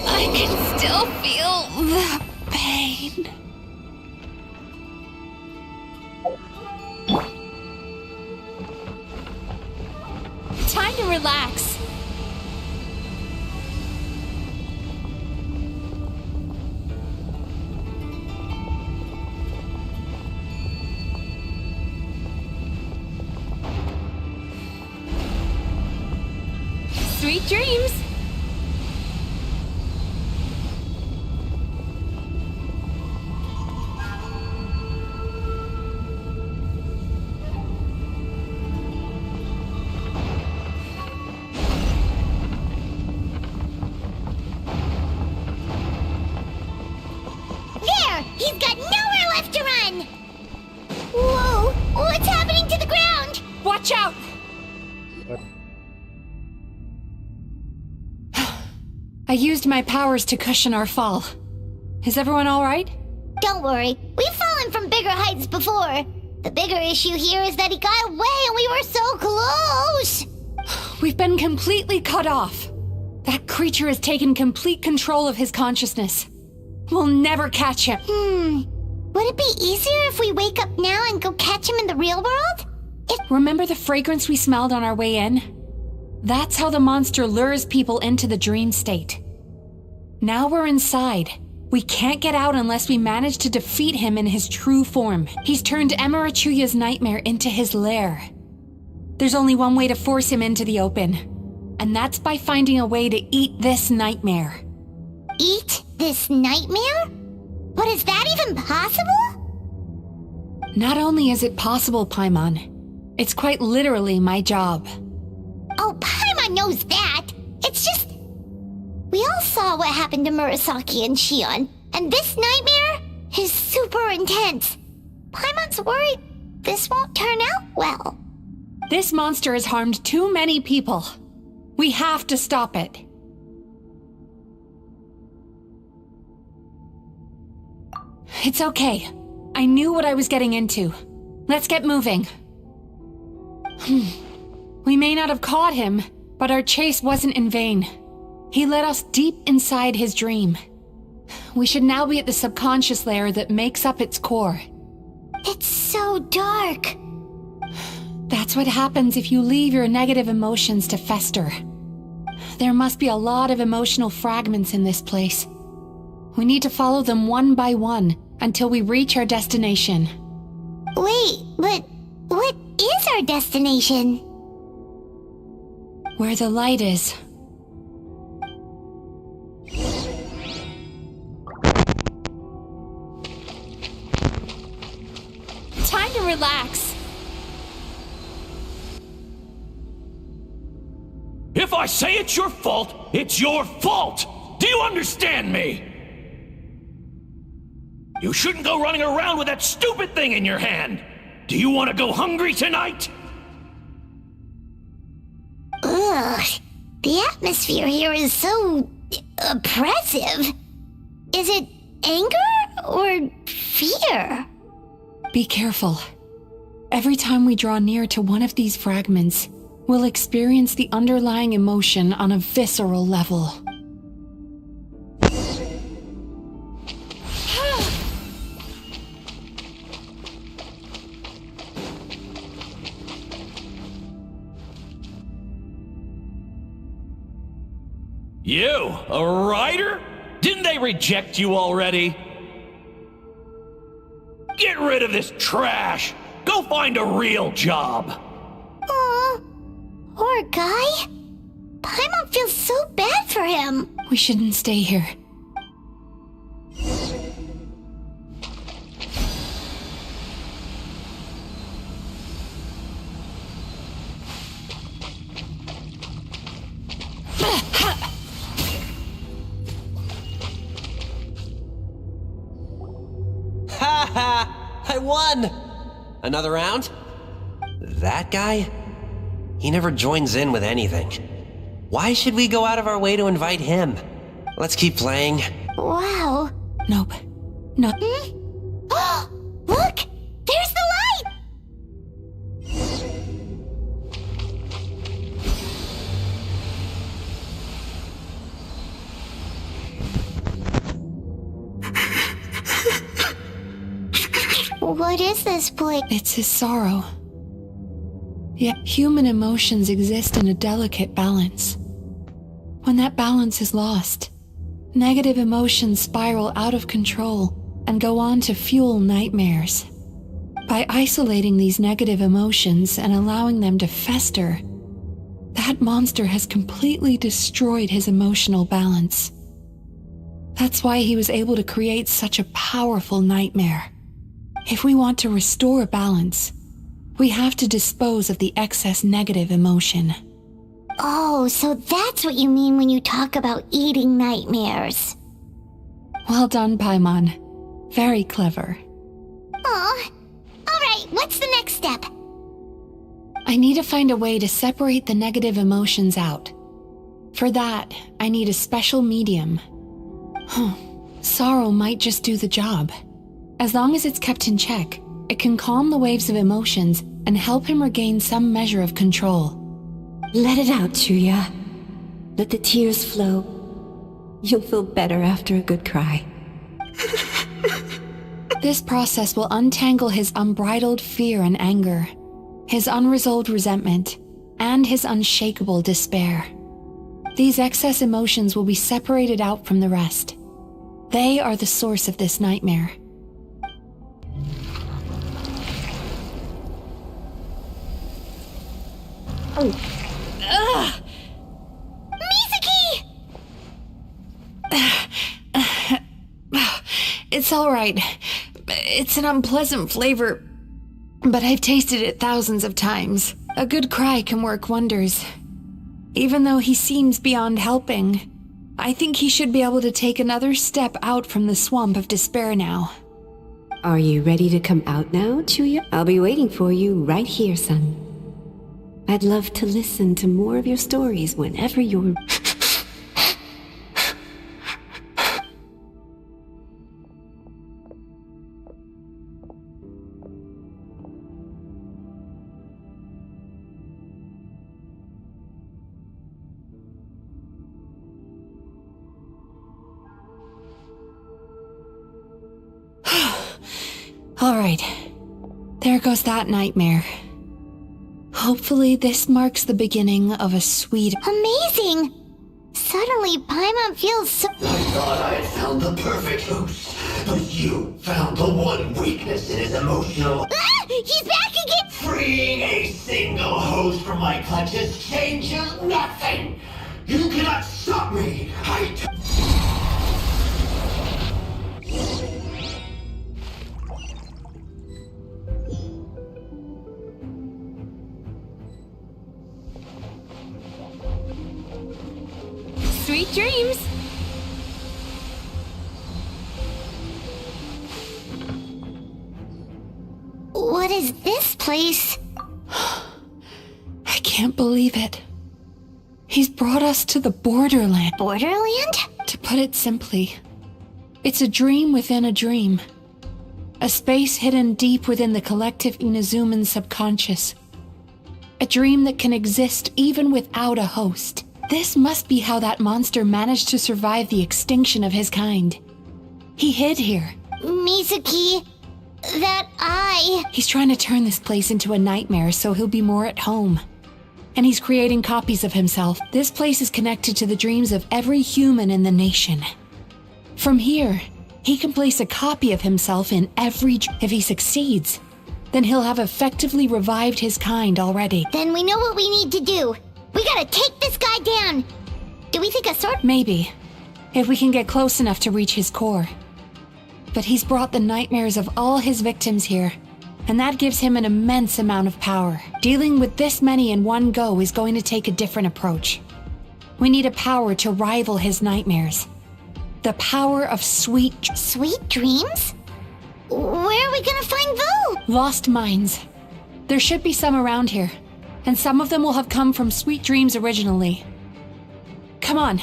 I can still feel the pain. Time to relax. Sweet dreams. He's got nowhere left to run! Whoa! What's happening to the ground? Watch out! I used my powers to cushion our fall. Is everyone all right? Don't worry. We've fallen from bigger heights before. The bigger issue here is that he got away and we were so close! We've been completely cut off. That creature has taken complete control of his consciousness. We'll never catch him. Would it be easier if we wake up now and go catch him in the real world? Remember the fragrance we smelled on our way in? That's how the monster lures people into the dream state. Now we're inside. We can't get out unless we manage to defeat him in his true form. He's turned Emirachuya's nightmare into his lair. There's only one way to force him into the open, and that's by finding a way to eat this nightmare. Eat this nightmare? But is that even possible? Not only is it possible, Paimon, it's quite literally my job. Oh, Paimon knows that. It's just... We all saw what happened to Murasaki and Shion, and this nightmare is super intense. Paimon's worried this won't turn out well. This monster has harmed too many people. We have to stop it. It's okay. I knew what I was getting into. Let's get moving. We may not have caught him, but our chase wasn't in vain. He led us deep inside his dream. We should now be at the subconscious layer that makes up its core. It's so dark. That's what happens if you leave your negative emotions to fester. There must be a lot of emotional fragments in this place. We need to follow them one by one until we reach our destination. Wait, but what is our destination? Where the light is. Time to relax. If I say it's your fault, it's your fault! Do you understand me? You shouldn't go running around with that stupid thing in your hand! Do you want to go hungry tonight? Ugh. The atmosphere here is so oppressive. Is it anger or fear? Be careful. Every time we draw near to one of these fragments, we'll experience the underlying emotion on a visceral level. You, a writer? Didn't they reject you already? Get rid of this trash! Go find a real job! Aw, poor guy. Paimon feels so bad for him. We shouldn't stay here. I won! Another round? That guy? He never joins in with anything. Why should we go out of our way to invite him? Let's keep playing. Wow. Nope. No. Look! There's the light! What is this place? It's his sorrow. Yet human emotions exist in a delicate balance. When that balance is lost, negative emotions spiral out of control and go on to fuel nightmares. By isolating these negative emotions and allowing them to fester, that monster has completely destroyed his emotional balance. That's why he was able to create such a powerful nightmare. If we want to restore balance, we have to dispose of the excess negative emotion. Oh, so that's what you mean when you talk about eating nightmares. Well done, Paimon. Very clever. Aw. Alright, what's the next step? I need to find a way to separate the negative emotions out. For that, I need a special medium. Sorrow might just do the job. As long as it's kept in check, it can calm the waves of emotions and help him regain some measure of control. Let it out, Chuya. Let the tears flow. You'll feel better after a good cry. This process will untangle his unbridled fear and anger, his unresolved resentment, and his unshakable despair. These excess emotions will be separated out from the rest. They are the source of this nightmare. Ugh! Mizuki! It's alright. It's an unpleasant flavor, but I've tasted it thousands of times. A good cry can work wonders. Even though he seems beyond helping, I think he should be able to take another step out from the swamp of despair now. Are you ready to come out now, Chuya? I'll be waiting for you right here, son. I'd love to listen to more of your stories whenever you're... Alright, there goes that nightmare. Hopefully this marks the beginning of a sweet... Amazing! Suddenly, Paimon feels so... I thought I had found the perfect host, but you found the one weakness in his emotional... Ah! He's back again! Freeing a single host from my clutches changes nothing! You cannot stop me! Sweet dreams! What is this place? I can't believe it. He's brought us to the borderland. Borderland? To put it simply, it's a dream within a dream. A space hidden deep within the collective Inazuman subconscious. A dream that can exist even without a host. This must be how that monster managed to survive the extinction of his kind. He hid here. Mizuki, that eye. He's trying to turn this place into a nightmare so he'll be more at home. And he's creating copies of himself. This place is connected to the dreams of every human in the nation. From here, he can place a copy of himself in every dream. If he succeeds, then he'll have effectively revived his kind already. Then we know what we need to do. We gotta take this guy down. Do we think a sword? Maybe, if we can get close enough to reach his core. But he's brought the nightmares of all his victims here, and that gives him an immense amount of power. Dealing with this many in one go is going to take a different approach. We need a power to rival his nightmares. The power of sweet dreams? Where are we gonna find those? Lost minds. There should be some around here, and some of them will have come from sweet dreams originally. Come on,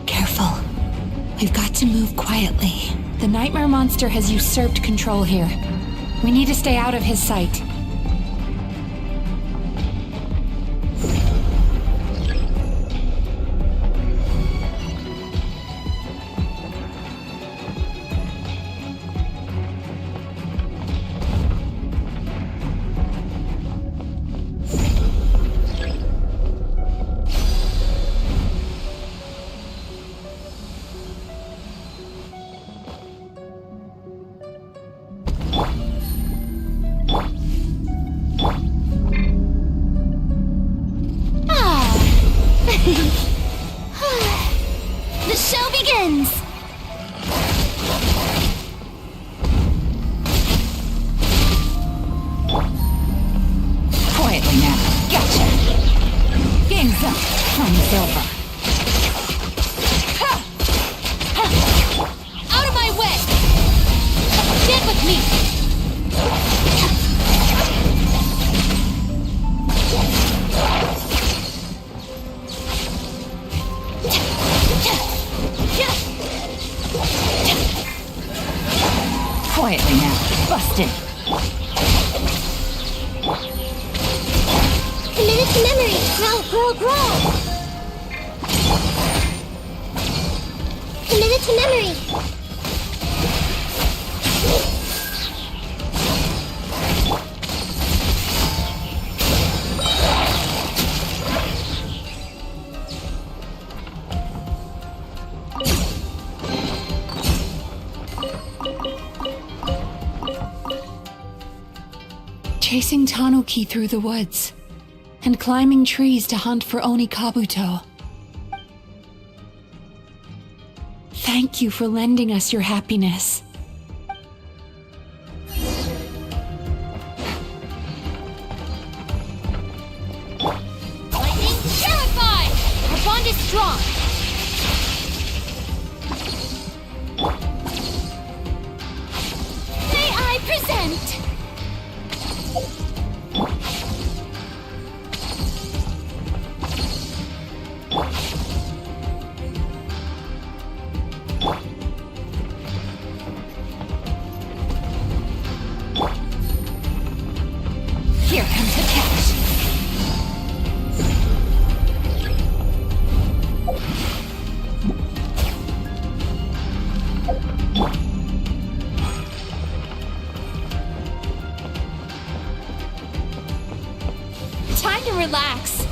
Careful. We've got to move quietly. The nightmare monster has usurped control here. We need to stay out of his sight. The show begins! Quietly now. Gotcha. Game's up. Time's over. Out of my way! Get with me! Quietly now. Busted. Committed to memory! Growl, growl, growl! Committed to memory! Chasing Tanuki through the woods, and climbing trees to hunt for Oni Kabuto. Thank you for lending us your happiness. Lightning terrified! Our bond is strong! May I present? Here comes the catch. Time to relax.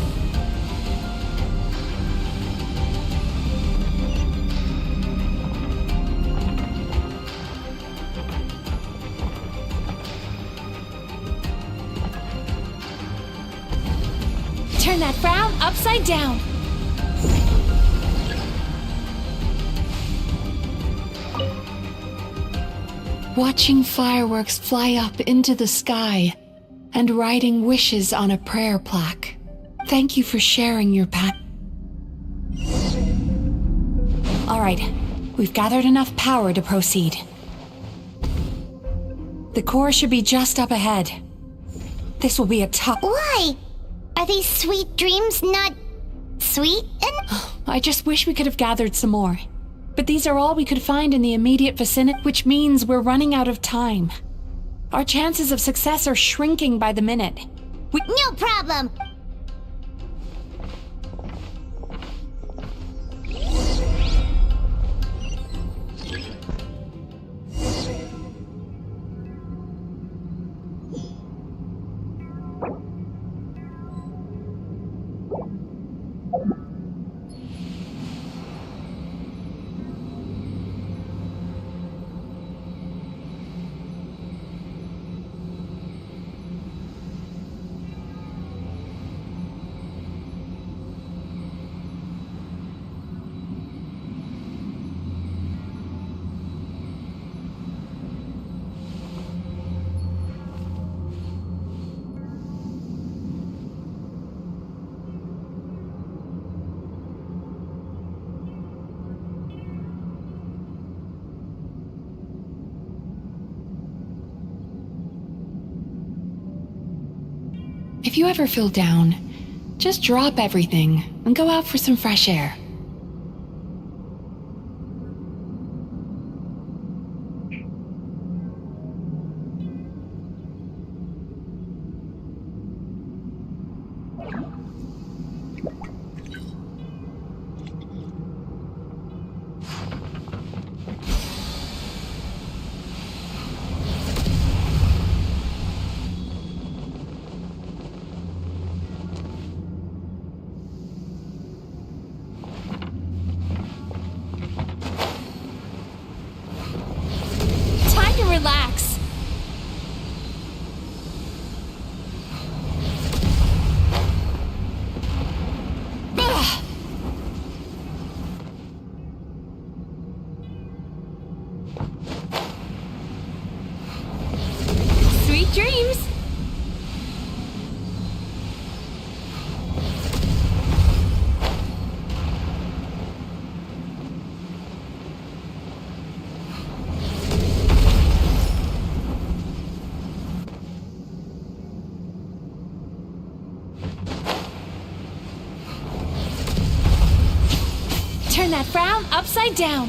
that frown upside down. Watching fireworks fly up into the sky and writing wishes on a prayer plaque. Thank you for sharing your All right, we've gathered enough power to proceed. The core should be just up ahead. This will be a tough... Why? Are these sweet dreams not sweet? I just wish we could have gathered some more. But these are all we could find in the immediate vicinity, which means we're running out of time. Our chances of success are shrinking by the minute. No problem! If you ever feel down, just drop everything and go out for some fresh air. Relax. Sweet dreams. Turn that frown upside down.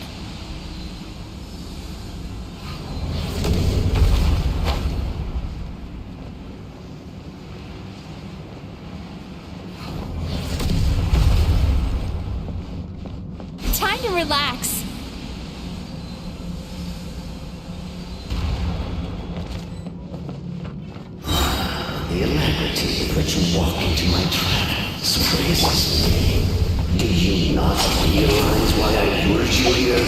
Time to relax. The alacrity with which you walk into my trap surprises me. Do you not realize why I lured you here?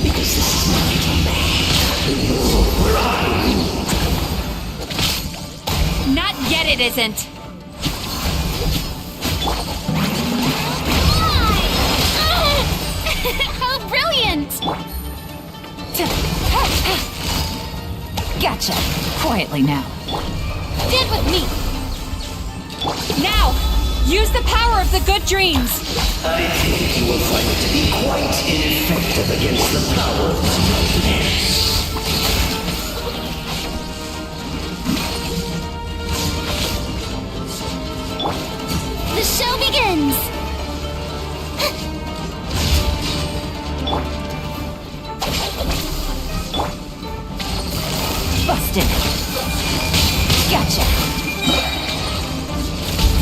Because this is not a man. You're where I am. Not yet, it isn't. How brilliant! Gotcha. Quietly now. Stand with me! Now! Use the power of the good dreams! I think you will find it to be quite ineffective against the power of my nightmares. The show begins! Busted. Gotcha.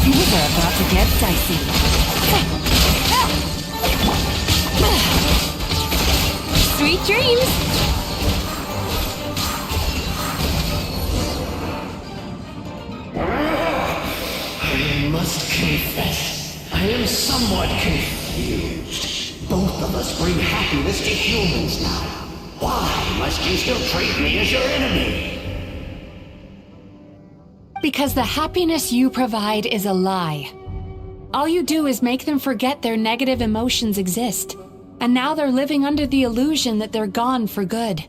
Things are about to get dicey. Sweet dreams! I must confess, I am somewhat confused. Both of us bring happiness to humans now. Why must you still treat me as your enemy? Because the happiness you provide is a lie. All you do is make them forget their negative emotions exist. And now they're living under the illusion that they're gone for good.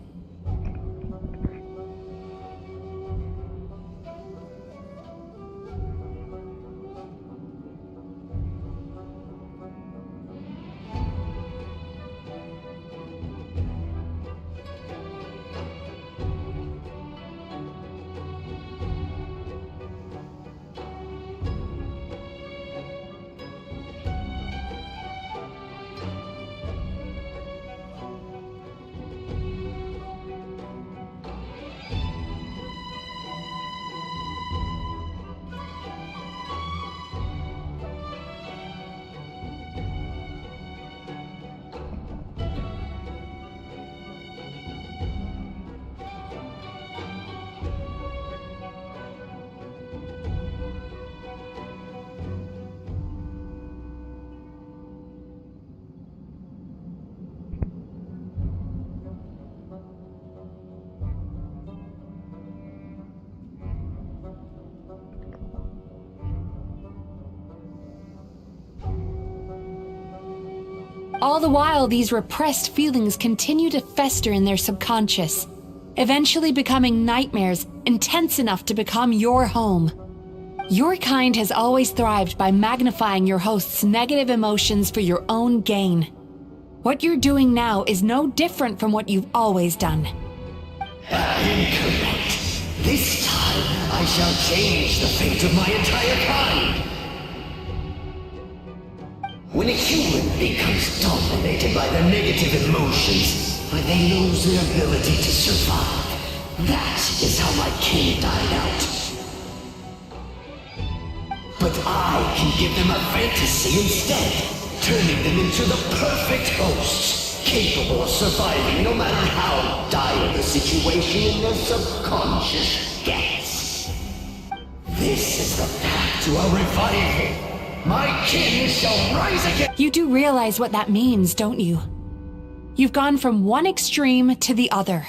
All the while, these repressed feelings continue to fester in their subconscious, eventually becoming nightmares intense enough to become your home. Your kind has always thrived by magnifying your host's negative emotions for your own gain. What you're doing now is no different from what you've always done. Incorrect. This time, I shall change the fate of my entire kind. When a human becomes dominated by their negative emotions, when they lose their ability to survive, that is how my kin died out. But I can give them a fantasy instead, turning them into the perfect hosts, capable of surviving no matter how dire the situation in their subconscious gets. This is the path to a revival. My kin shall rise again! You do realize what that means, don't you? You've gone from one extreme to the other.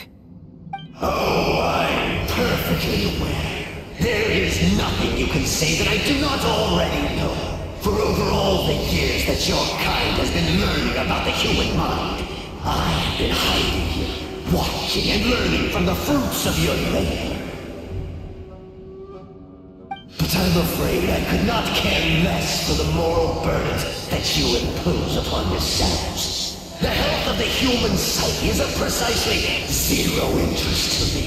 Oh, I'm perfectly aware. There is nothing you can say that I do not already know. For over all the years that your kind has been learning about the human mind, I have been hiding here, watching and learning from the fruits of your labor. But I'm afraid I could not care less for the moral burdens that you impose upon yourselves. The health of the human psyche is of precisely zero interest to me.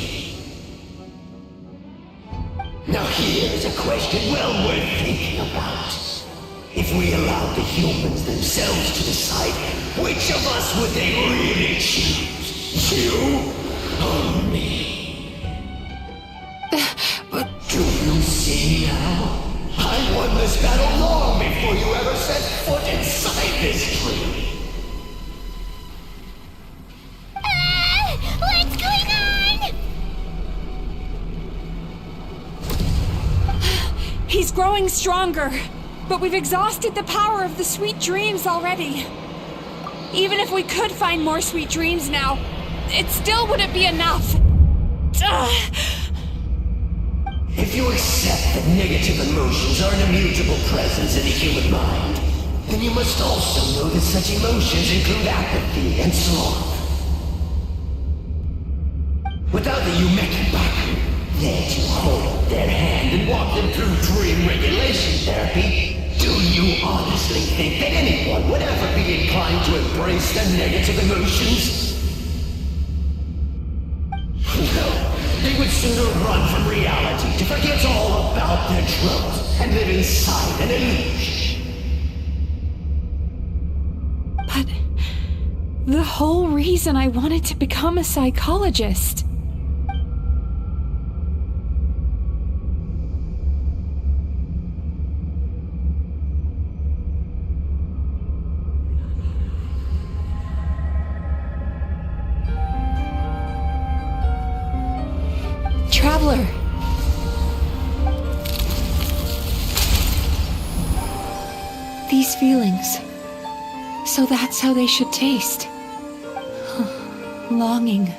Now here's a question well worth thinking about. If we allowed the humans themselves to decide, which of us would they really choose? You or me? Do you see now? I won this battle long before you ever set foot inside this tree. What's going on? He's growing stronger, but we've exhausted the power of the sweet dreams already. Even if we could find more sweet dreams now, it still wouldn't be enough. If you accept that negative emotions are an immutable presence in the human mind, then you must also know that such emotions include apathy and sloth. Without the Yumeki Baku, there to hold their hand and walk them through dream regulation therapy, do you honestly think that anyone would ever be inclined to embrace their negative emotions? No. They would sooner run from reality to forget all about their troubles and live inside an illusion. But the whole reason I wanted to become a psychologist. Traveler. These feelings. So that's how they should taste. Longing,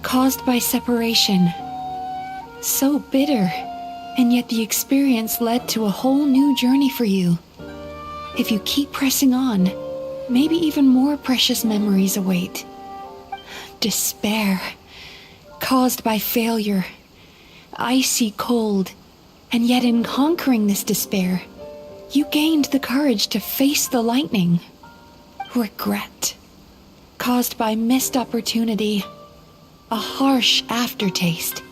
caused by separation. So bitter, and yet the experience led to a whole new journey for you. If you keep pressing on, maybe even more precious memories await. Despair, caused by failure, icy cold, and yet in conquering this despair, you gained the courage to face the lightning. Regret, caused by missed opportunity, a harsh aftertaste,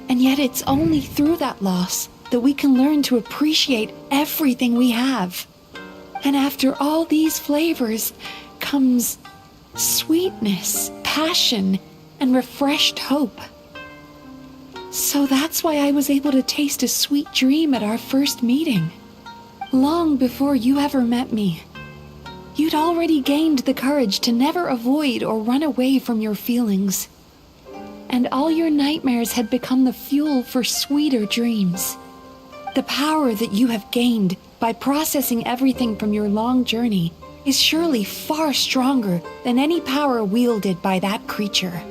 and yet it's only through that loss that we can learn to appreciate everything we have. And after all these flavors comes sweetness, passion, and refreshed hope. So that's why I was able to taste a sweet dream at our first meeting. Long before you ever met me, you'd already gained the courage to never avoid or run away from your feelings. And all your nightmares had become the fuel for sweeter dreams. The power that you have gained by processing everything from your long journey is surely far stronger than any power wielded by that creature.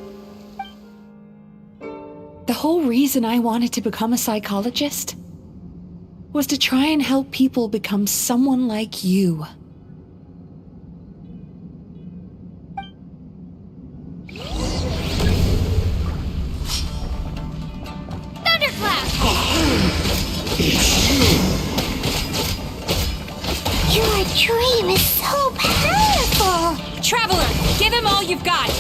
The whole reason I wanted to become a psychologist was to try and help people become someone like you. Thunderclap! Your dream is so powerful! Traveler, give him all you've got!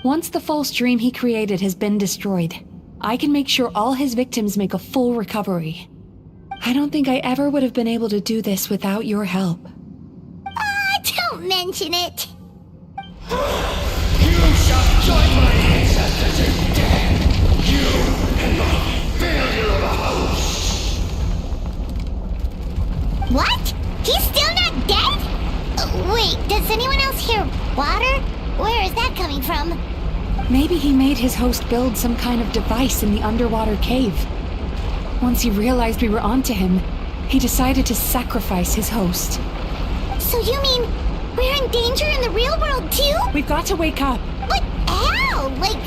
Once the false dream he created has been destroyed, I can make sure all his victims make a full recovery. I don't think I ever would have been able to do this without your help. Don't mention it. You shall join my ancestors in death. You and the failure of a host. What? He's still not dead? Wait, does anyone else hear water? Where is that coming from? Maybe he made his host build some kind of device in the underwater cave. Once he realized we were onto him, he decided to sacrifice his host. So you mean we're in danger in the real world too? We've got to wake up. But how? Like,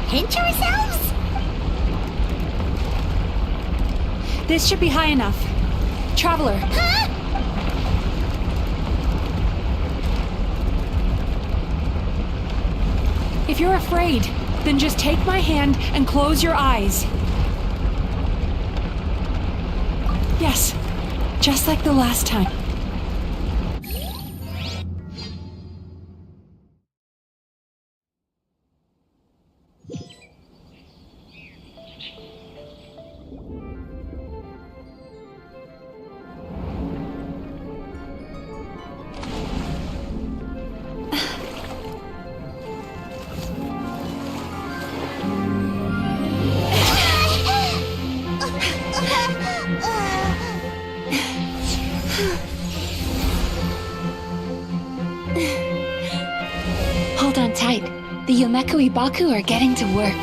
pinch ourselves? This should be high enough. Traveler. Huh? If you're afraid, then just take my hand and close your eyes. Yes, just like the last time. Hold on tight. The Yomekui Baku are getting to work.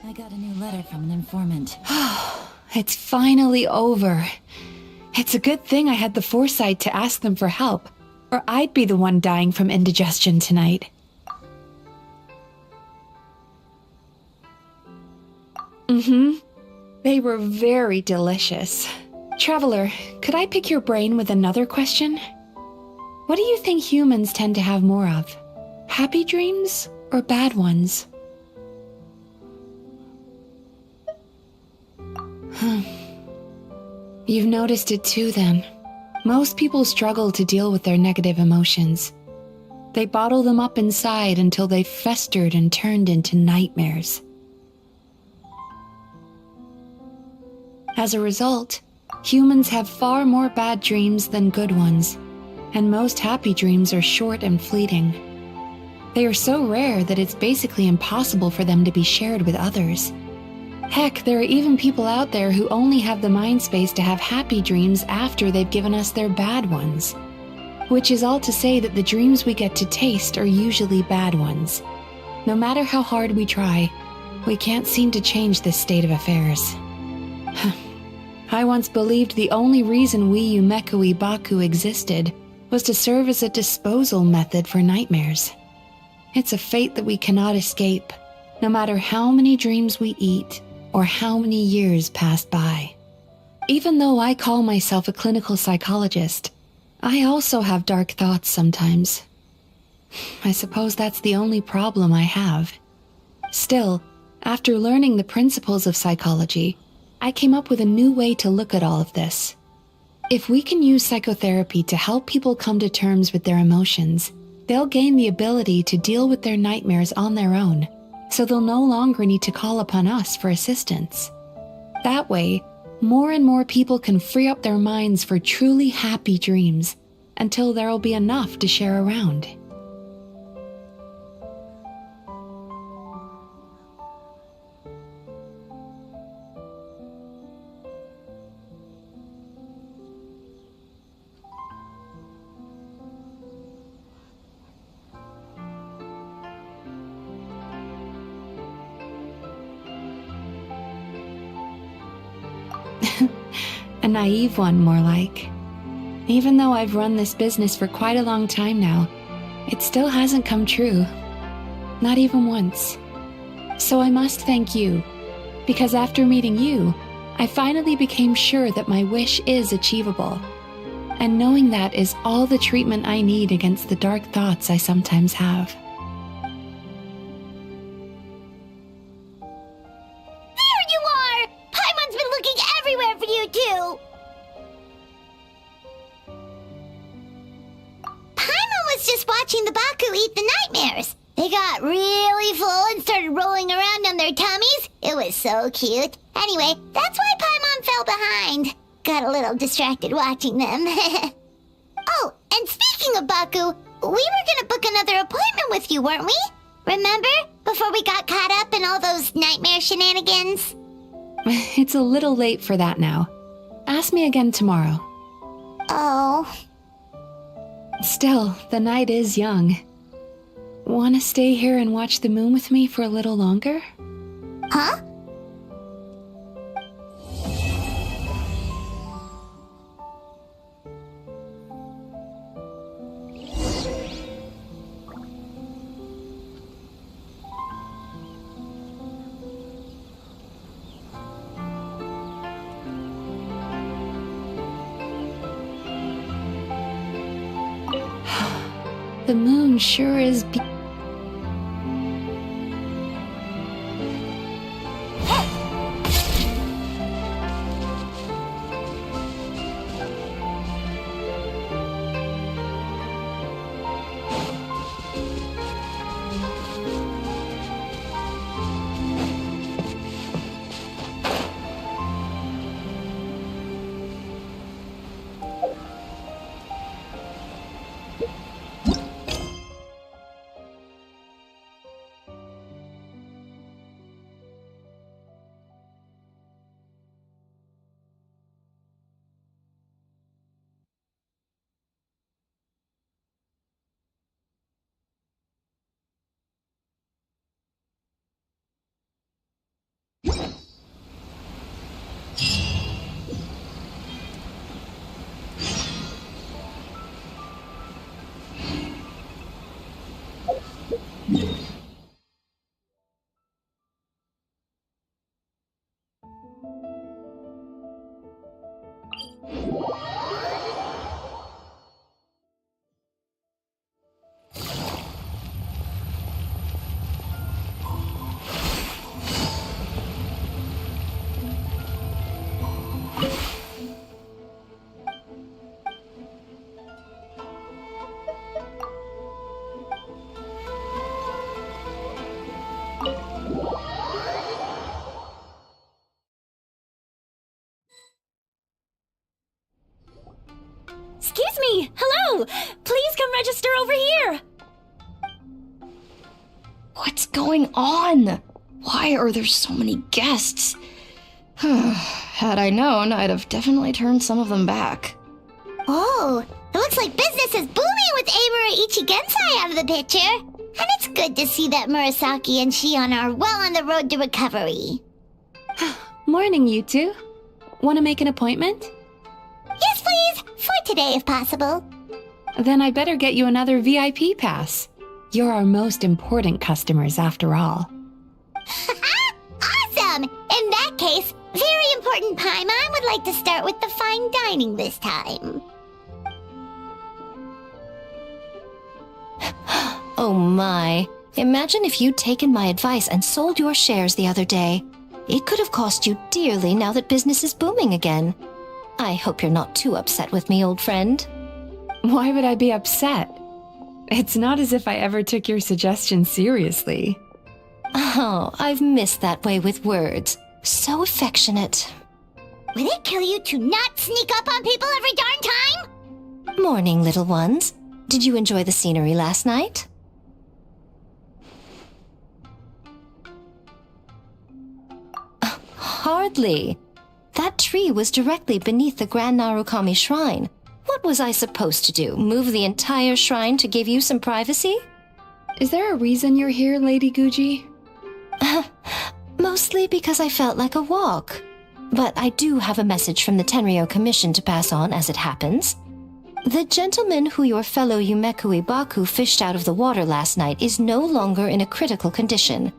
I got a new letter from an informant. It's finally over. It's a good thing I had the foresight to ask them for help, or I'd be the one dying from indigestion tonight. They were very delicious. Traveler, could I pick your brain with another question? What do you think humans tend to have more of? Happy dreams or bad ones? You've noticed it too, then. Most people struggle to deal with their negative emotions. They bottle them up inside until they've festered and turned into nightmares. As a result, humans have far more bad dreams than good ones, and most happy dreams are short and fleeting. They are so rare that it's basically impossible for them to be shared with others. Heck, there are even people out there who only have the mind space to have happy dreams after they've given us their bad ones. Which is all to say that the dreams we get to taste are usually bad ones. No matter how hard we try, we can't seem to change this state of affairs. I once believed the only reason we Yumekoi Baku existed was to serve as a disposal method for nightmares. It's a fate that we cannot escape, no matter how many dreams we eat or how many years pass by. Even though I call myself a clinical psychologist, I also have dark thoughts sometimes. I suppose that's the only problem I have. Still, after learning the principles of psychology, I came up with a new way to look at all of this. If we can use psychotherapy to help people come to terms with their emotions, they'll gain the ability to deal with their nightmares on their own, so they'll no longer need to call upon us for assistance. That way, more and more people can free up their minds for truly happy dreams until there'll be enough to share around. A naive one, more like. Even though I've run this business for quite a long time now, it still hasn't come true. Not even once. So I must thank you, because after meeting you, I finally became sure that my wish is achievable. And knowing that is all the treatment I need against the dark thoughts I sometimes have. There you are! Paimon's been looking everywhere for you, too! Paimon was just watching the Baku eat the nightmares. They got really full and started rolling around on their tummies. It was so cute. Anyway, that's why Paimon fell behind. Got a little distracted watching them. Oh, and speaking of Baku, we were gonna book another appointment with you, weren't we? Remember? Before we got caught up in all those nightmare shenanigans? It's a little late for that now. Ask me again tomorrow. Oh. Still, the night is young. Want to stay here and watch the moon with me for a little longer? Huh? The moon sure is Excuse me! Hello! Please come register over here! What's going on? Why are there so many guests? Had I known, I'd have definitely turned some of them back. Oh, it looks like business is booming with Amura Ichigensai out of the picture. And it's good to see that Murasaki and Shion are well on the road to recovery. Morning, you two. Want to make an appointment? Yes, please. For today, if possible. Then I better get you another VIP pass. You're our most important customers, after all. Awesome! In that case, very important Paimon would like to start with the fine dining this time. Oh my. Imagine if you'd taken my advice and sold your shares the other day. It could have cost you dearly now that business is booming again. I hope you're not too upset with me, old friend. Why would I be upset? It's not as if I ever took your suggestion seriously. Oh, I've missed that way with words. So affectionate. Would it kill you to not sneak up on people every darn time? Morning, little ones. Did you enjoy the scenery last night? Hardly. That tree was directly beneath the Grand Narukami Shrine. What was I supposed to do? Move the entire shrine to give you some privacy? Is there a reason you're here, Lady Guji? Mostly because I felt like a walk. But I do have a message from the Tenryo Commission to pass on as it happens. The gentleman who your fellow Yumeku Ibaku fished out of the water last night is no longer in a critical condition.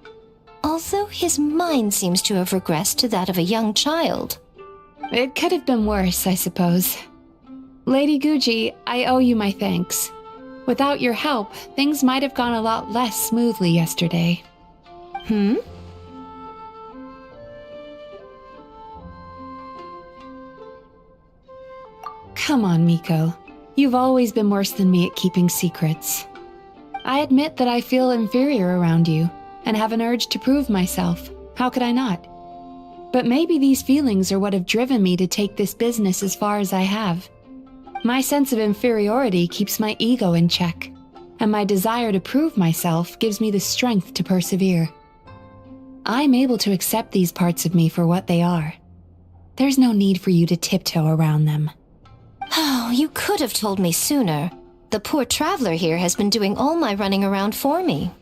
Although his mind seems to have regressed to that of a young child. It could have been worse, I suppose. Lady Guji, I owe you my thanks. Without your help, things might have gone a lot less smoothly yesterday. Come on, Miko. You've always been worse than me at keeping secrets. I admit that I feel inferior around you, and have an urge to prove myself. How could I not? But maybe these feelings are what have driven me to take this business as far as I have. My sense of inferiority keeps my ego in check, and my desire to prove myself gives me the strength to persevere. I'm able to accept these parts of me for what they are. There's no need for you to tiptoe around them. Oh, Oh, you could have told me sooner. The poor traveler here has been doing all my running around for me.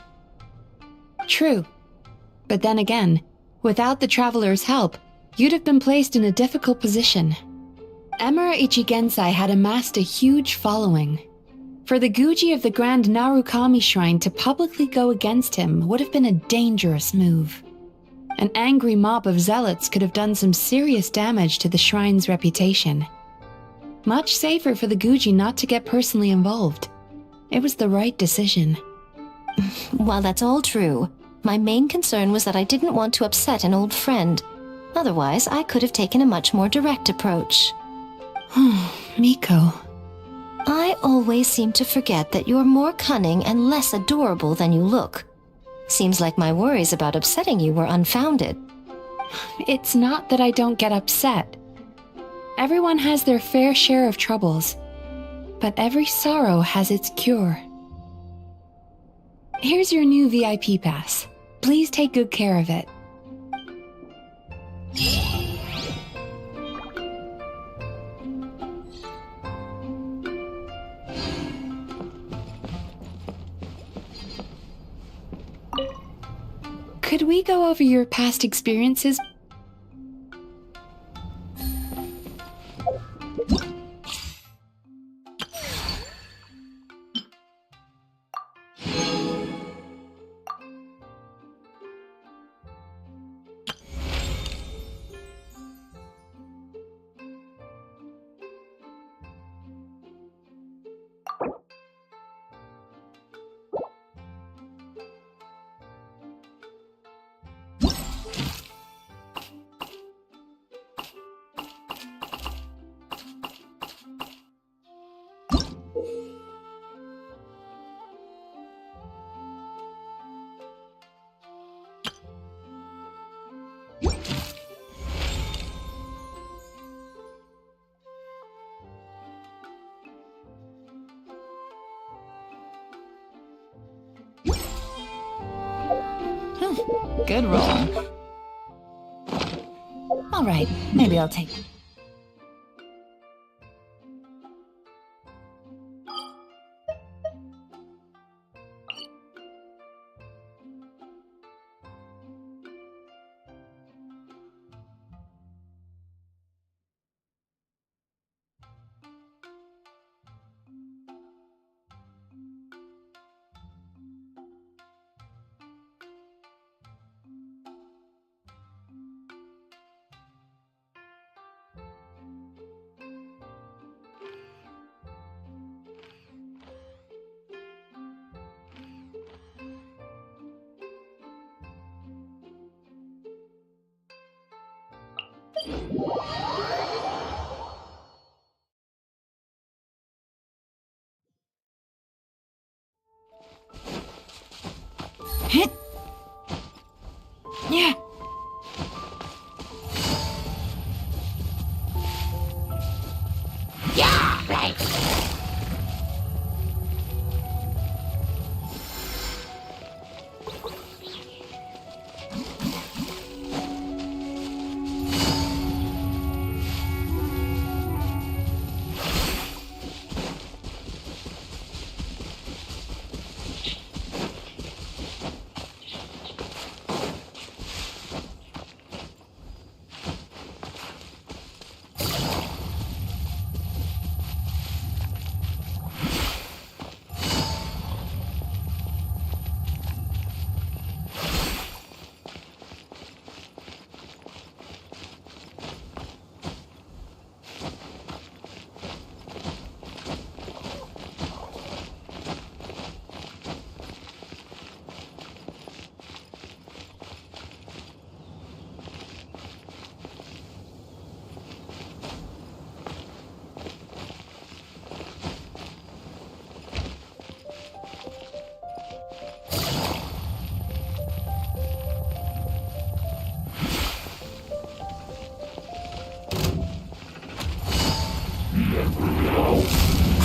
True. But then again, without the traveler's help, you'd have been placed in a difficult position. Emira Ichigensai had amassed a huge following. For the Guji of the Grand Narukami Shrine to publicly go against him would have been a dangerous move. An angry mob of zealots could have done some serious damage to the shrine's reputation. Much safer for the Guji not to get personally involved. It was the right decision. While that's all true, my main concern was that I didn't want to upset an old friend. Otherwise, I could have taken a much more direct approach. Miko. I always seem to forget that you're more cunning and less adorable than you look. Seems like my worries about upsetting you were unfounded. It's not that I don't get upset. Everyone has their fair share of troubles, but every sorrow has its cure. Here's your new VIP pass. Please take good care of it. Could we go over your past experiences? Good roll. All right, maybe I'll take it. Hit. Yeah. Yeah, right.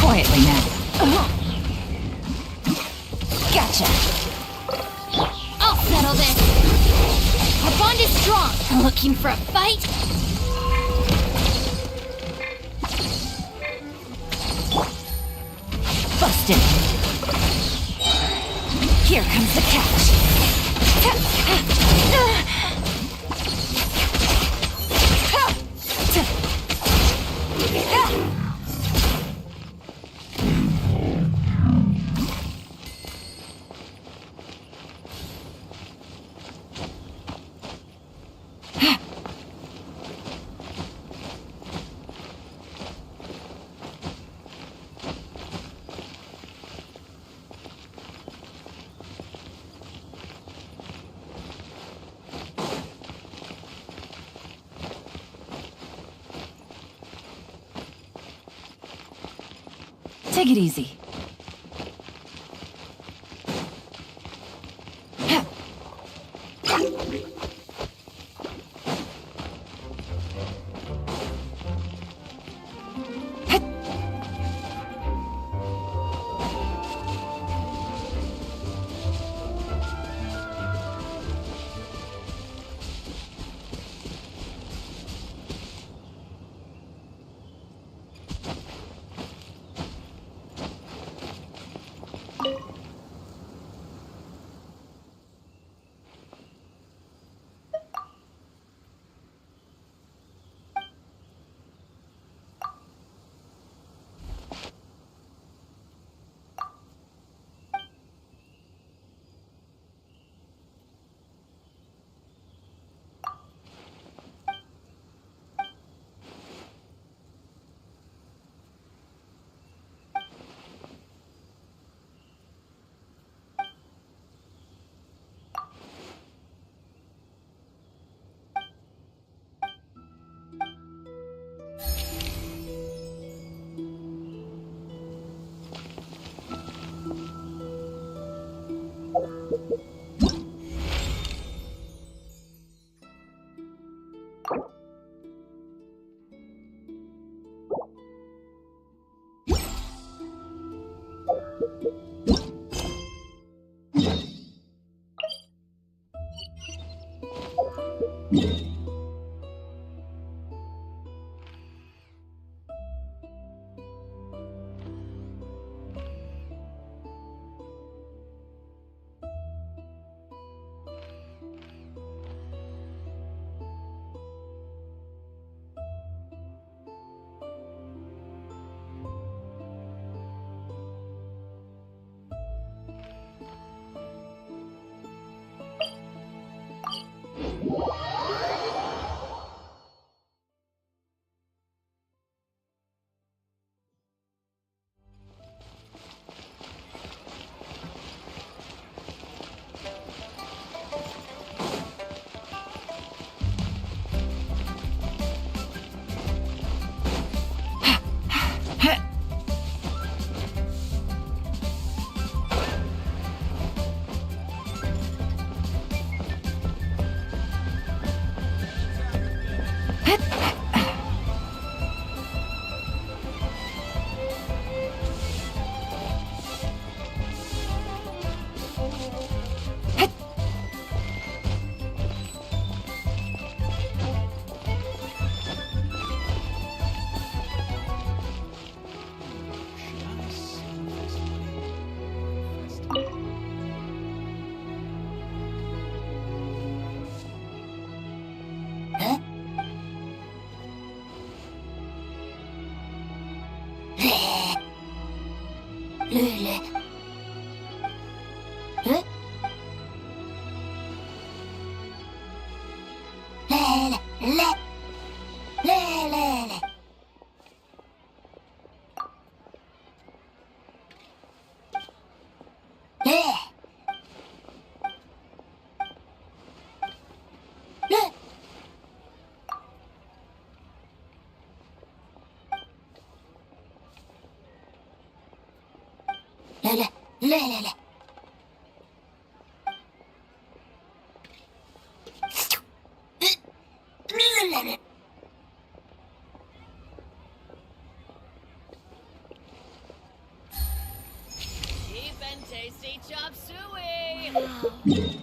Quietly now. Gotcha. I'll settle this. Our bond is strong. Looking for a fight? destiny. Here comes the catch. Take it easy. Cheap and tasty chop suey!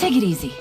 Take it easy.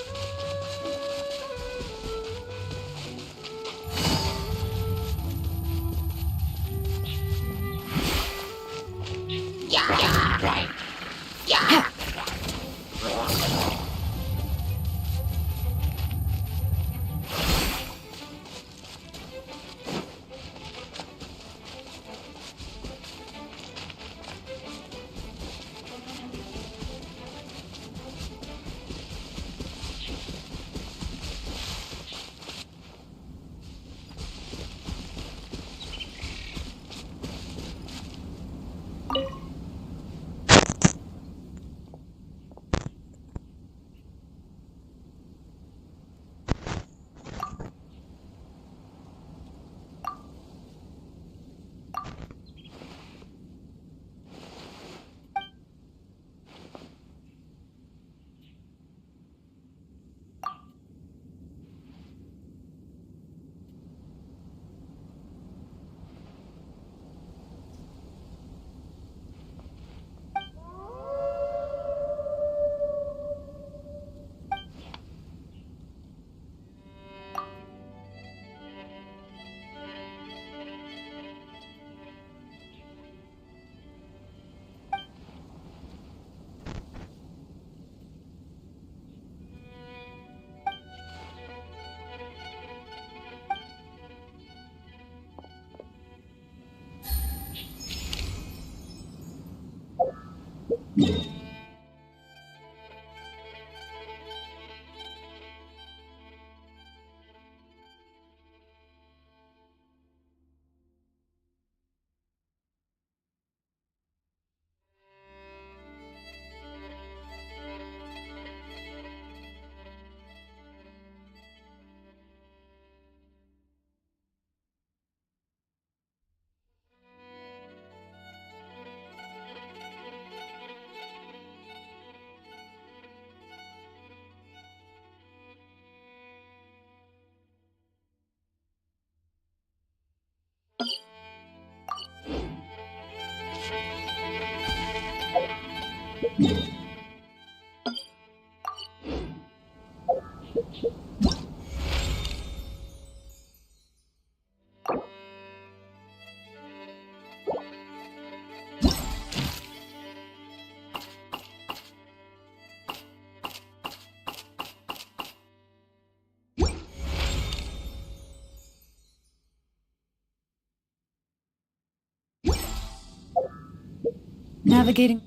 Navigating.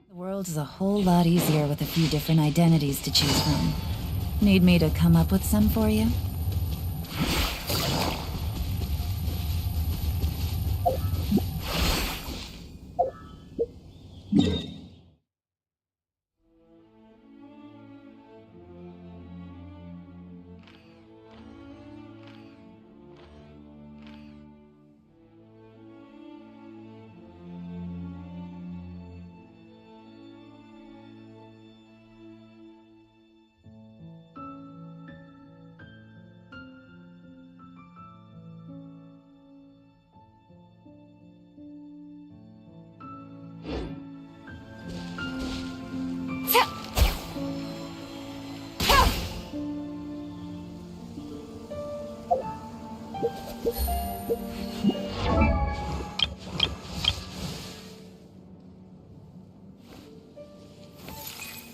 The world is a whole lot easier with a few different identities to choose from. Need me to come up with some for you?